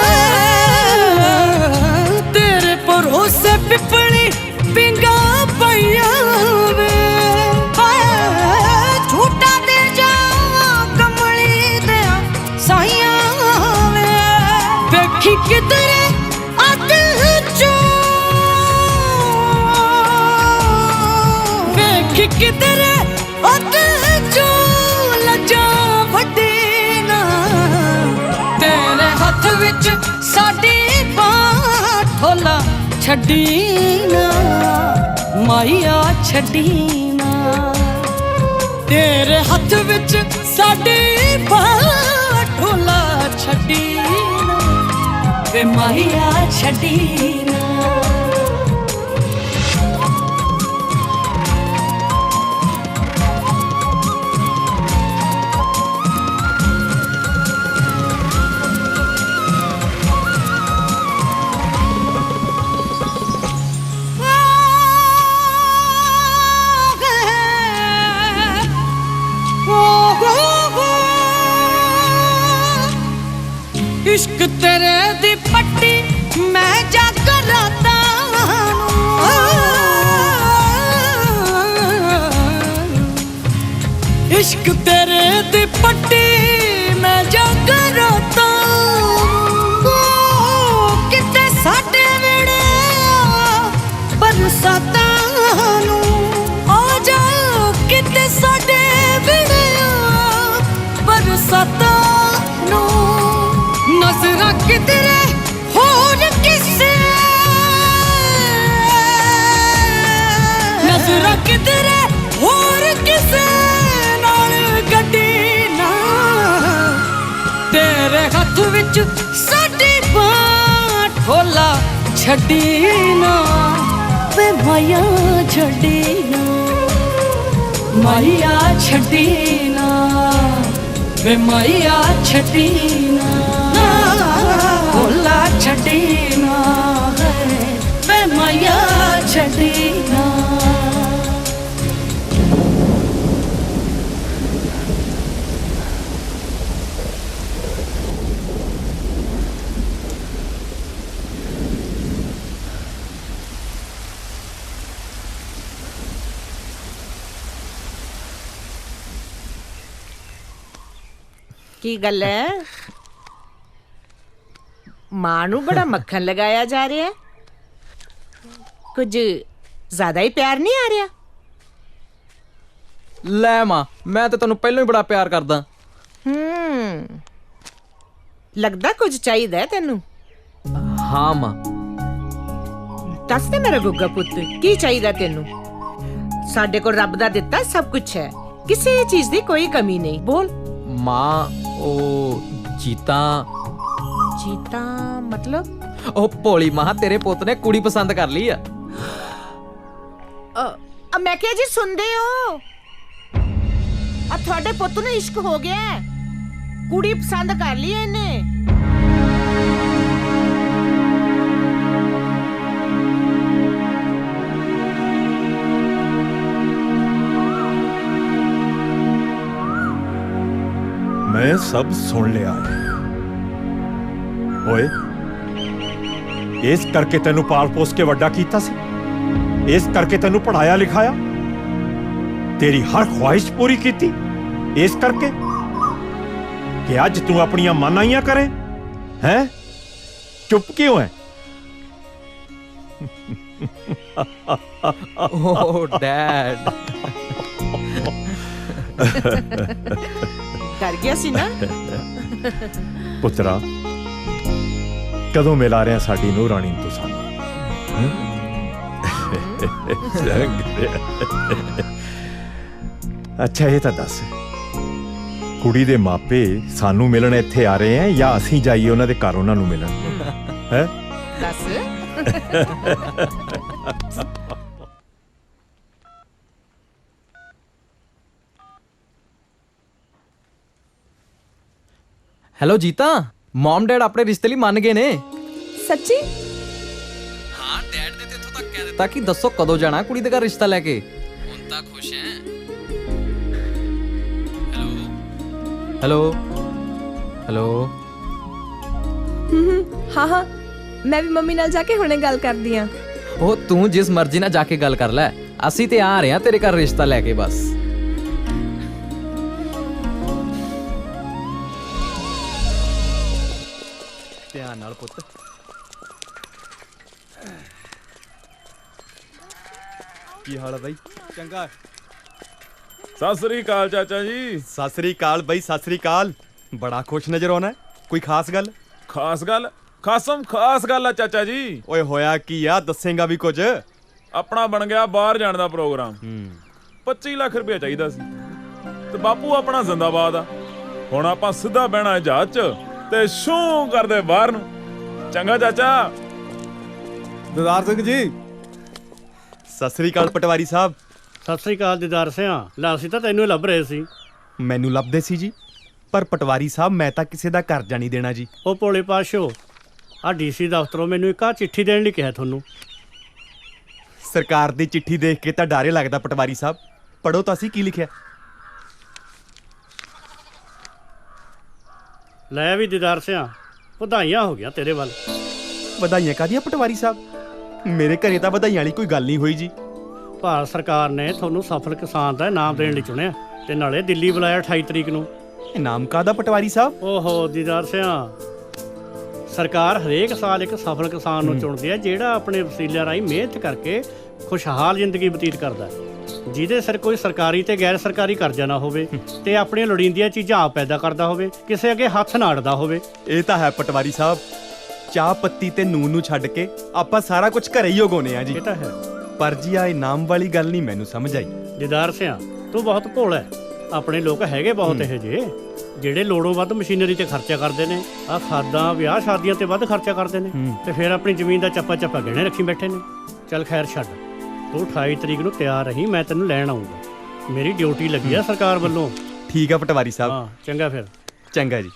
ਤੇਰੇ ਭਰੋਸੇ ਪਿੱਪਲੀ ਪਿੰਗਾਂ ਪਾਈਆਂ ਵੇ। ਝੂਟਾ ਦੇ ਜਾ ਕਮਲੀ ਦੇ ਸਾਈਆਂ ਵੇ। ਵੇਖੀ ਕਿਧਰੇ ਅੱਧ ਚੋਂ, ਵੇਖੀ ਕਿਧਰੇ ਅੱਧ ਚੋਂ ਲੱਜਾ ਵੱਡੀ ਨਾ। ਤੇਰੇ ਹੱਥ ਵਿੱਚ ਸਾਡੀ ਬਾਂਹ ਢੋਲਾ ਛੱਡੀ ਨਾ ਮਾਹੀਆ ਛੱਡੀ ਨਾ। ਤੇਰੇ ਹੱਥ ਵਿੱਚ ਸਾਡੀ ਬਾਂਹ ਢੋਲਾ ਛੱਡੀ ਨਾ ਵੇ ਮਾਇਆ ਛੱਡੀ ਨਾ इश्क तेरे दी पट्टी मैं जाकर राता इश्क तेरे दी पट्टी मैं जाकर राता किते साडे वेड़े बरसातां नू आ जा किते साडे वेड़े बरसातां नू नजरा किधरे होर किसे नजरा किधरे होर किसे नाल गड्डी ना तेरे हथ विच साडी बांह ठोला छड्डी ना वे माया छड्डी ना माया छड्डी ना वे माया छड्डी ना भोला छड्डी ना वे माया छड्डी ना ਕੀ ਗੱਲ ਹੈ ਮਾਂ ਨੂੰ ਬੜਾ ਮੱਖਣ ਲਗਾਇਆ ਜਾ ਰਿਹਾ ਕੁਝ ਜ਼ਿਆਦਾ ਹੀ ਪਿਆਰ ਨਹੀਂ ਆ ਰਿਹਾ ਲੈ ਮਾਂ ਮੈਂ ਤਾਂ ਤੈਨੂੰ ਪਹਿਲਾਂ ਹੀ ਬੜਾ ਪਿਆਰ ਕਰਦਾ ਲੱਗਦਾ ਕੁਝ ਚਾਹੀਦਾ ਹੈ ਤੈਨੂੰ ਹਾਂ ਮਾਂ ਦੱਸ ਤੇ ਮੇਰਾ ਗੁੱਗਾ ਪੁੱਤ ਕੀ ਚਾਹੀਦਾ ਤੈਨੂੰ ਸਾਡੇ ਕੋਲ ਰੱਬ ਦਾ ਦਿੱਤਾ ਸਭ ਕੁਝ ਹੈ ਕਿਸੇ ਚੀਜ਼ ਦੀ ਕੋਈ ਕਮੀ ਨਹੀਂ ਬੋਲ ਮਾਂ ਉਹ ਜੀਤਾ ਮਤਲਬ ਉਹ ਭੋਲੀ ਮਾਂ ਤੇਰੇ ਪੁੱਤ ਨੇ ਕੁੜੀ ਪਸੰਦ ਕਰ ਲਈ ਆ ਮੈਂ ਕਿਹਾ ਜੀ ਸੁਣਦੇ ਹੋ ਆ ਤੁਹਾਡੇ ਪੁੱਤ ਨੂੰ ਇਸ਼ਕ ਹੋ ਗਿਆ ਕੁੜੀ ਪਸੰਦ ਕਰ ਲਈ ਇਹਨੇ मैं सब सुन लिया ओए इस करके तेनू पाल पोस के वड्डा कीता सी इस करके तेनू पढ़ाया लिखाया तेरी हर ख्वाहिश पूरी कीती इस करके कि अज तू अपनियां मनाइयां करे हैं चुप क्यों है ओह डैड कर गया सी ना पुत्रा कदों मिला रहे साडी नूह राणी तू सानू अच्छा ये तो दस कुड़ी दे मापे सानू मिलन इत्थे आ रहे हैं या असीं जाइए उन्हां दे घर उन्हां नूं मिलन हैं दस ਹੈਲੋ ਜੀਤਾ ਮਮ ਡੈਡ ਆਪਣੇ ਰਿਸ਼ਤੇ ਲਈ ਮੰਨ ਗਏ ਨੇ ਸੱਚੀ ਹਾਂ ਡੈਡ ਨੇ ਤੇ ਇੱਥੋਂ ਤੱਕ ਕਹਿ ਦਿੱਤਾ ਕਿ ਦੱਸੋ ਕਦੋਂ ਜਾਣਾ ਕੁੜੀ ਦੇ ਘਰ ਰਿਸ਼ਤਾ ਲੈ ਕੇ ਹੁਣ ਤਾਂ ਖੁਸ਼ ਹੈ ਹੈਲੋ ਹੈਲੋ ਹਾਂ ਹਾਂ ਮੈਂ ਵੀ ਮੰਮੀ ਨਾਲ ਜਾ ਕੇ ਹੁਣੇ ਗੱਲ ਕਰਦੀ ਆ ਉਹ ਤੂੰ ਜਿਸ ਮਰਜ਼ੀ ਨਾਲ ਜਾ ਕੇ ਗੱਲ ਕਰ ਲੈ ਅਸੀਂ ਤੇ ਆ ਰਹੇ ਹਾਂ ਤੇਰੇ ਘਰ ਰਿਸ਼ਤਾ ਲੈ ਕੇ ਬਸ ਧਿਆਨ ਨਾਲ ਪੁੱਤ ਕੀ ਹਾਲ ਹੈ ਬਾਈ ਚੰਗਾ ਸਤਿ ਸ੍ਰੀ ਅਕਾਲ ਚਾਚਾ ਜੀ ਸਤਿ ਸ੍ਰੀ ਅਕਾਲ ਬਾਈ ਸਤਿ ਸ੍ਰੀ ਅਕਾਲ ਬੜਾ ਖੁਸ਼ ਨਜ਼ਰ ਆਉਣਾ ਕੋਈ ਖਾਸ ਗੱਲ ਖਾਸਮ ਖਾਸ ਗੱਲ ਆ ਚਾਚਾ ਜੀ ਓਏ ਹੋਇਆ ਕੀ ਆ ਦੱਸੇਗਾ ਵੀ ਕੁਝ ਆਪਣਾ ਬਣ ਗਿਆ ਬਾਹਰ ਜਾਣ ਦਾ ਪ੍ਰੋਗਰਾਮ 25 ਲੱਖ ਰੁਪਏ ਚਾਹੀਦਾ ਸੀ ਤੇ ਬਾਪੂ ਆਪਣਾ ਜ਼ਿੰਦਾਬਾਦ ਆ ਹੁਣ ਆਪਾਂ ਸਿੱਧਾ ਬਹਿਣਾ ਜਹਾਜ਼ 'ਚ ਤੇ ਸ਼ੂ ਕਰਦੇ ਬਾਹਰ ਨੂੰ ਚੰਗਾ ਚਾਚਾ। ਦਿਦਾਰ ਸਿੰਘ ਜੀ ਸਤਿ ਸ੍ਰੀ ਅਕਾਲ ਪਟਵਾਰੀ ਸਾਹਿਬ। ਸਤਿ ਸ੍ਰੀ ਅਕਾਲ ਦਿਦਾਰ ਸਿਆ। ਲੈ ਅਸੀਂ ਤਾਂ ਤੈਨੂੰ ਹੀ ਲੱਭ ਰਹੇ ਸੀ। ਮੈਨੂੰ ਲੱਭਦੇ ਸੀ ਜੀ, ਪਰ ਪਟਵਾਰੀ ਸਾਹਿਬ ਮੈਂ ਤਾਂ ਕਿਸੇ ਦਾ ਕਰਜ਼ਾ ਨਹੀਂ ਦੇਣਾ ਜੀ। ਉਹ ਭੋਲੇ ਪਾਸ਼ੋ, ਆ ਡੀਸੀ ਦਫ਼ਤਰੋਂ ਮੈਨੂੰ ਇੱਕ ਚਿੱਠੀ ਦੇਣ ਲਈ ਕਿਹਾ ਤੁਹਾਨੂੰ। ਸਰਕਾਰ ਦੀ ਚਿੱਠੀ ਦੇਖ ਕੇ ਤਾਂ ਡਾਰੇ ਲੱਗਦਾ ਪਟਵਾਰੀ ਸਾਹਿਬ। ਪੜੋ ਤਾਂ ਅਸੀਂ ਕੀ ਲਿਖਿਆ। ਲੈ ਵੀ ਦਿਦਾਰ ਸਿਆ, ਵਧਾਈਆਂ ਹੋ ਗਿਆ ਤੇਰੇ ਵੱਲ। ਵਧਾਈਆਂ ਕਾਹਦੀਆਂ ਪਟਵਾਰੀ ਸਾਹਿਬ? ਮੇਰੇ ਘਰੇ ਤਾਂ ਵਧਾਈਆਂ ਵਾਲੀ ਕੋਈ ਗੱਲ ਨਹੀਂ ਹੋਈ ਜੀ। ਭਾਰਤ ਸਰਕਾਰ ਨੇ ਤੁਹਾਨੂੰ ਸਫਲ ਕਿਸਾਨ ਦਾ ਇਨਾਮ ਦੇਣ ਲਈ ਚੁਣਿਆ ਤੇ ਨਾਲੇ ਦਿੱਲੀ ਬੁਲਾਇਆ 28 ਤਰੀਕ ਨੂੰ। ਇਨਾਮ ਕਾਹਦਾ ਪਟਵਾਰੀ ਸਾਹਿਬ? ਓਹੋ ਦਿਦਾਰ ਸਿਆ, ਸਰਕਾਰ ਹਰੇਕ ਸਾਲ ਇੱਕ ਸਫਲ ਕਿਸਾਨ ਨੂੰ ਚੁਣਦੀ ਹੈ ਜਿਹੜਾ ਆਪਣੇ ਵਸੀਲਿਆਂ ਰਾਹੀਂ ਮਿਹਨਤ ਕਰਕੇ ਖੁਸ਼ਹਾਲ ਜ਼ਿੰਦਗੀ ਬਤੀਤ ਕਰਦਾ ਹੈ, ਜਿਹਦੇ ਸਿਰ ਕੋਈ ਸਰਕਾਰੀ ਤੇ ਗੈਰ ਸਰਕਾਰੀ ਕਰਜ਼ਾ ਨਾ ਹੋਵੇ ਤੇ ਆਪਣੀਆਂ ਲੋੜੀਂਦੀਆਂ ਚੀਜ਼ਾਂ ਆਪ ਪੈਦਾ ਕਰਦਾ ਹੋਵੇ, ਕਿਸੇ ਅੱਗੇ ਹੱਥ ਨਾ ਅੜਦਾ ਹੋਵੇ। ਇਹ ਤਾਂ ਹੈ ਪਟਵਾਰੀ ਸਾਹਿਬ। ਚਾਹ ਪੱਤੀ ਤੇ ਨੂਨ ਨੂੰ ਛੱਡ ਕੇ ਆਪਾਂ ਸਾਰਾ ਕੁਝ ਘਰੇ ਹੀ ਉਗਾਉਂਦੇ ਆ ਜੀ। ਇਹ ਤਾਂ ਹੈ, ਪਰ ਜੀ ਆ ਇਨਾਮ ਵਾਲੀ ਗੱਲ ਨਹੀਂ ਮੈਨੂੰ ਸਮਝ ਆਈ। ਦਿਦਾਰ ਸਿਆ, ਤੂੰ ਬਹੁਤ ਭੋਲਾ ਹੈ। ਆਪਣੇ ਲੋਕ ਹੈਗੇ ਬਹੁਤ ਇਹੋ ਜਿਹੇ ਜਿਹੜੇ ਲੋੜੋਂ ਵੱਧ ਮਸ਼ੀਨਰੀ ਤੇ ਖਰਚਾ ਕਰਦੇ ਨੇ, ਆ ਖਾਦਾਂ ਵਿਆਹ ਸ਼ਾਦੀਆਂ ਤੇ ਵੱਧ ਖਰਚਾ ਕਰਦੇ ਨੇ ਤੇ ਫਿਰ ਆਪਣੀ ਜ਼ਮੀਨ ਦਾ ਚੱਪਾ ਚੱਪਾ ਗਹਿਣੇ ਰੱਖੀ ਬੈਠੇ ਨੇ। ਚੱਲ ਖੈਰ ਛੱਡ, ਤੂੰ 28 ਤਰੀਕ ਨੂੰ ਤਿਆਰ ਰਹੀ, ਮੈਂ ਤੈਨੂੰ ਲੈਣ ਆਉਂਗਾ। ਮੇਰੀ ਡਿਊਟੀ ਲੱਗੀ ਆ ਸਰਕਾਰ ਵੱਲੋਂ। ਠੀਕ ਆ ਪਟਵਾਰੀ ਸਾਹਿਬ। ਹਾਂ ਚੰਗਾ ਫਿਰ। ਚੰਗਾ ਜੀ।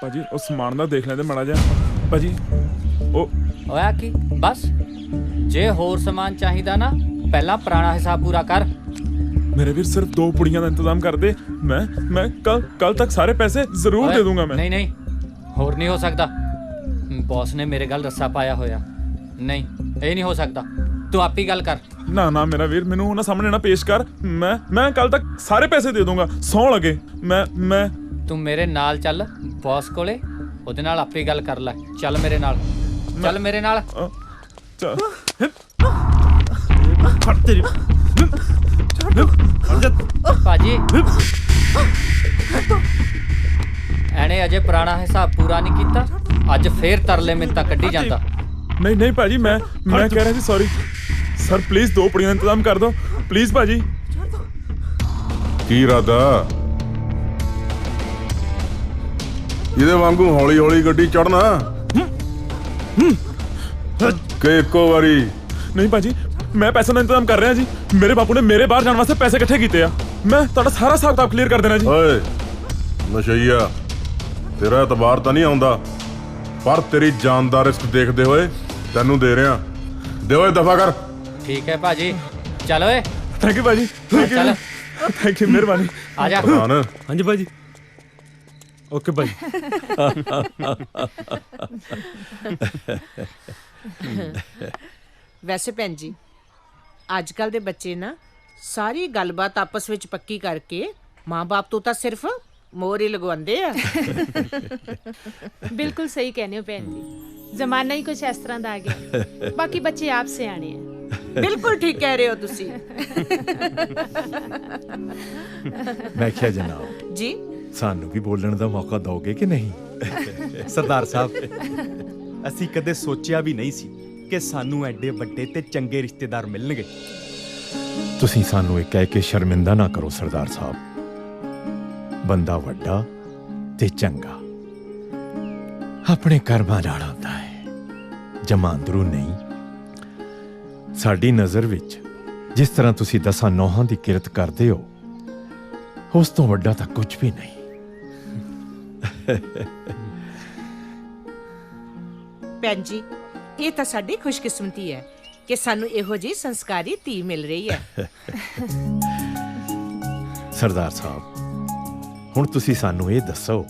ਭਾਜੀ ਉਹ ਸਮਾਨ ਦਾ ਦੇਖ ਲੈਂਦੇ ਮਾੜਾ ਜਿਹਾ ਭਾਜੀ। ਉਹ ਹੋਇਆ ਕੀ? ਬਸ ਜੇ ਹੋਰ ਸਮਾਨ ਚਾਹੀਦਾ ਨਾ ਪਹਿਲਾਂ ਪੁਰਾਣਾ ਹਿਸਾਬ ਪੂਰਾ ਕਰ। ਮੇਰੇ ਵੀਰ ਸਿਰਫ 2 ਪੁੜੀਆਂ ਦਾ ਇੰਤਜ਼ਾਮ ਕਰ ਦੇ। ਮੈਂ ਕੱਲ ਤੱਕ ਸਾਰੇ ਪੈਸੇ ਜ਼ਰੂਰ ਦੇ ਦੂੰਗਾ। ਮੈਂ ਨਹੀਂ ਹੋਰ ਨਹੀਂ ਹੋ ਸਕਦਾ। ਬੌਸ ਨੇ ਮੇਰੇ ਗੱਲ ਰੱਸਾ ਪਾਇਆ ਹੋਇਆ। ਨਹੀਂ ਇਹ ਨਹੀਂ ਹੋ ਸਕਦਾ, ਤੂੰ ਆਪ ਹੀ ਗੱਲ ਕਰ। ਨਾ ਮੇਰਾ ਵੀਰ, ਮੈਨੂੰ ਉਹਨਾਂ ਸਾਹਮਣੇ ਨਾ ਪੇਸ਼ ਕਰ। ਮੈਂ ਕੱਲ ਤੱਕ ਸਾਰੇ ਪੈਸੇ ਦੇ ਦੂੰਗਾ, ਸੌਂ ਲੱਗੇ। ਮੈਂ ਤੂੰ ਮੇਰੇ ਨਾਲ ਚੱਲ ਬੌਸ ਕੋਲੇ, ਉਹਦੇ ਨਾਲ ਆਪੇ ਗੱਲ ਕਰ ਲੈ। ਚੱਲ ਮੇਰੇ ਨਾਲ, ਚੱਲ ਮੇਰੇ ਨਾਲ। ਫੜ ਤੇਰੀ ਭਾਜੀ ਐਨੇ ਅਜੇ ਪੁਰਾਣਾ ਹਿਸਾਬ ਪੂਰਾ ਨਹੀਂ ਕੀਤਾ, ਅੱਜ ਫੇਰ ਤਰਲੇ ਮਿੰਤਾ ਕੱਢੀ ਜਾਂਦਾ। ਨਹੀਂ ਭਾਜੀ, ਮੈਂ ਕਹਿ ਰਿਹਾ ਸੀ ਸੌਰੀ ਸਰ। ਪਲੀਜ਼ 2 ਪੁੜੀਆਂ ਦਾ ਇੰਤਜ਼ਾਮ ਕਰ ਦਿਓ ਪਲੀਜ਼ ਭਾਜੀ। ਕੀ ਇਰਾਦਾ? ਇਹਦੇ ਵਾਂਗੂ ਹੌਲੀ ਹੌਲੀ ਗੱਡੀ ਚੜਨਾ ਕਿ ਇੱਕੋ ਵਾਰੀ? ਨਹੀਂ ਭਾਜੀ, ਮੈਂ ਪੈਸੇ ਦਾ ਇੰਤਜ਼ਾਮ ਕਰ ਰਿਹਾ ਜੀ। ਮੇਰੇ ਬਾਪੂ ਨੇ ਮੇਰੇ ਬਾਹਰ ਜਾਣ ਵਾਸਤੇ ਪੈਸੇ ਇਕੱਠੇ ਕੀਤੇ ਆ। ਮੈਂ ਤੁਹਾਡਾ ਸਾਰਾ ਹਿਸਾਬ ਕਿਤਾਬ ਕਲੀਅਰ ਕਰ ਦੇਣਾ ਜੀ। ਓਏ ਨਸ਼ਈਆ, ਤੇਰਾ ਇਤਬਾਰ ਤਾਂ ਨਹੀਂ ਆਉਂਦਾ, ਪਰ ਤੇਰੀ ਜਾਨ ਦਾ ਰਿਸਕ ਦੇਖਦੇ ਹੋਏ ਤੈਨੂੰ ਦੇ ਰਿਹਾ। ਦੇ ਓਏ ਦਫਾ ਕਰ। ਠੀਕ ਹੈ ਭਾਜੀ, ਚੱਲ ਓਏ। ਥੈਂਕ ਯੂ ਭਾਜੀ। ਚੱਲ ਥੈਂਕ ਯੂ, ਮਿਹਰਬਾਨੀ। ਆ ਜਾ। ਹਾਂਜੀ ਭਾਜੀ। ਓਕੇ ਭਾਈ। ਵੈਸੇ ਭੈਣ ਜੀ, ਅੱਜ ਕੱਲ ਦੇ ਬੱਚੇ ਨਾ ਸਾਰੀ ਗੱਲਬਾਤ ਆਪਸ ਵਿੱਚ ਪੱਕੀ ਕਰਕੇ ਮਾਂ-ਬਾਪ ਤੋਂ ਤਾਂ ਸਿਰਫ ਮੋਹਰ ਹੀ ਲਗਵਾਉਂਦੇ ਆ। ਬਿਲਕੁਲ ਸਹੀ ਕਹਿੰਦੇ ਹੋ ਭੈਣ ਜੀ, ਜ਼ਮਾਨਾ ਹੀ ਕੁਝ ਇਸ ਤਰ੍ਹਾਂ ਦਾ ਆ ਗਿਆ। ਬਾਕੀ ਬੱਚੇ ਆਪ ਸਿਆਣੇ ਆ। ਬਿਲਕੁਲ ਠੀਕ ਕਹਿ ਰਹੇ ਹੋ ਤੁਸੀਂ। ਮੈਂ ਕਿਹਾ ਜਨਾਬ ਜੀ, ਸਾਨੂੰ ਵੀ ਬੋਲਣ ਦਾ ਮੌਕਾ ਦਿਓਗੇ ਕਿ ਨਹੀਂ? ਸਰਦਾਰ ਸਾਹਿਬ, ਅਸੀਂ ਕਦੇ ਸੋਚਿਆ ਵੀ ਨਹੀਂ ਸੀ ਕਿ ਸਾਨੂੰ ਐਡੇ ਵੱਡੇ ਤੇ ਚੰਗੇ ਰਿਸ਼ਤੇਦਾਰ ਮਿਲਣਗੇ। ਤੁਸੀਂ ਸਾਨੂੰ ਇਹ ਕਹਿ ਕੇ ਸ਼ਰਮਿੰਦਾ ਨਾ ਕਰੋ ਸਰਦਾਰ ਸਾਹਿਬ। ਬੰਦਾ ਵੱਡਾ ਤੇ ਚੰਗਾ ਆਪਣੇ ਕਰਮਾਂ ਨਾਲ ਹੁੰਦਾ ਹੈ, ਜਮਾਂ ਅੰਦਰੋਂ ਨਹੀਂ। ਸਾਡੀ ਨਜ਼ਰ ਵਿੱਚ ਜਿਸ ਤਰ੍ਹਾਂ ਤੁਸੀਂ 10 ਨੌਹਾਂ ਦੀ ਕਿਰਤ ਕਰਦੇ ਹੋ, ਉਸ ਤੋਂ ਵੱਡਾ ਤਾਂ ਕੁਝ ਵੀ ਨਹੀਂ। ਭੈਣ ਜੀ, ਇਹ ਤਾਂ ਸਾਡੀ ਖੁਸ਼ਕਿਸਮਤੀ ਹੈ ਕਿ ਸਾਨੂੰ ਇਹੋ ਜਿਹੀ ਸੰਸਕਾਰੀ ਧੀ ਮਿਲ ਰਹੀ ਹੈ। ਸਰਦਾਰ ਸਾਹਿਬ, ਹੁਣ ਤੁਸੀਂ ਸਾਨੂੰ ਇਹ ਦੱਸੋ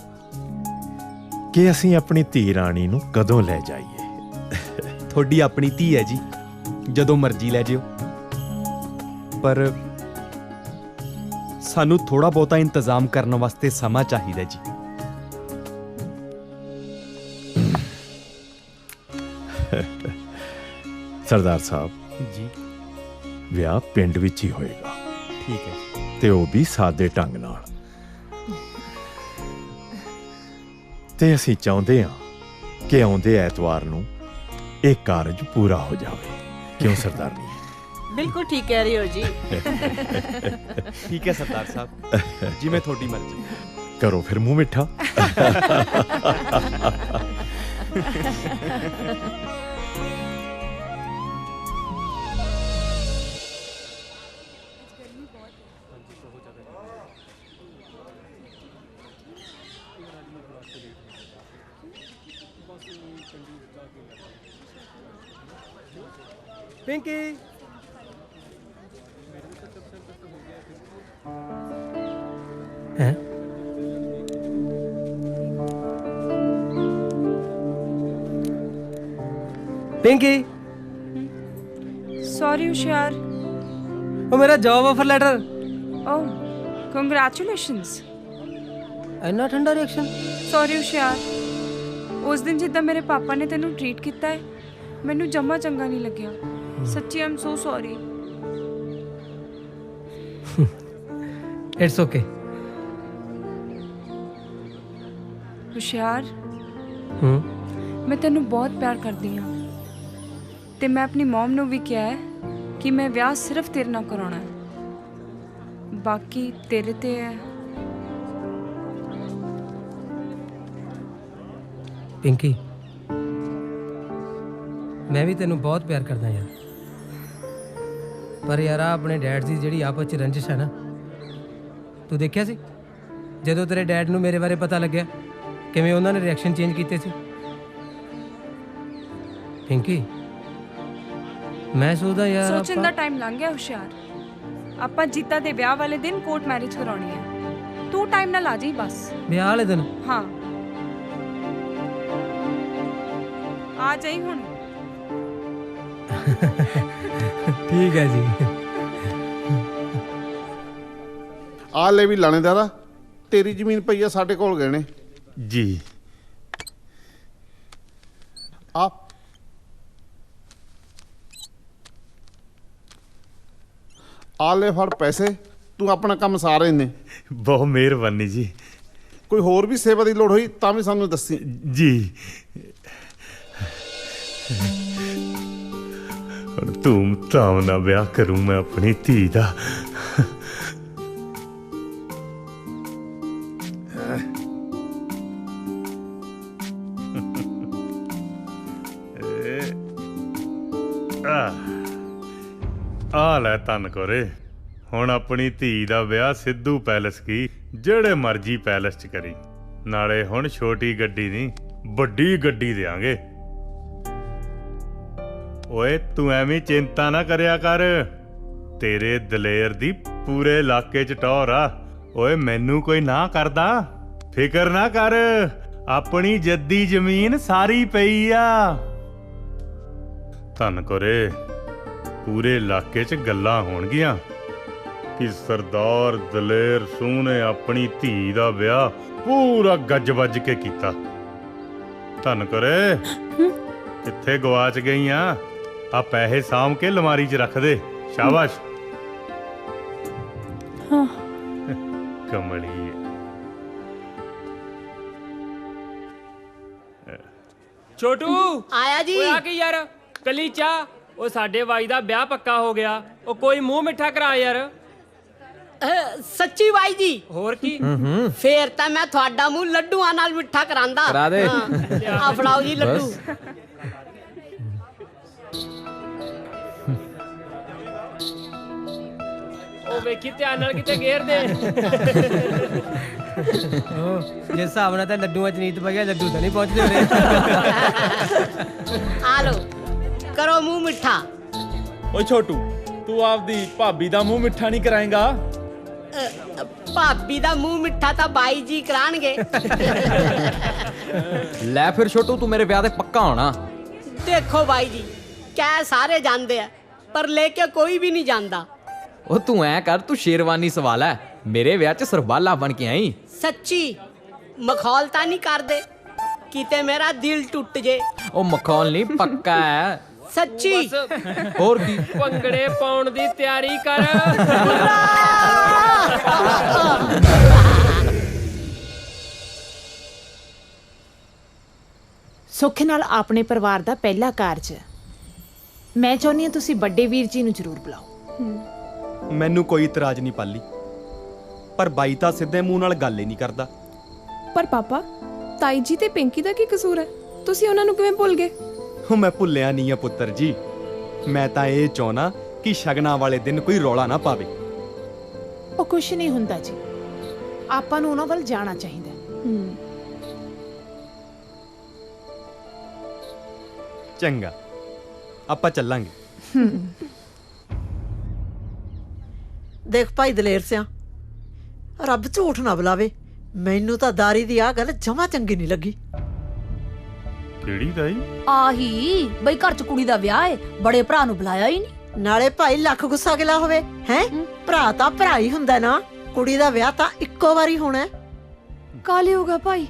ਕਿ ਅਸੀਂ ਆਪਣੀ ਧੀ ਰਾਣੀ ਨੂੰ ਕਦੋਂ ਲੈ ਜਾਈਏ? ਤੁਹਾਡੀ ਆਪਣੀ ਧੀ ਹੈ ਜੀ, ਜਦੋਂ ਮਰਜ਼ੀ ਲੈ ਜਿਓ। ਪਰ ਸਾਨੂੰ ਥੋੜਾ ਬਹੁਤਾ ਇੰਤਜ਼ਾਮ ਕਰਨ ਵਾਸਤੇ ਸਮਾਂ ਚਾਹੀਦਾ ਜੀ। ਸਰਦਾਰ ਸਾਹਿਬ ਜੀ, ਵਿਆਹ ਪਿੰਡ ਵਿੱਚ ਹੀ ਹੋਏਗਾ। ਠੀਕ ਹੈ। ਤੇ ਉਹ ਵੀ ਸਾਦੇ ਢੰਗ ਨਾਲ। ਤੇ ਅਸੀਂ ਚਾਹੁੰਦੇ ਹਾਂ ਕਿ ਆਉਂਦੇ ਐਤਵਾਰ ਨੂੰ ਇਹ ਕਾਰਜ ਪੂਰਾ ਹੋ ਜਾਵੇ। ਕਿਉਂ ਸਰਦਾਰਨੀ? ਬਿਲਕੁਲ ਠੀਕ ਕਹਿ ਰਹੇ ਹੋ ਜੀ। ਠੀਕ ਹੈ ਸਰਦਾਰ ਸਾਹਿਬ, ਜਿਵੇਂ ਤੁਹਾਡੀ ਮਰਜ਼ੀ। ਕਰੋ ਫਿਰ ਮੂੰਹ ਮਿੱਠਾ। ਪਿੰਕੀ ਹੈ ਪਿੰਕੀ सॉरी होशियार। ਉਹ ਮੇਰਾ ਜੌਬ ਆਫਰ ਲੈਟਰ। ओह ਕੰਗ੍ਰੈਚੁਲੇਸ਼ਨਸ। ਇੰਨਾ ਠੰਡਾ ਰਿਐਕਸ਼ਨ। ਸੌਰੀ ਹੋਸ਼ਿਆਰ, ਉਸ ਦਿਨ ਜਿੱਦਾਂ ਮੇਰੇ ਪਾਪਾ ਨੇ ਤੈਨੂੰ ਟ੍ਰੀਟ ਕੀਤਾ ਹੈ ਮੈਨੂੰ ਜਮਾ ਚੰਗਾ ਨਹੀਂ ਲੱਗਿਆ। ਸੱਚੀ am so sorry. It's okay. ਹੋਸ਼ਿਆਰ ਮੈਂ ਤੈਨੂੰ ਬਹੁਤ ਪਿਆਰ ਕਰਦੀ ਹਾਂ ਤੇ ਮੈਂ ਆਪਣੀ ਮਮ ਨੂੰ ਵੀ ਕਿਹਾ ਹੈ ਕਿ ਮੈਂ ਵਿਆਹ ਸਿਰਫ ਤੇਰੇ ਨਾਲ ਕਰਾਉਣਾ ਹੈ, ਬਾਕੀ ਤੇਰੇ ਤੇ ਹੈ। ਪਿੰਕੀ ਮੈਂ ਵੀ ਤੈਨੂੰ ਬਹੁਤ ਪਿਆਰ ਕਰਦਾ ਯਾਰ, ਪਰ ਯਾਰ ਆਪਣੇ ਡੈਡ ਦੀ ਜਿਹੜੀ ਆਪਸ ਚ ਰੰਜਿਸ਼ ਹੈ ਨਾ, ਤੂੰ ਦੇਖਿਆ ਸੀ ਜਦੋਂ ਤੇਰੇ ਡੈਡ ਨੂੰ ਮੇਰੇ ਬਾਰੇ ਪਤਾ ਲੱਗਿਆ ਕਿਵੇਂ ਉਹਨਾਂ ਨੇ ਰਿਐਕਸ਼ਨ ਚੇਂਜ ਕੀਤੇ ਸੀ। ਪਿੰਕੀ ਮੈਂ ਸੋਚਦਾ ਯਾਰ ਸੋਚਣ ਦਾ ਟਾਈਮ ਲੰਘ ਗਿਆ ਹੋਸ਼ਿਆਰ। ਆਪਾਂ ਜੀਤਾ ਦੇ ਵਿਆਹ ਵਾਲੇ ਦਿਨ ਕੋਰਟ ਮੈਰਿਜ ਕਰਾਉਣੀ ਹੈ, ਤੂੰ ਟਾਈਮ ਨਾਲ ਆ ਜਾਈ ਬਸ। ਵਿਆਹ ਵਾਲੇ ਦਿਨ? ਹਾਂ ਆ ਜਾਈ ਹੁਣ। ਠੀਕ ਹੈ ਜੀ। ਆ ਲੈ ਵੀ ਲਾਣੇਦਾਰਾ, ਤੇਰੀ ਜ਼ਮੀਨ ਪਈ ਆ ਸਾਡੇ ਕੋਲ ਗਏ ਨੇ ਜੀ। ਆ ਆ ਲੈ ਫੜ ਪੈਸੇ, ਤੂੰ ਆਪਣਾ ਕੰਮ ਸਾਰੇ ਨੇ। ਬਹੁਤ ਮਿਹਰਬਾਨੀ ਜੀ। ਕੋਈ ਹੋਰ ਵੀ ਸੇਵਾ ਦੀ ਲੋੜ ਹੋਈ ਤਾਂ ਵੀ ਸਾਨੂੰ ਦੱਸੀ ਜੀ। ਹੁਣ ਧੂਮ ਧਾਮ ਨਾਲ ਵਿਆਹ ਕਰੂੰ ਮੈਂ ਆਪਣੀ ਧੀ ਦਾ। ਆ ਲੈ ਧੰਨ ਕੋਰੇ, ਹੁਣ ਆਪਣੀ ਧੀ ਦਾ ਵਿਆਹ ਸਿੱਧੂ ਪੈਲਸ ਕੀ ਜਿਹੜੇ ਮਰਜੀ ਪੈਲਸ 'ਚ ਕਰੀ। ਨਾਲੇ ਹੁਣ ਛੋਟੀ ਗੱਡੀ ਨਹੀਂ ਵੱਡੀ ਗੱਡੀ ਦੇਾਂਗੇ। ਓਏ ਤੂੰ ਐਵੇਂ ਚਿੰਤਾ ਨਾ ਕਰਿਆ ਕਰ, ਤੇਰੇ ਦਲੇਰ ਦੀ ਪੂਰੇ ਇਲਾਕੇ 'ਚ ਟੌਰ ਆ। ਓਏ ਮੈਨੂੰ ਕੋਈ ਨਾ ਕਰਦਾ, ਫਿਕਰ ਨਾ ਕਰ, ਆਪਣੀ ਜੱਦੀ ਜ਼ਮੀਨ ਸਾਰੀ ਪਈ ਆ। ਧੰਨ ਕੋਰੇ ਪੂਰੇ ਇਲਾਕੇ 'ਚ ਗੱਲਾਂ ਹੋਣਗੀਆਂ ਕਿ ਸਰਦਾਰ ਦਲੇਰ ਸਿੰਘ ਨੇ ਆਪਣੀ ਧੀ ਦਾ ਵਿਆਹ ਪੂਰਾ ਗੱਜ ਵੱਜ ਕੇ ਕੀਤਾ। ਧੰਨ ਕੋਰੇ ਕਿੱਥੇ ਗਵਾਚ ਗਈਆਂ? ਆ ਪੈਸੇ ਸਾਂਭ ਕੇ ਅਲਮਾਰੀ 'ਚ ਰੱਖ ਦੇ। ਸ਼ਾਬਾਸ਼। ਹਾਂ ਕਮਲੀ। ਛੋਟੂ ਆਇਆ ਜੀ। ਓਏ ਆ ਕੀ ਯਾਰ, ਕੱਲੀ ਚਾਹ? ਉਹ ਸਾਡੇ ਬਾਈ ਦਾ ਵਿਆਹ ਪੱਕਾ ਹੋ ਗਿਆ, ਉਹ ਕੋਈ ਮੂੰਹ ਮਿੱਠਾ ਕਰਾ ਯਾਰ। ਸੱਚੀ ਬਾਈ ਜੀ? ਹੋਰ ਕੀ, ਫੇਰ ਤਾਂ ਮੈਂ ਤੁਹਾਡਾ ਮੂੰਹ ਲੱਡੂਆਂ ਨਾਲ ਮਿੱਠਾ ਕਰਾਂਦਾ। ਕਰਾ ਦੇ। ਆ ਫੜਾਓ ਜੀ ਲੱਡੂ। ਉਹ ਵੇਖੀ ਧਿਆਨ ਨਾਲ ਕਿਤੇ ਗੇਰ ਦੇ। ਜਿਸ ਹਿਸਾਬ ਨਾਲ ਤਾਂ ਲੱਡੂਆਂ 'ਚ ਨੀਤ ਪੈ ਗਿਆ, ਲੱਡੂ ਤਾਂ ਨਹੀਂ ਪਹੁੰਚਦੇ ਹੋਣੇ। ਆ ਲੋ ਕਰੋ ਮੂੰਹ ਮਿੱਠਾ। ਓਏ ਛੋਟੂ, ਤੂੰ ਆਪਦੀ ਭਾਬੀ ਦਾ ਮੂੰਹ ਮਿੱਠਾ ਨਹੀਂ ਕਰਾਏਗਾ? ਭਾਬੀ ਦਾ ਮੂੰਹ ਮਿੱਠਾ ਤਾਂ ਬਾਈ ਜੀ ਕਰਾਣਗੇ। ਲੈ ਫਿਰ ਛੋਟੂ, ਤੂੰ ਮੇਰੇ ਵਿਆਹ ਤੇ ਪੱਕਾ ਹੋਣਾ। ਦੇਖੋ ਬਾਈ ਜੀ, ਕਹਿ ਸਾਰੇ ਜਾਂਦੇ ਆ ਪਰ ਲੈ ਕੇ ਕੋਈ ਵੀ ਨਹੀਂ ਜਾਂਦਾ। ਉਹ ਤੂੰ ਐ ਕਰ, ਤੂੰ ਸ਼ੇਰਵਾਨੀ ਸਵਾ ਲੈ, ਮੇਰੇ ਵਿਆਹ 'ਚ ਸਰਬਾਲਾ ਬਣ ਕੇ ਆਈ। ਸੱਚੀ ਮਖੌਲ ਤਾਂ ਨਹੀਂ ਕਰਦੇ, ਕਿਤੇ ਮੇਰਾ ਦਿਲ ਟੁੱਟ ਜੇ। ਉਹ ਮਖੌਲ ਨਹੀਂ, ਪੱਕਾ ਹੈ। ਸੱਚੀ? ਹੋਰ ਕੀ, ਭੰਗੜੇ ਪਾਉਣ ਦੀ ਤਿਆਰੀ ਕਰ। ਸੁੱਖ ਨਾਲ ਆਪਣੇ ਪਰਿਵਾਰ ਦਾ ਪਹਿਲਾ ਕਾਰਜ। ਮੈਂ ਚਾਹੁੰਦੀ ਹਾਂ ਤੁਸੀਂ ਵੱਡੇ ਵੀਰ ਜੀ ਨੂੰ ਜ਼ਰੂਰ ਬੁਲਾਓ। ਮੈਨੂੰ ਕੋਈ ਇਤਰਾਜ਼ ਨਹੀਂ ਪਾਲੀ, ਪਰ ਬਾਈ ਤਾਂ ਸਿੱਧੇ ਮੂੰਹ ਨਾਲ ਗੱਲ ਹੀ ਨਹੀਂ ਕਰਦਾ। ਪਰ ਪਾਪਾ ਤਾਈ ਜੀ ਤੇ ਪਿੰਕੀ ਦਾ ਕੀ ਕਸੂਰ ਹੈ? ਤੁਸੀਂ ਉਹਨਾਂ ਨੂੰ ਕਿਵੇਂ ਭੁੱਲ ਗਏ? ਉਹ ਮੈਂ ਭੁੱਲਿਆ ਨਹੀਂ ਆ ਪੁੱਤਰ ਜੀ। ਮੈਂ ਤਾਂ ਇਹ ਚਾਹਣਾ ਕਿ ਸ਼ਗਨਾਂ ਵਾਲੇ ਦਿਨ ਕੋਈ ਰੌਲਾ ਨਾ ਪਾਵੇ। ਉਹ ਕੁਛ ਨਹੀਂ ਹੁੰਦਾ ਜੀ, ਆਪਾਂ ਨੂੰ ਉਹਨਾਂ ਵੱਲ ਜਾਣਾ ਚਾਹੀਦਾ। ਚੰਗਾ, ਆਪਾਂ ਚੱਲਾਂਗੇ। ਦੇਖ ਭਾਈ ਦਲੇਰ ਸਿਆ, ਰੱਬ ਝੂਠ ਨਾ ਬੁਲਾਵੇ, ਮੈਨੂੰ ਤਾਂ ਦਾਰੀ ਦੀ ਆ ਗੱਲ ਜਮਾ ਚੰਗੀ ਨਹੀਂ ਲੱਗੀ। ਕਿਹੜੀ ਦਾਈ? ਆਹੀ ਬਈ ਘਰ ਚ ਕੁੜੀ ਦਾ ਵਿਆਹ ਏ, ਬੜੇ ਭਰਾ ਨੂੰ ਬੁਲਾਇਆ ਹੀ ਨਹੀਂ। ਨਾਲੇ ਭਾਈ ਲੱਖ ਗੁੱਸਾ ਗਿਲਾ ਹੋਵੇ ਹੈ, ਭਰਾ ਤਾਂ ਭਰਾ ਹੀ ਹੁੰਦਾ ਨਾ। ਕੁੜੀ ਦਾ ਵਿਆਹ ਤਾਂ ਇੱਕੋ ਵਾਰੀ ਹੋਣਾ। ਕਾਲੇ ਹੋਗਾ ਭਾਈ,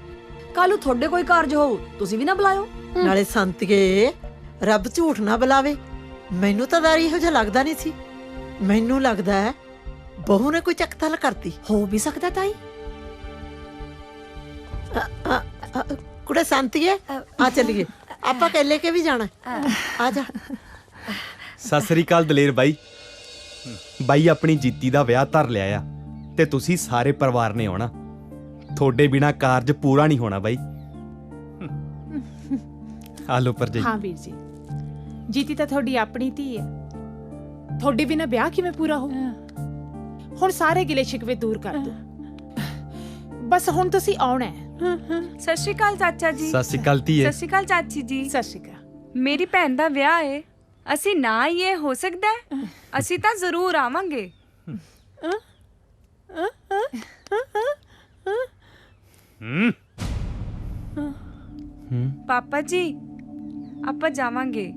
ਕੱਲੂ ਤੁਹਾਡੇ ਕੋਈ ਕਾਰਜ ਹੋਊ, ਤੁਸੀਂ ਵੀ ਨਾ ਬੁਲਾਇਓ। ਨਾਲੇ ਸੰਤੀਏ, ਰੱਬ ਝੂਠ ਨਾ ਬੁਲਾਵੇ, ਮੈਨੂੰ ਤਾਂ ਦਾਰੀ ਇਹੋ ਜਿਹਾ ਲੱਗਦਾ ਨਹੀਂ ਸੀ। ਮੈਨੂੰ ਲੱਗਦਾ ਹੈ ਬਹੂ ਨੇ ਕੋਈ ਚੱਕਤਲ ਕਰਤੀ। ਹੋ ਵੀ ਸਕਦਾ ਤਾਈ। ਕੁੜੇ ਸੰਤੀਏ, ਆ ਚੱਲੀਏ, ਆਪਾਂ ਕਹਿ ਕੇ ਵੀ ਜਾਣਾ। ਆ ਜਾ। ਸਤਿ ਸ੍ਰੀ ਅਕਾਲ ਦਲੇਰ ਬਾਈ। ਬਾਈ ਆਪਣੀ ਜੀਤੀ ਦਾ ਵਿਆਹ ਧਰ ਲਿਆ ਆ ਤੇ ਤੁਸੀਂ ਸਾਰੇ ਪਰਿਵਾਰ ਨੇ ਆਉਣਾ। ਤੁਹਾਡੇ ਬਿਨਾ ਕਾਰਜ ਪੂਰਾ ਨਹੀਂ ਹੋਣਾ ਬਾਈ। ਆ ਲੋ ਪਰਜਾਈ। ਹਾਂ ਵੀਰ ਜੀ, ਜੀਤੀ ਤਾਂ ਤੁਹਾਡੀ ਆਪਣੀ ਧੀ ਹੈ, ਤੁਹਾਡੇ ਬਿਨਾ ਵਿਆਹ ਕਿਵੇਂ ਪੂਰਾ ਹੋ? ਹੁਣ ਸਾਰੇ ਗਿਲੇ ਸ਼ਿਕਵੇ ਦੂਰ ਕਰ ਦੋ, ਬਸ ਹੁਣ ਤੁਸੀਂ ਆਉਣਾ ਹੈ। ਸਤਿ ਸ਼੍ਰੀ ਅਕਾਲ ਚਾਚਾ ਜੀ। ਸਤਿ ਸ਼੍ਰੀ ਅਕਾਲ ਧੀਏ। ਸਤਿ ਸ਼੍ਰੀ ਅਕਾਲ ਚਾਚੀ ਜੀ। ਸਤਿ ਸ਼੍ਰੀ ਅਕਾਲ। ਮੇਰੀ ਭੈਣ ਦਾ ਵਿਆਹ ਏ, ਅਸੀਂ ਨਾ ਆਈਏ ਹੋ ਸਕਦਾ ਹੈ? ਅਸੀਂ ਤਾਂ ਜ਼ਰੂਰ ਆਵਾਂਗੇ। ਪਾਪਾ ਜੀ, ਆਪਾਂ ਜਾਵਾਂਗੇ।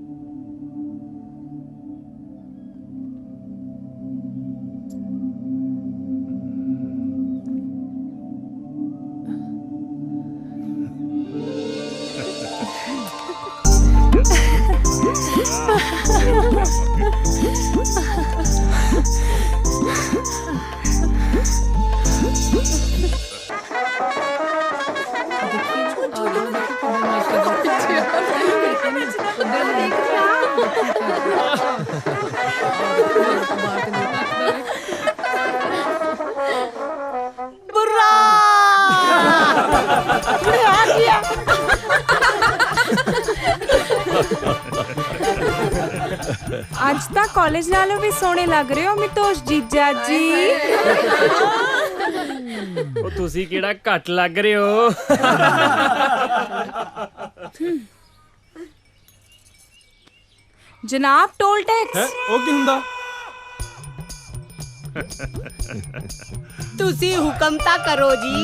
बुर्रा आ गया। ਅੱਜ ਤਾਂ ਕਾਲਜ ਨਾਲੋਂ ਵੀ ਸੋਹਣੇ ਲੱਗ ਰਹੇ ਹੋ ਮਿਤੋਸ਼ ਜੀਜਾ ਜੀ। ਉਹ ਤੁਸੀਂ ਕਿਹੜਾ ਘੱਟ ਲੱਗ ਰਹੇ ਹੋ। ਜਨਾਬ, ਟੋਲ ਟੈਕਸ। ਉਹ ਕੀ ਹੁੰਦਾ? ਤੁਸੀਂ ਹੁਕਮ ਤਾਂ ਕਰੋ ਜੀ।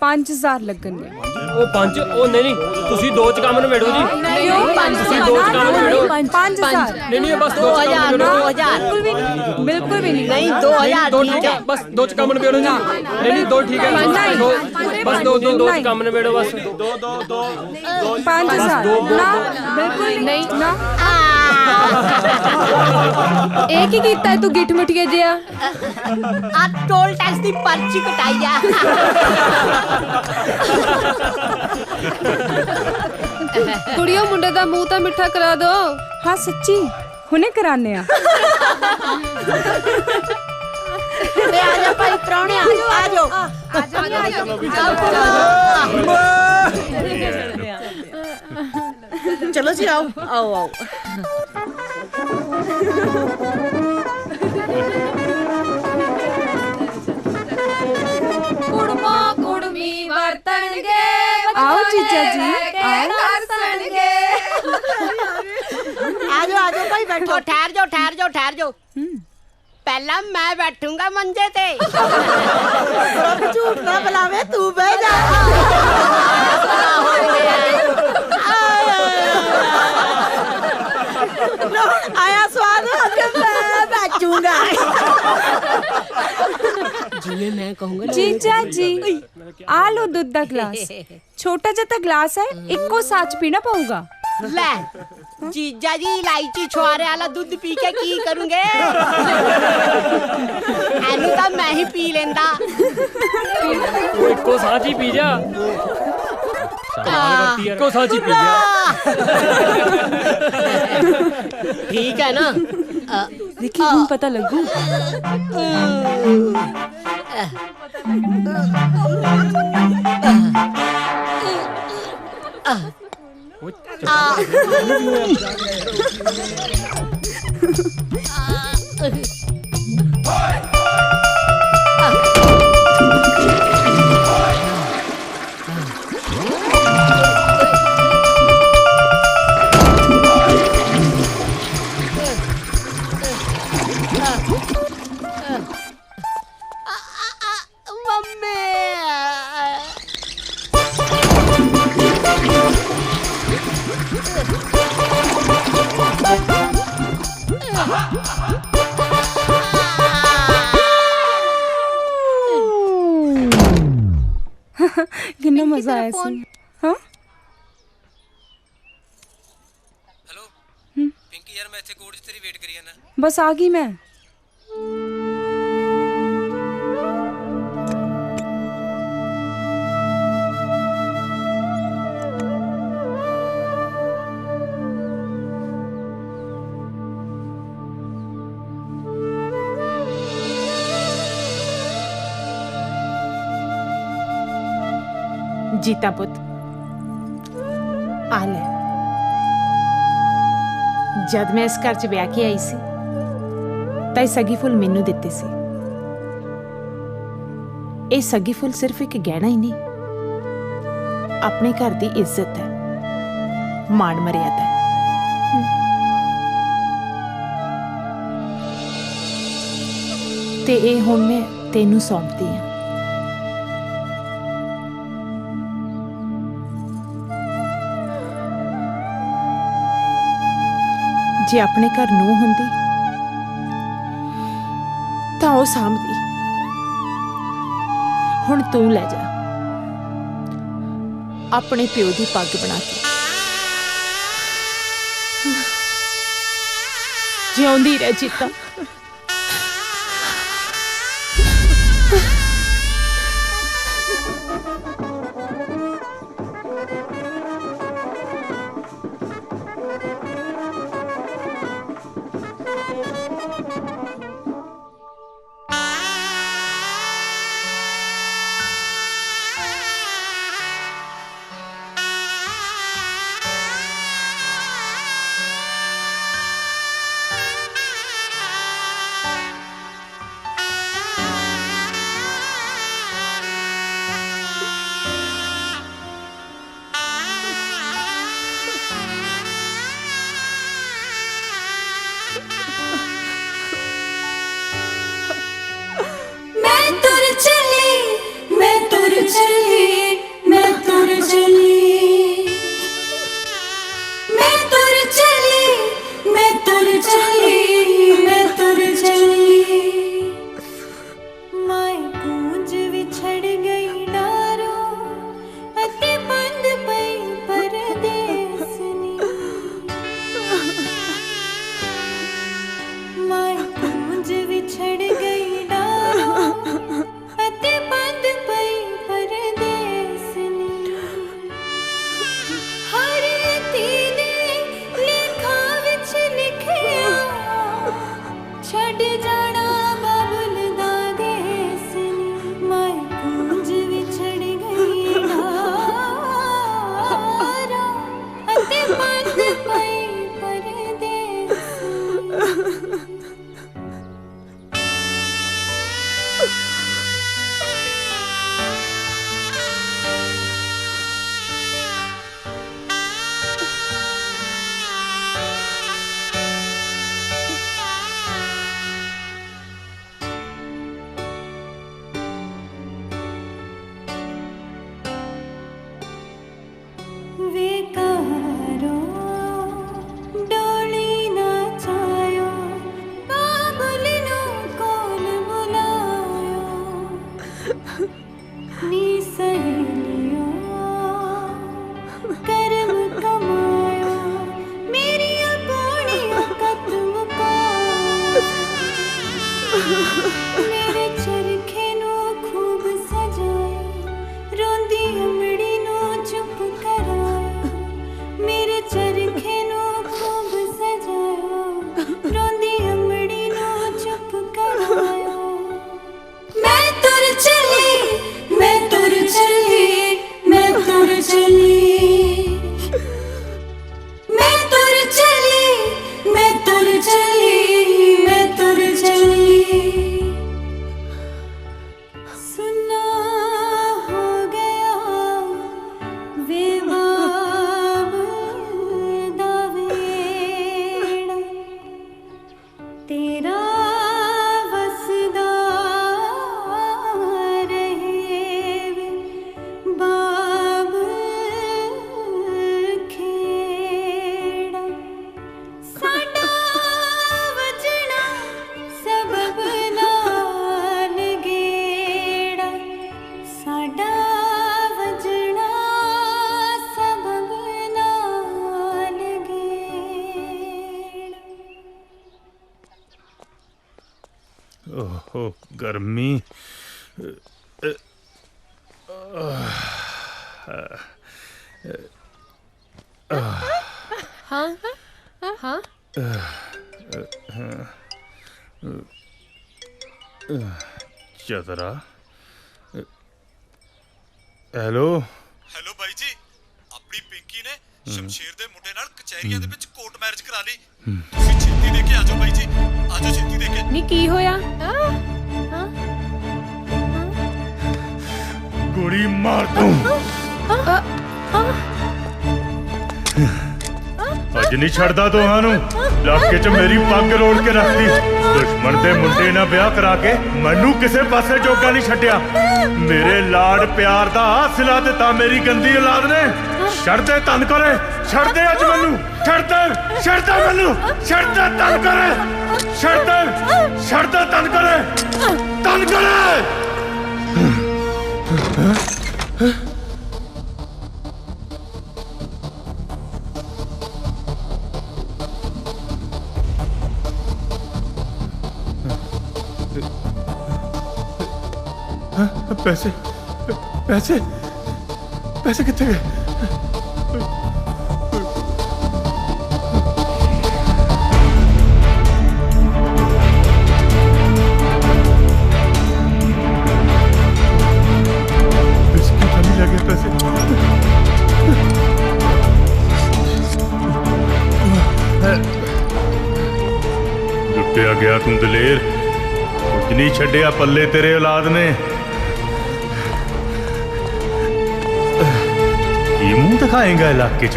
5000 ਲੱਗਣਗੇ। ਉਹ 5 ਉਹ ਨਹੀਂ ਤੁਸੀਂ 2 ਚ ਕੰਮ ਨਿਬੇੜੋ ਜੀ। ਨਹੀਂ, ਤੁਸੀਂ 2 ਚ ਕੰਮ ਨਿਬੇੜੋ। 5000 ਨਹੀਂ ਬਸ 2 ਚ ਕੰਮ ਨਿਬੇੜੋ। ਬਿਲਕੁਲ ਵੀ ਨਹੀਂ। ਨਹੀਂ 2000 ਠੀਕ ਹੈ, ਬਸ 2 ਚ ਕੰਮ ਨਿਬੇੜੋ ਜੀ। ਨਹੀਂ 2 ਠੀਕ ਹੈ, ਬਸ 2 ਚ ਕੰਮ ਨਿਬੇੜੋ ਬਸ। 2 5000 ਨਾ, ਬਿਲਕੁਲ ਨਹੀਂ ਨਾ। ਇਹ ਕੀ ਕੀਤਾ ਹੈ ਤੂੰ ਗਿੱਠ ਮੁੱਠੀਏ ਜਿਹਾ? ਆ ਟੋਲ ਟੈਕਸ ਦੀ ਪਰਚੀ ਕਟਾਈ ਆ। ਕੁੜੀਓ, ਮੁੰਡੇ ਦਾ ਮੂੰਹ ਤਾਂ ਮਿੱਠਾ ਕਰਾ ਦੋ। ਹਾਂ ਸੱਚੀ, ਹੁਣੇ ਕਰਾਨੇ ਆ। ਆ ਜਾ ਭਾਈ ਪ੍ਰਾਹੁਣੇ, ਆ ਜਾਓ। चलो जी, आओ आओ आओ। ਕੁੜਮਾ ਕੁੜਮੀ ਵਰਤਣਗੇ, आओ जीजा जी, आओ। ਹੱਸਣਗੇ। आ जाओ भाई, बैठो। ठहर जाओ ठहर जाओ ठहर जाओ। पहला मैं बैठूंगा मंजे ते। झूठ ना बुलावे, तू बह जा। आया स्वाद कि मैं बैठूंगा। जिन्हें मैं कहूंगा जीजा जी, आ लो दूध का ग्लास। छोटा जिहा ग्लास है, इक्को साच पीना पऊगा। ले जीजा जी, इलायची छुआरे वाला दूध पी के की करूंगे? एनू तो मैं ही पी लेंदा। ਇੱਕੋ ਸਾਂਝ ਹੀ ਪੀ ਜਾ। ਇੱਕੋ ਸਾਂਝ ਹੀ ਪੀ ਜਾ। ठीक है ना? देखी, ਹੁਣ पता लगू। कितना मजा आया सी। हाँ ਪਿੰਕੀ ਯਾਰ ਮੈਂ ਇੱਥੇ ਕੋਰਟ 'ਚ ਤੇਰੀ ਵੇਟ ਕਰੀ ਜਾਣਾ। बस आ गई मैं। ਜੀਤਾ ਪੁੱਤ ਆ ਲੈ। ਜਦ ਮੈਂ ਇਸ ਘਰ 'ਚ ਵਿਆਹ ਕੇ ਆਈ ਸੀ ਤਾਂ ਇਹ ਸੱਗੀ ਫੁੱਲ ਮੈਨੂੰ ਦਿੱਤੇ ਸੀ। ਇਹ ਸੱਗੀ ਫੁੱਲ ਸਿਰਫ ਇੱਕ ਗਹਿਣਾ ਹੀ ਨਹੀਂ, ਆਪਣੇ ਘਰ ਦੀ ਇੱਜ਼ਤ ਹੈ, ਮਾਣ ਮਰਿਆਦਾ ਹੈ। ਤੇ ਇਹ ਹੁਣ ਮੈਂ ਤੈਨੂੰ ਸੌਂਪਦੀ ਹਾਂ। ਜੇ ਆਪਣੇ ਘਰ ਨੂੰਹ ਹੁੰਦੀ ਤਾਂ ਉਹ ਸਾਂਭਦੀ। ਹੁਣ ਤੂੰ ਲੈ ਜਾ ਆਪਣੇ ਪਿਓ ਦੀ ਪੱਗ ਬਣਾ ਕੇ। ਜਿਉਂਦੀ ਰਹਿ ਜੀਤਾ। मेरे चरखे नो खूब सजाए, रोंदी अमड़ी नो चुप कराए, ओहो गर्मी। हाँ हाँ चतरा। हेलो ਹੈਲੋ ਬਾਈ ਜੀ, ਆਪਣੀ ਪਿੰਕੀ ਨੇ ਸ਼ਮਸ਼ੀਰ ਦੇ ਮੁੰਡੇ ਨਾਲ ਕਚਹਿਰੀਆਂ ਦੇ ਵਿੱਚ ਕੋਰਟ ਮੈਰਿਜ ਕਰਾ ਲਈ। ਤੁਸੀਂ ਛੇਤੀ ਦੇ ਕੇ ਆਜੋ ਬਾਈ ਜੀ, ਆਜੋ ਛੇਤੀ ਦੇ ਕੇ। ਨੀ ਕੀ ਹੋਇਆ? गोली मार दूं। ਅੱਜ ਨਹੀਂ ਛੱਡਦਾ ਤੁਹਾਨੂੰ। ਇਲਾਕੇ 'ਚ ਮੇਰੀ ਪੱਗ ਰੋੜ ਕੇ ਰੱਖਦੀ। ਦੁਸ਼ਮਣ ਦੇ ਮੁੰਡੇ ਨਾਲ ਵਿਆਹ ਕਰਾ ਕੇ ਮੈਨੂੰ ਕਿਸੇ ਪਾਸੇ ਜੋਗਾ ਨਹੀਂ ਛੱਡਿਆ। ਮੇਰੇ ਲਾਡ ਪਿਆਰ ਦਾ ਹਾਸਲਾ ਦਿੱਤਾ ਮੇਰੀ ਗੰਦੀ ਔਲਾਦ ਨੇ। ਛੱਡ ਦੇ ਤਨ ਕਰੇ, ਛੱਡ ਦੇ ਅੱਜ ਮੈਨੂੰ। ਛੱਡ ਦੇ ਮੈਨੂੰ, ਛੱਡ ਦੇ ਤਨ ਕਰੇ, ਛੱਡ ਦੇ ਤਨ ਕਰੇ। पैसे कितने गए? इसकी कमी लगे पैसे। लुटिया गया तू दलेर, कुछ नहीं छड्डिया पल्ले तेरे औलाद ने। ये मुंह दिखाएगा इलाके च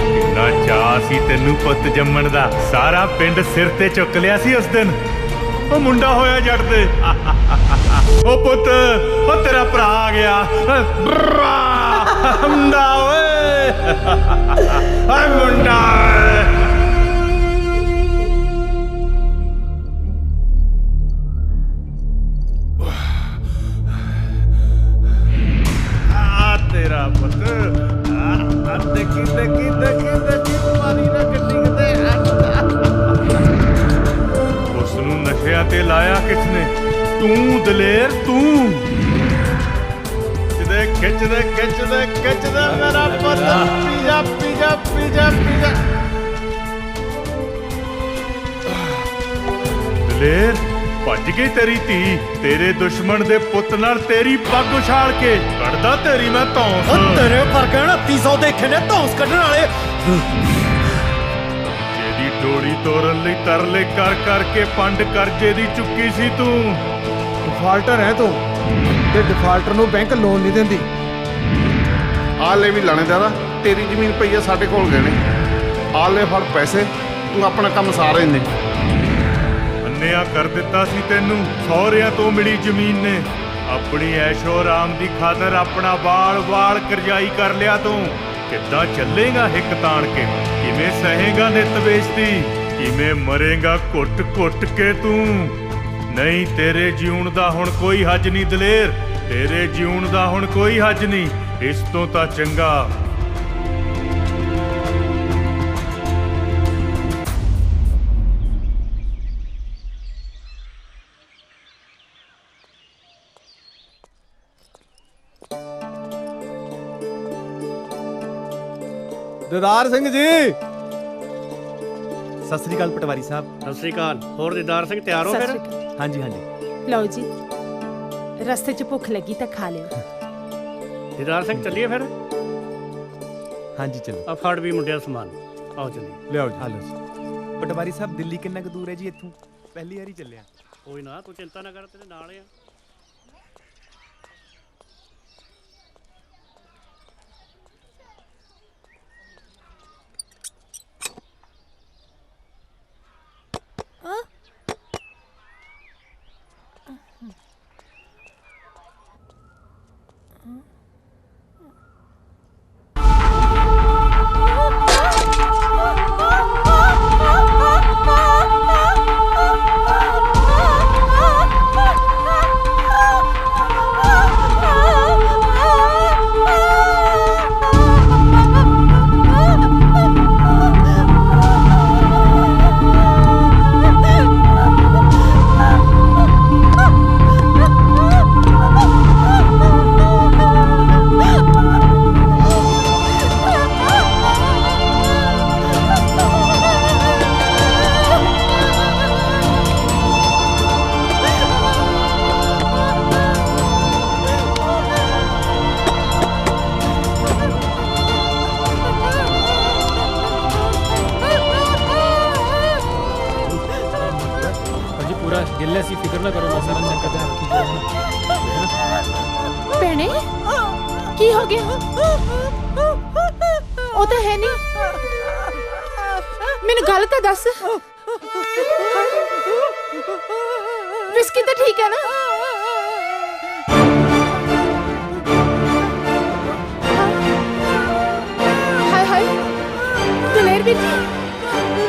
किन्ना चाह सी तेनू पुत जम्मण दा। सारा पिंड सिर ते चुक लिया सी उस दिन। ओ मुंडा होया जट दे। ओ पुत, ओ तेरा भरा आ गया। मुंडा ओए, मुंडा। तेरा पुत देखी तुम्हारी ना गड्डी उसनू नशिया ते लाया किसने? तू दलेर, तू। खिच दे मेरा पुत। पीजा। दलेर ਭੱਜ ਗਈ ਤੇਰੀ ਧੀ ਤੇਰੇ ਦੁਸ਼ਮਣ ਦੇ ਪੁੱਤ ਨਾਲ ਤੇਰੀ ਪੱਗ ਉਛਾਲ ਕੇ। ਕੱਢਦਾ ਤੇਰੀ ਮੈਂ ਧੌਂਸ। ਤੇਰੇ ਵਰਗੇ 2900 ਦੇਖੇ ਨੇ ਧੌਂਸ ਕੱਢਣ ਵਾਲੇ। ਜਿਹਦੀ ਡੋਰੀ ਤੋਰਨ ਲਈ ਤਰਲੇ ਕਰ ਕੇ ਪੰਡ ਕਰਜ਼ੇ ਦੀ ਚੁੱਕੀ ਸੀ ਤੂੰ। ਡਿਫਾਲਟਰ ਹੈ ਤੂੰ ਤੇ ਡਿਫਾਲਟਰ ਨੂੰ ਬੈਂਕ ਲੋਨ ਨਹੀਂ ਦਿੰਦੀ। ਆ ਲੈ ਵੀ ਲਾਣੇਦਾਰਾ, ਤੇਰੀ ਜ਼ਮੀਨ ਪਈ ਆ ਸਾਡੇ ਕੋਲ ਗਏ ਨੇ। ਆ ਲੈ ਫੜ ਪੈਸੇ, ਤੂੰ ਆਪਣਾ ਕੰਮ ਸਾਰ ਇੰਨੇ। ਅੰਨਿਆ ਕਰ ਦਿੱਤਾ ਸੀ ਤੈਨੂੰ ਸਹੁਰਿਆਂ ਤੋਂ ਮਿਲੀ ਜ਼ਮੀਨ ਨੇ। ਆਪਣੀ ਐਸ਼ੋ ਆਰਾਮ ਦੀ ਖਾਤਰ ਆਪਣਾ ਵਾਲ ਕਰਜ਼ਾਈ ਕਰ ਲਿਆ ਤੂੰ। ਕਿੱਦਾਂ ਚੱਲੇਗਾ ਹਿੱਕ ਤਾਣ ਕੇ? ਕਿਵੇਂ ਸਹੇਗਾ ਨਿਤ ਬੇਇੱਜ਼ਤੀ? ਕਿਵੇਂ ਮਰੇਗਾ ਘੁੱਟ ਕੇ ਤੂੰ? ਨਹੀਂ ਤੇਰੇ ਜਿਉਣ ਦਾ ਹੁਣ ਕੋਈ ਹੱਜ ਨਹੀਂ ਦਲੇਰ। ਤੇਰੇ ਜਿਉਣ ਦਾ ਹੁਣ ਕੋਈ ਹੱਜ ਨਹੀਂ। ਇਸ ਤੋਂ ਤਾਂ ਚੰਗਾ ਦਿਦਾਰ ਸਿੰਘ ਜੀ। ਸਤਿ ਸ੍ਰੀ ਅਕਾਲ ਪਟਵਾਰੀ ਸਾਹਿਬ। ਸਤਿ ਸ੍ਰੀ ਅਕਾਲ। ਹੋਰ ਦਿਦਾਰ ਸਿੰਘ ਤਿਆਰ ਹੋ ਫਿਰ? ਹਾਂਜੀ। ਲਓ ਜੀ, ਰਸਤੇ 'ਚ ਭੁੱਖ ਲੱਗੀ ਤਾਂ ਖਾ ਲਿਓ। ਦਿਦਾਰ ਸਿੰਘ ਚੱਲੀਏ ਫਿਰ? ਹਾਂਜੀ ਚਲੋ। ਆ ਫੜ ਵੀ ਮੁੰਡਿਆਂ ਸਮਾਨ। ਆਓ ਚੱਲੀਏ। ਲਿਆਓ ਜੀ। ਹਲੋ ਜੀ। ਪਟਵਾਰੀ ਸਾਹਿਬ ਦਿੱਲੀ ਕਿੰਨਾ ਕੁ ਦੂਰ ਹੈ ਜੀ ਇੱਥੋਂ? ਪਹਿਲੀ ਵਾਰੀ ਚੱਲਿਆ। ਕੋਈ ਨਾ, ਤੂੰ ਚਿੰਤਾ ਨਾ ਕਰ, ਤੇਰੇ ਨਾਲ ਆ। ਕੀ ਹੋ ਗਿਆ? ਉਹ ਤਾਂ ਹੈ ਨਹੀਂ। ਮੈਨੂੰ ਗੱਲ ਤਾਂ ਦੱਸ। ਵਿਸਕੀ ਤਾਂ ਠੀਕ ਹੈ ਨਾ? ਹਾਏ ਹਾਏ ਦਲੇਰ ਵੀਰ ਜੀ,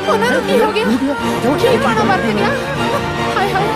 ਉਹਨਾਂ ਨੂੰ ਕੀ ਹੋ ਗਿਆ? ਕੀ ਪਾਣਾ ਵਰਤ ਗਿਆ? ਹਾਏ ਹਾਏ।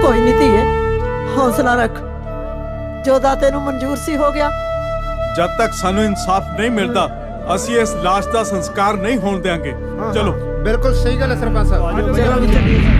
ਕੋਈ ਨਹੀਂ ਧੀਏ, ਹੌਸਲਾ ਰੱਖ। ਜੋ ਦਾਤੇ ਨੂੰ ਮਨਜ਼ੂਰ ਸੀ ਹੋ ਗਿਆ। ਜਦ ਤੱਕ ਸਾਨੂੰ ਇਨਸਾਫ ਨਹੀਂ ਮਿਲਦਾ ਅਸੀਂ ਇਸ ਲਾਸ਼ ਦਾ ਸੰਸਕਾਰ ਨਹੀਂ ਹੋਣ ਦੇਵਾਂਗੇ। ਚਲੋ। ਬਿਲਕੁਲ ਸਹੀ ਗੱਲ ਹੈ ਸਰਪੰਚ ਸਾਹਿਬ। ਚਲੋ ਵੀ ਚੱਲੀਏ।